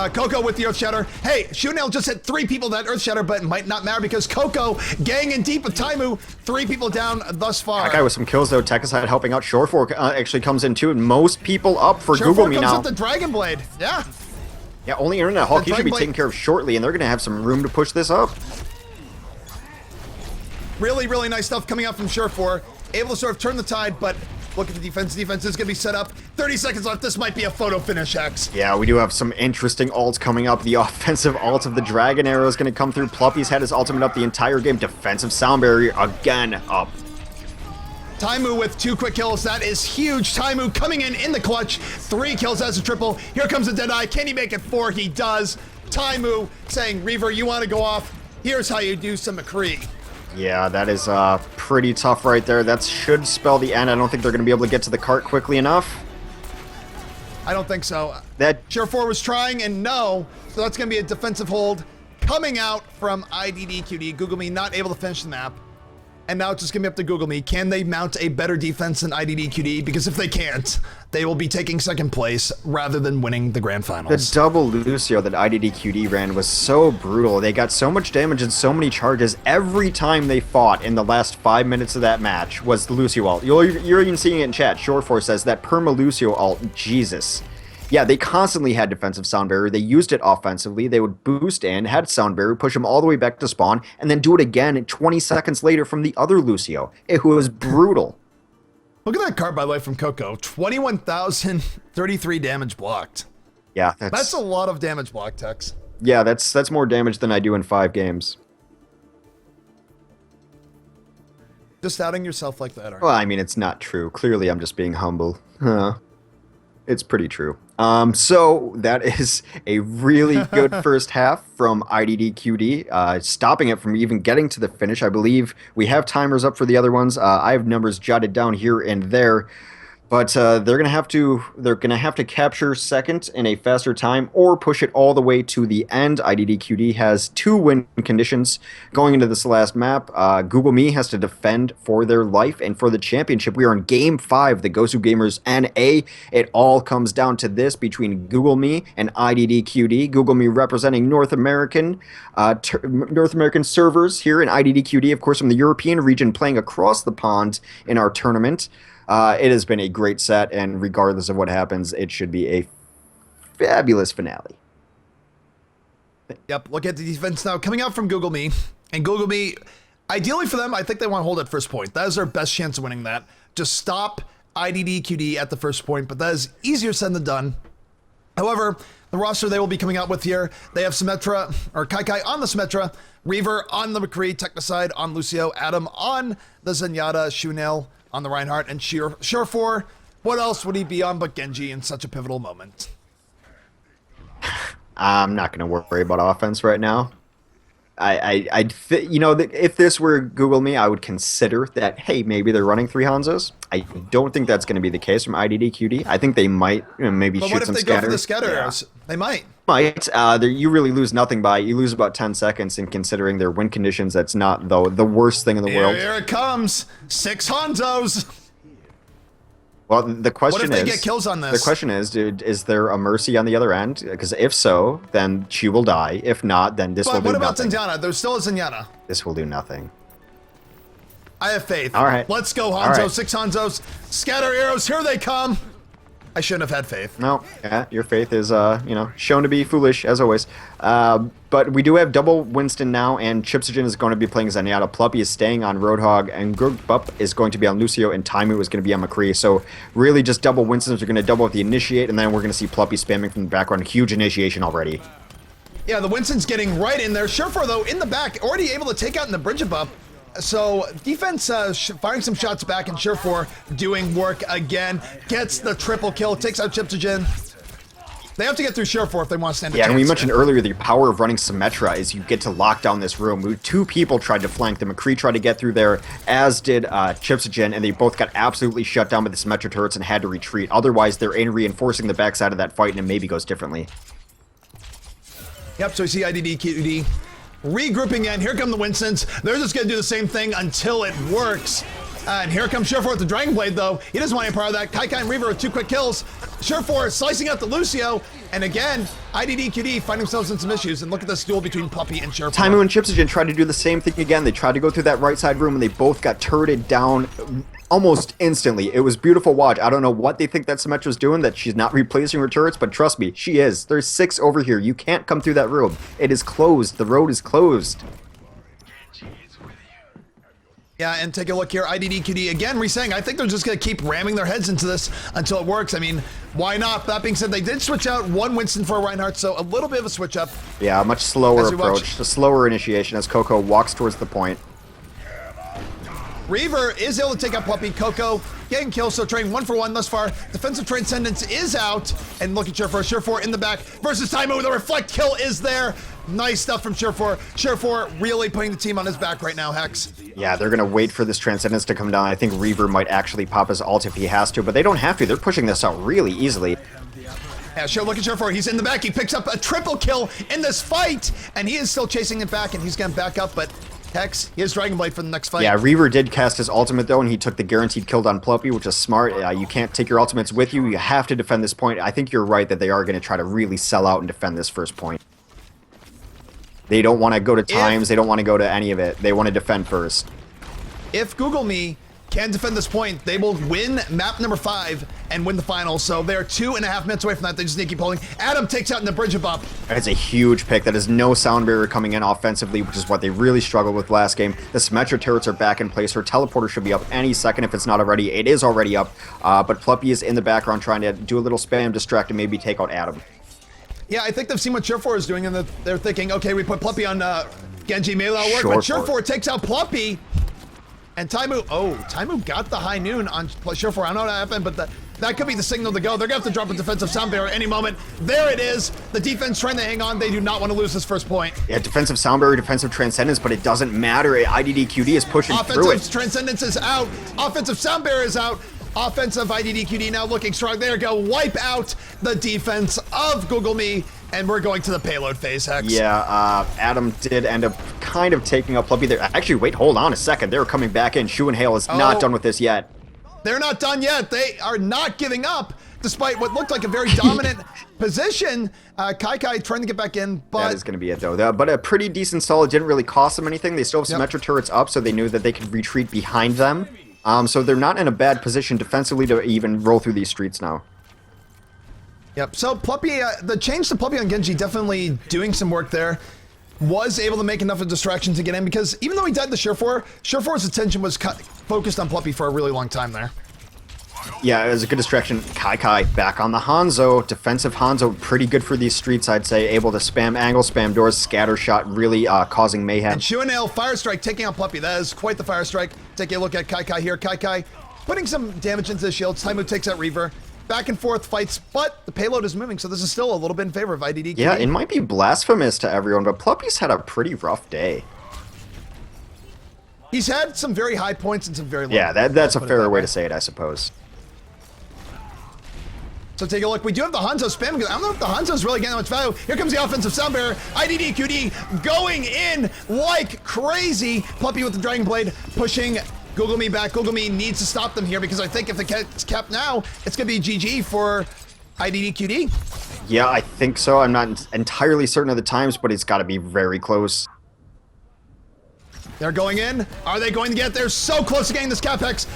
Coco with the Earth Shatter. Hey, Shuanil just hit 3 people that Earth Shatter, but it might not matter because Coco gang in deep with Taimu. 3 people down thus far. That guy with some kills though. Tekaside helping out. Surefour actually comes in too, and most people up for Surefour GoogleMe comes now. with the Dragon Blade. Yeah. Yeah, only Internet Hulk. He should be taken care of shortly, and they're going to have some room to push this up. Really, really nice stuff coming out from Surefour. Able to sort of turn the tide, but look at the defense. Defense is going to be set up. 30 seconds left. This might be a photo finish, X. Yeah, we do have some interesting ults coming up. The offensive ult of the Dragon Arrow is going to come through. Pluppy's had his ultimate up the entire game. Defensive sound barrier again up. Taimu with 2 quick kills. That is huge. Taimu coming in the clutch. 3 kills as a triple. Here comes the Deadeye. Can he make it 4? He does. Taimu saying, Reaver, you want to go off? Here's how you do some McCree. Yeah, that is pretty tough right there. That should spell the end. I don't think they're going to be able to get to the cart quickly enough. I don't think so. That Surefour was trying, and no. So that's going to be a defensive hold coming out from IDDQD. GoogleMe not able to finish the map. And now it's just going to be up to GoogleMe. Can they mount a better defense than IDDQD? Because if they can't, they will be taking 2nd place rather than winning the grand finals. the double Lucio that IDDQD ran was so brutal. They got so much damage and so many charges every time they fought in the last 5 minutes of that match was the Lucio ult. You're even seeing it in chat. Surefour says that perma Lucio ult, Jesus. Yeah, they constantly had defensive sound barrier. They used it offensively. They would boost in, had sound barrier, push them all the way back to spawn, and then do it again 20 seconds later from the other Lucio. It was brutal. Look at that card, by the way, from Coco. 21,033 damage blocked. Yeah, that's a lot of damage blocked, Tex. Yeah, that's more damage than I do in 5 games. Just outing yourself like that, aren't you? Well, I mean, it's not true. Clearly, I'm just being humble. It's pretty true. So that is a really good first half from IDDQD, stopping it from even getting to the finish. I believe we have timers up for the other ones. I have numbers jotted down here and there. But they're gonna have to capture second in a faster time or push it all the way to the end. IDDQD has 2 win conditions going into this last map. GoogleMe has to defend for their life and for the championship. We are in Game 5, the GosuGamers NA. It all comes down to this between GoogleMe and IDDQD. GoogleMe representing North American servers here in IDDQD, of course, from the European region, playing across the pond in our tournament. It has been a great set, and regardless of what happens, it should be a fabulous finale. Yep, look at the defense now coming out from GoogleMe. And GoogleMe, ideally for them, I think they want to hold at first point. That is their best chance of winning that. Just stop IDDQD at the first point, but that is easier said than done. However, the roster they will be coming out with here, they have Symmetra, or Kai on the Symmetra, Reaver on the McCree, Technicide on Lucio, Adam on the Zenyatta, Shunel on the Reinhardt, and Surefour. What else would he be on but Genji in such a pivotal moment? I'm not going to worry about offense right now. If this were GoogleMe, I would consider that, hey, maybe they're running 3 Hanzos. I don't think that's going to be the case from IDDQD. I think they might maybe but shoot what if some they scatter. go for the scatter arrows? They might. You really lose nothing by you lose about 10 seconds, and considering their win conditions, that's not the worst thing in the world. Here it comes, 6 Hanzos. Well, the question is, what if they get kills on this? The question is, dude, is there a Mercy on the other end? Because if so, then she will die. If not, then this will do nothing. But what about Zenyatta? There's still a Zenyatta. This will do nothing. I have faith. All right. Let's go, Hanzo. 6 Hanzos. Scatter arrows. Here they come. I shouldn't have had faith. No, yeah, your faith is, shown to be foolish, as always. But we do have double Winston now, and Chipsogen is going to be playing Zenyatta. Pluppy is staying on Roadhog, and Gurbup is going to be on Lucio, and Taimu is going to be on McCree. So really just double Winstons are going to double with the Initiate, and then we're going to see Pluppy spamming from the background. Huge initiation already. Yeah, the Winston's getting right in there. Surefour, though, in the back, already able to take out in the bridge above. So defense firing some shots back, and Surefour doing work again. Gets the triple kill, takes out Chipsogen. They have to get through Surefour if they want to stand a chance. Yeah, and we mentioned earlier the power of running Symmetra is you get to lock down this room. 2 people tried to flank them. McCree tried to get through there, as did Chipsogen, and they both got absolutely shut down by the Symmetra turrets and had to retreat. Otherwise, they're in reinforcing the backside of that fight, and it maybe goes differently. Yep, so we see IDDQD regrouping in. Here come the Winstons. They're just going to do the same thing until it works. And here comes Surefour with the Dragon Blade, though. He doesn't want any part of that. Kai and Reaver with 2 quick kills. Surefour slicing out the Lucio. And again, IDDQD find themselves in some issues. And look at this duel between Pluppy and Surefour. Taimu and Chipsogen tried to do the same thing again. They tried to go through that right side room, and they both got turreted down almost instantly. It was beautiful watch. I don't know what they think that Symmetra's doing, that she's not replacing her turrets, but trust me, she is. There's 6 over here. You can't come through that room. It is closed. The road is closed. Yeah, and take a look here. IDDQD again re-saying, I think they're just going to keep ramming their heads into this until it works. I mean, why not? That being said, they did switch out 1 Winston for a Reinhardt, so a little bit of a switch up. Yeah, a much slower approach. A slower initiation as Coco walks towards the point. Reaver is able to take out Pluppy. Coco getting kills, so trading 1 for 1 thus far. Defensive Transcendence is out, and look at Surefour in the back versus Taimu. The reflect kill is there. Nice stuff from Surefour. Surefour really putting the team on his back right now, Hex. Yeah, they're going to wait for this Transcendence to come down. I think Reaver might actually pop his ult if he has to, but they don't have to. They're pushing this out really easily. Yeah, look at Surefour. He's in the back. He picks up a triple kill in this fight, and he is still chasing it back, and he's getting back up, but Hex, he has Dragon Blade for the next fight. Yeah, Reaver did cast his ultimate, though, and he took the guaranteed kill on Pluppy, which is smart. You can't take your ultimates with you. You have to defend this point. I think you're right that they are going to try to really sell out and defend this first point. They don't want to go to times. They don't want to go to any of it. They want to defend first. If GoogleMe can defend this point, they will win map number 5 and win the final. So they're 2.5 minutes away from that. They just need to keep pulling. Adam takes out in the bridge above. That's a huge pick. That is no sound barrier coming in offensively, which is what they really struggled with last game. The Symmetra turrets are back in place. Her teleporter should be up any second if it's not already. It is already up, but Pluppy is in the background trying to do a little spam, distract, and maybe take out Adam. Yeah, I think they've seen what Surefour is doing, and they're thinking, okay, we put Pluppy on Genji, maybe that'll work. But Surefour takes out Pluppy. And Taimu got the high noon on Surefour. I don't know what happened, but that could be the signal to go. They're going to have to drop a defensive sound barrier any moment. There it is. The defense trying to hang on. They do not want to lose this first point. Yeah, defensive sound barrier, defensive transcendence, but it doesn't matter. IDDQD is pushing through it. Offensive transcendence is out. Offensive sound barrier is out. Offensive IDDQD now looking strong. There we go. Wipe out the defense of GoogleMe, and we're going to the payload phase, Hex. Yeah, Adam did end up kind of taking up Pluppy there. Actually, wait, hold on a second. They're coming back in. Shu and Hale is not done with this yet. They're not done yet. They are not giving up, despite what looked like a very dominant position. Kai trying to get back in, but... That is going to be it, though. But a pretty decent stall. It didn't really cost them anything. They still have some Metro turrets up, so they knew that they could retreat behind them. So they're not in a bad position defensively to even roll through these streets now. Yep, so Pluppy, the change to Pluppy on Genji definitely doing some work there. Was able to make enough of a distraction to get in, because even though he died to Surefour's attention was focused on Pluppy for a really long time there. Yeah, it was a good distraction. Kai back on the Hanzo. Defensive Hanzo, pretty good for these streets, I'd say. Able to spam angle, spam doors, scatter shot, really causing mayhem. And Shuanail, Fire Strike, taking out Pluppy. That is quite the Fire Strike. Take a look at Kai here. Kai putting some damage into the shields. Taimu takes out Reaver. Back and forth fights, but the payload is moving, so this is still a little bit in favor of IDDQD. Yeah, it might be blasphemous to everyone, but Pluppy's had a pretty rough day. He's had some very high points and some very low. Yeah, that's a fairer way to say it, I suppose. So take a look. We do have the Hanzo spam. I don't know if the Hanzo's really getting that much value. Here comes the offensive sound bearer. IDDQD going in like crazy. Pluppy with the Dragon Blade pushing GoogleMe back. GoogleMe needs to stop them here, because I think if it gets capped now, it's going to be GG for IDDQD. Yeah, I think so. I'm not entirely certain of the times, but it's got to be very close. They're going in. Are they going to get there? So close to getting this Capex.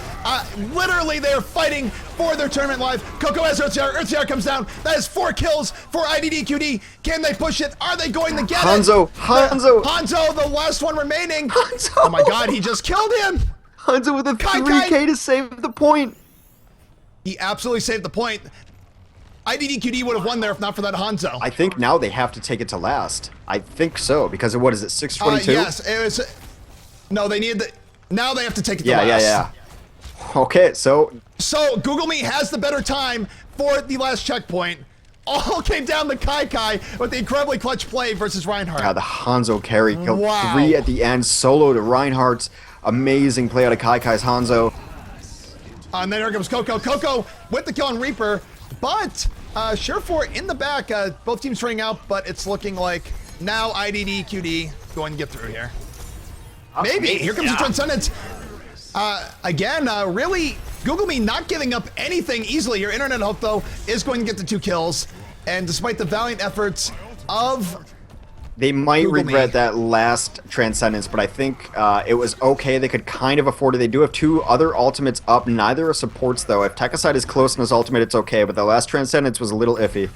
Literally, they're fighting for their tournament life. Coco has Earthshaker. Earthshaker comes down. That is 4 kills for IDDQD. Can they push it? Are they going to get Hanzo, it? Hanzo, the last one remaining. Hanzo. Oh my God, he just killed him. Hanzo with a 3K to save the point. He absolutely saved the point. IDDQD would have won there if not for that Hanzo. I think now they have to take it to last. I think so, because of what is it, 622? Yes, it was. No, they need the. Now they have to take it to last. Yeah. Okay, so GoogleMe has the better time for the last checkpoint. All came down to Kai with the incredibly clutch play versus Reinhardt. the Hanzo carry killed Wow. 3 at the end, solo to Reinhardt's. Amazing play out of Kai's Hanzo. And then here comes Coco. Coco with the kill on Reaper, but Surefour in the back. Both teams running out, but it's looking like now IDDQD going to get through here. Maybe. Here comes the Transcendence. Again, really, GoogleMe not giving up anything easily here. Internet Hope, though, is going to get the 2 kills. And despite the valiant efforts of They might GoogleMe. regret that last Transcendence, but I think it was okay. They could kind of afford it. They do have 2 other ultimates up. Neither are supports, though. If Tekaside is close in his ultimate, it's okay, but the last Transcendence was a little iffy.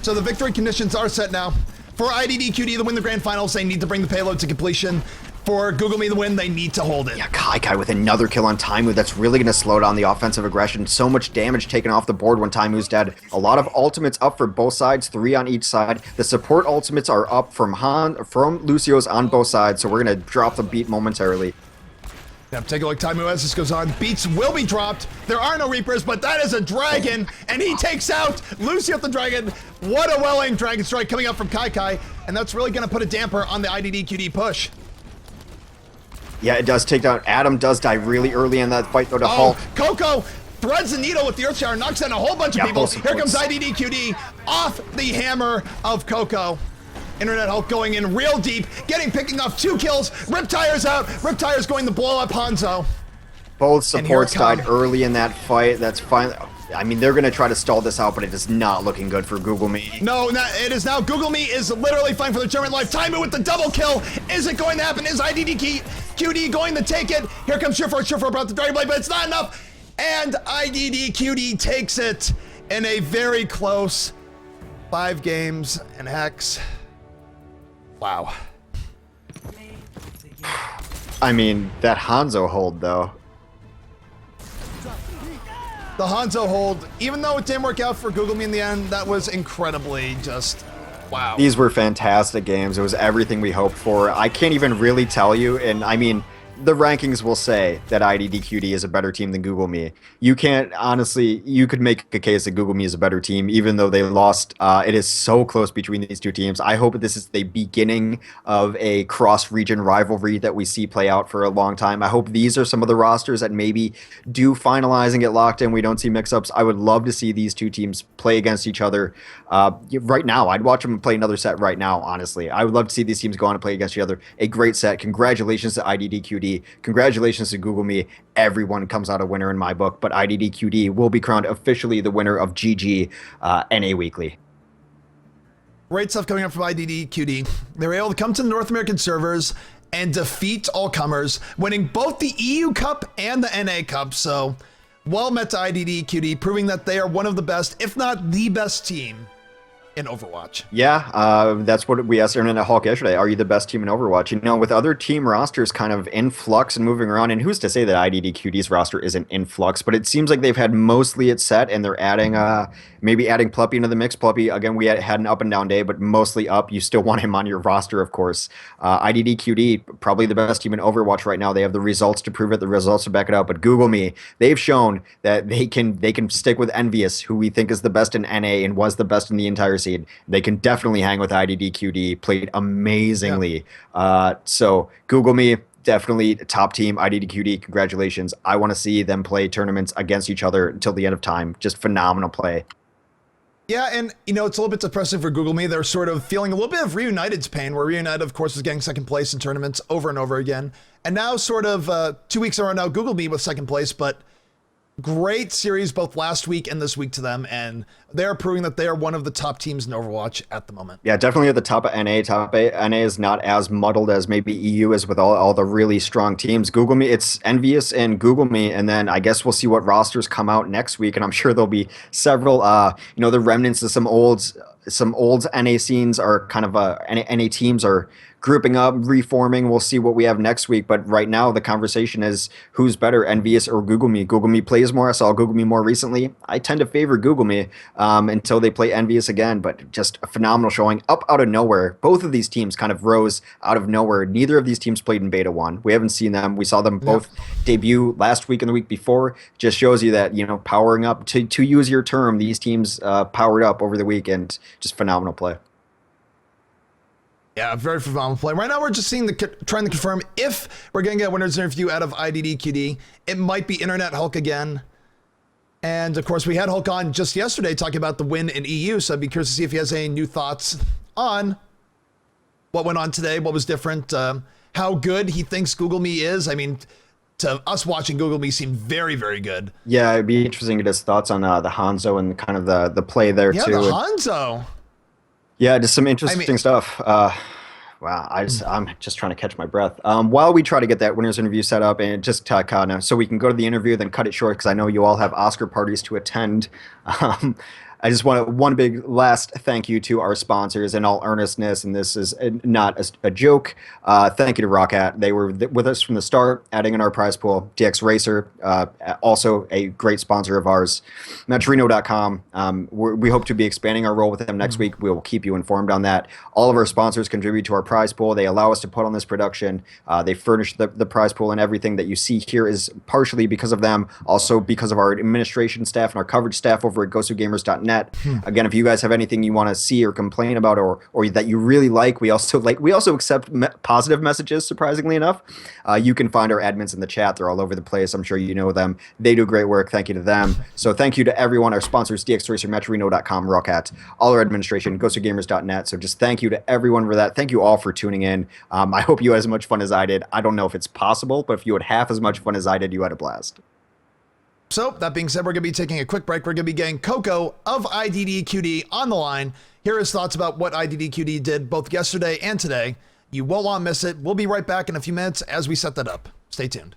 So the victory conditions are set now. For IDDQD to win the grand finals, they need to bring the payload to completion. For GoogleMe to win, they need to hold it. Yeah, Kai with another kill on Taimu. That's really going to slow down the offensive aggression. So much damage taken off the board when Taimu's dead. A lot of ultimates up for both sides, 3 on each side. The support ultimates are up from Lucio's on both sides, so we're going to drop the beat momentarily. Yep, take a look. Taimu as this goes on. Beats will be dropped. There are no Reapers, but that is a dragon, and he takes out Lucio the dragon. What a well-aimed dragon strike coming out from Kai, and that's really going to put a damper on the IDDQD push. Yeah, it does take down. Adam does die really early in that fight, though, to Hulk. Coco threads the needle with the Earthshower, knocks down a whole bunch of people. both Here comes supports. IDDQD off the hammer of Coco. Internet Hulk going in real deep, picking off 2 kills. Riptire's out. Riptire's going to blow up Hanzo. Both And here it supports died comes. early in that fight. That's fine. I mean, they're going to try to stall this out, but it is not looking good for GoogleMe. No, it is now. GoogleMe is literally fighting for the tournament life. Taimu with the double kill. Is it going to happen? Is IDDQD going to take it? Here comes Surefour. Surefour brought the Dragon Blade, but it's not enough. And IDDQD takes it in a very close 5 games. And Hex. Wow. I mean, that Hanzo hold, though. The Hanzo hold, even though it didn't work out for GoogleMe in the end, that was incredibly just wow. These were fantastic games. It was everything we hoped for. I can't even really tell you, and I mean, the rankings will say that IDDQD is a better team than GoogleMe. You can't, honestly, you could make a case that GoogleMe is a better team, even though they lost. It is so close between these two teams. I hope this is the beginning of a cross-region rivalry that we see play out for a long time. I hope these are some of the rosters that maybe do finalize and get locked in. We don't see mix-ups. I would love to see these two teams play against each other. Right now, I'd watch them play another set right now, honestly. I would love to see these teams go on and play against each other. A great set. Congratulations to IDDQD. Congratulations to GoogleMe. Everyone comes out a winner in my book, but IDDQD will be crowned officially the winner of GG NA Weekly. Great stuff coming up from IDDQD. They were able to come to the North American servers and defeat all comers, winning both the EU Cup and the NA Cup. So well met to IDDQD, proving that they are one of the best, if not the best team in Overwatch. Yeah, that's what we asked Internet Hulk yesterday. Are you the best team in Overwatch? You know, with other team rosters kind of in flux and moving around, and who's to say that IDDQD's roster isn't in flux, but it seems like they've had mostly it set, and they're adding, maybe adding Pluppy into the mix. Pluppy, again, we had an up and down day, but mostly up. You still want him on your roster, of course. IDDQD, probably the best team in Overwatch right now. They have the results to prove it, the results to back it up, but GoogleMe, they've shown that they can stick with Envious, who we think is the best in NA and was the best in the entire seed. They can definitely hang with IDDQD. Played amazingly. Yeah. So GoogleMe, definitely top team. IDDQD, congratulations. I want to see them play tournaments against each other until the end of time. Just phenomenal play. Yeah, and you know, it's a little bit depressing for GoogleMe. They're sort of feeling a little bit of Reunited's pain, where Reunited, of course, is getting second place in tournaments over and over again. And now sort of 2 weeks in a row now, GoogleMe with second place, but great series both last week and this week to them, and they're proving that they are one of the top teams in Overwatch at the moment. Yeah, definitely at the top of NA. NA is not as muddled as maybe EU is with all the really strong teams. GoogleMe, it's Envious and GoogleMe, and then I guess we'll see what rosters come out next week, and I'm sure there'll be several, the remnants of some old NA scenes are kind of, NA teams are grouping up, reforming. We'll see what we have next week. But right now, the conversation is who's better, Envious or GoogleMe. GoogleMe plays more. I saw GoogleMe more recently. I tend to favor GoogleMe until they play Envious again. But just a phenomenal showing up out of nowhere. Both of these teams kind of rose out of nowhere. Neither of these teams played in Beta 1. We haven't seen them. We saw them both debut last week and the week before. Just shows you that, powering up, to use your term, these teams powered up over the weekend. Just phenomenal play. Yeah, very phenomenal play. Right now, we're just trying to confirm if we're going to get a winner's interview out of IDDQD. It might be Internet Hulk again. And of course, we had Hulk on just yesterday talking about the win in EU. So I'd be curious to see if he has any new thoughts on what went on today, what was different, how good he thinks GoogleMe is. I mean, to us watching, GoogleMe seemed very, very good. Yeah, it'd be interesting to get his thoughts on the Hanzo and kind of the play there too. Yeah, the Hanzo. Yeah, just some interesting stuff. Wow, I'm just trying to catch my breath. While we try to get that winner's interview set up, and just kind of so we can go to the interview, then cut it short because I know you all have Oscar parties to attend. I just want one big last thank you to our sponsors in all earnestness, and this is not a joke. Thank you to Roccat. They were with us from the start, adding in our prize pool. DX Racer, also a great sponsor of ours. Metrino.com. We hope to be expanding our role with them next week. We will keep you informed on that. All of our sponsors contribute to our prize pool. They allow us to put on this production. They furnish the prize pool, and everything that you see here is partially because of them, also because of our administration staff and our coverage staff over at GosuGamers.net. Again, if you guys have anything you want to see or complain about, or that you really like, we also accept positive messages. Surprisingly enough, you can find our admins in the chat. They're all over the place. I'm sure you know them. They do great work. Thank you to them. So thank you to everyone. Our sponsors: DX Racer, Metrino.com, Roccat, all our administration, GosuGamers.net. So just thank you to everyone for that. Thank you all for tuning in. I hope you had as much fun as I did. I don't know if it's possible, but if you had half as much fun as I did, you had a blast. So, that being said, we're going to be taking a quick break. We're going to be getting Coco of IDDQD on the line. Here are his thoughts about what IDDQD did both yesterday and today. You won't want to miss it. We'll be right back in a few minutes as we set that up. Stay tuned.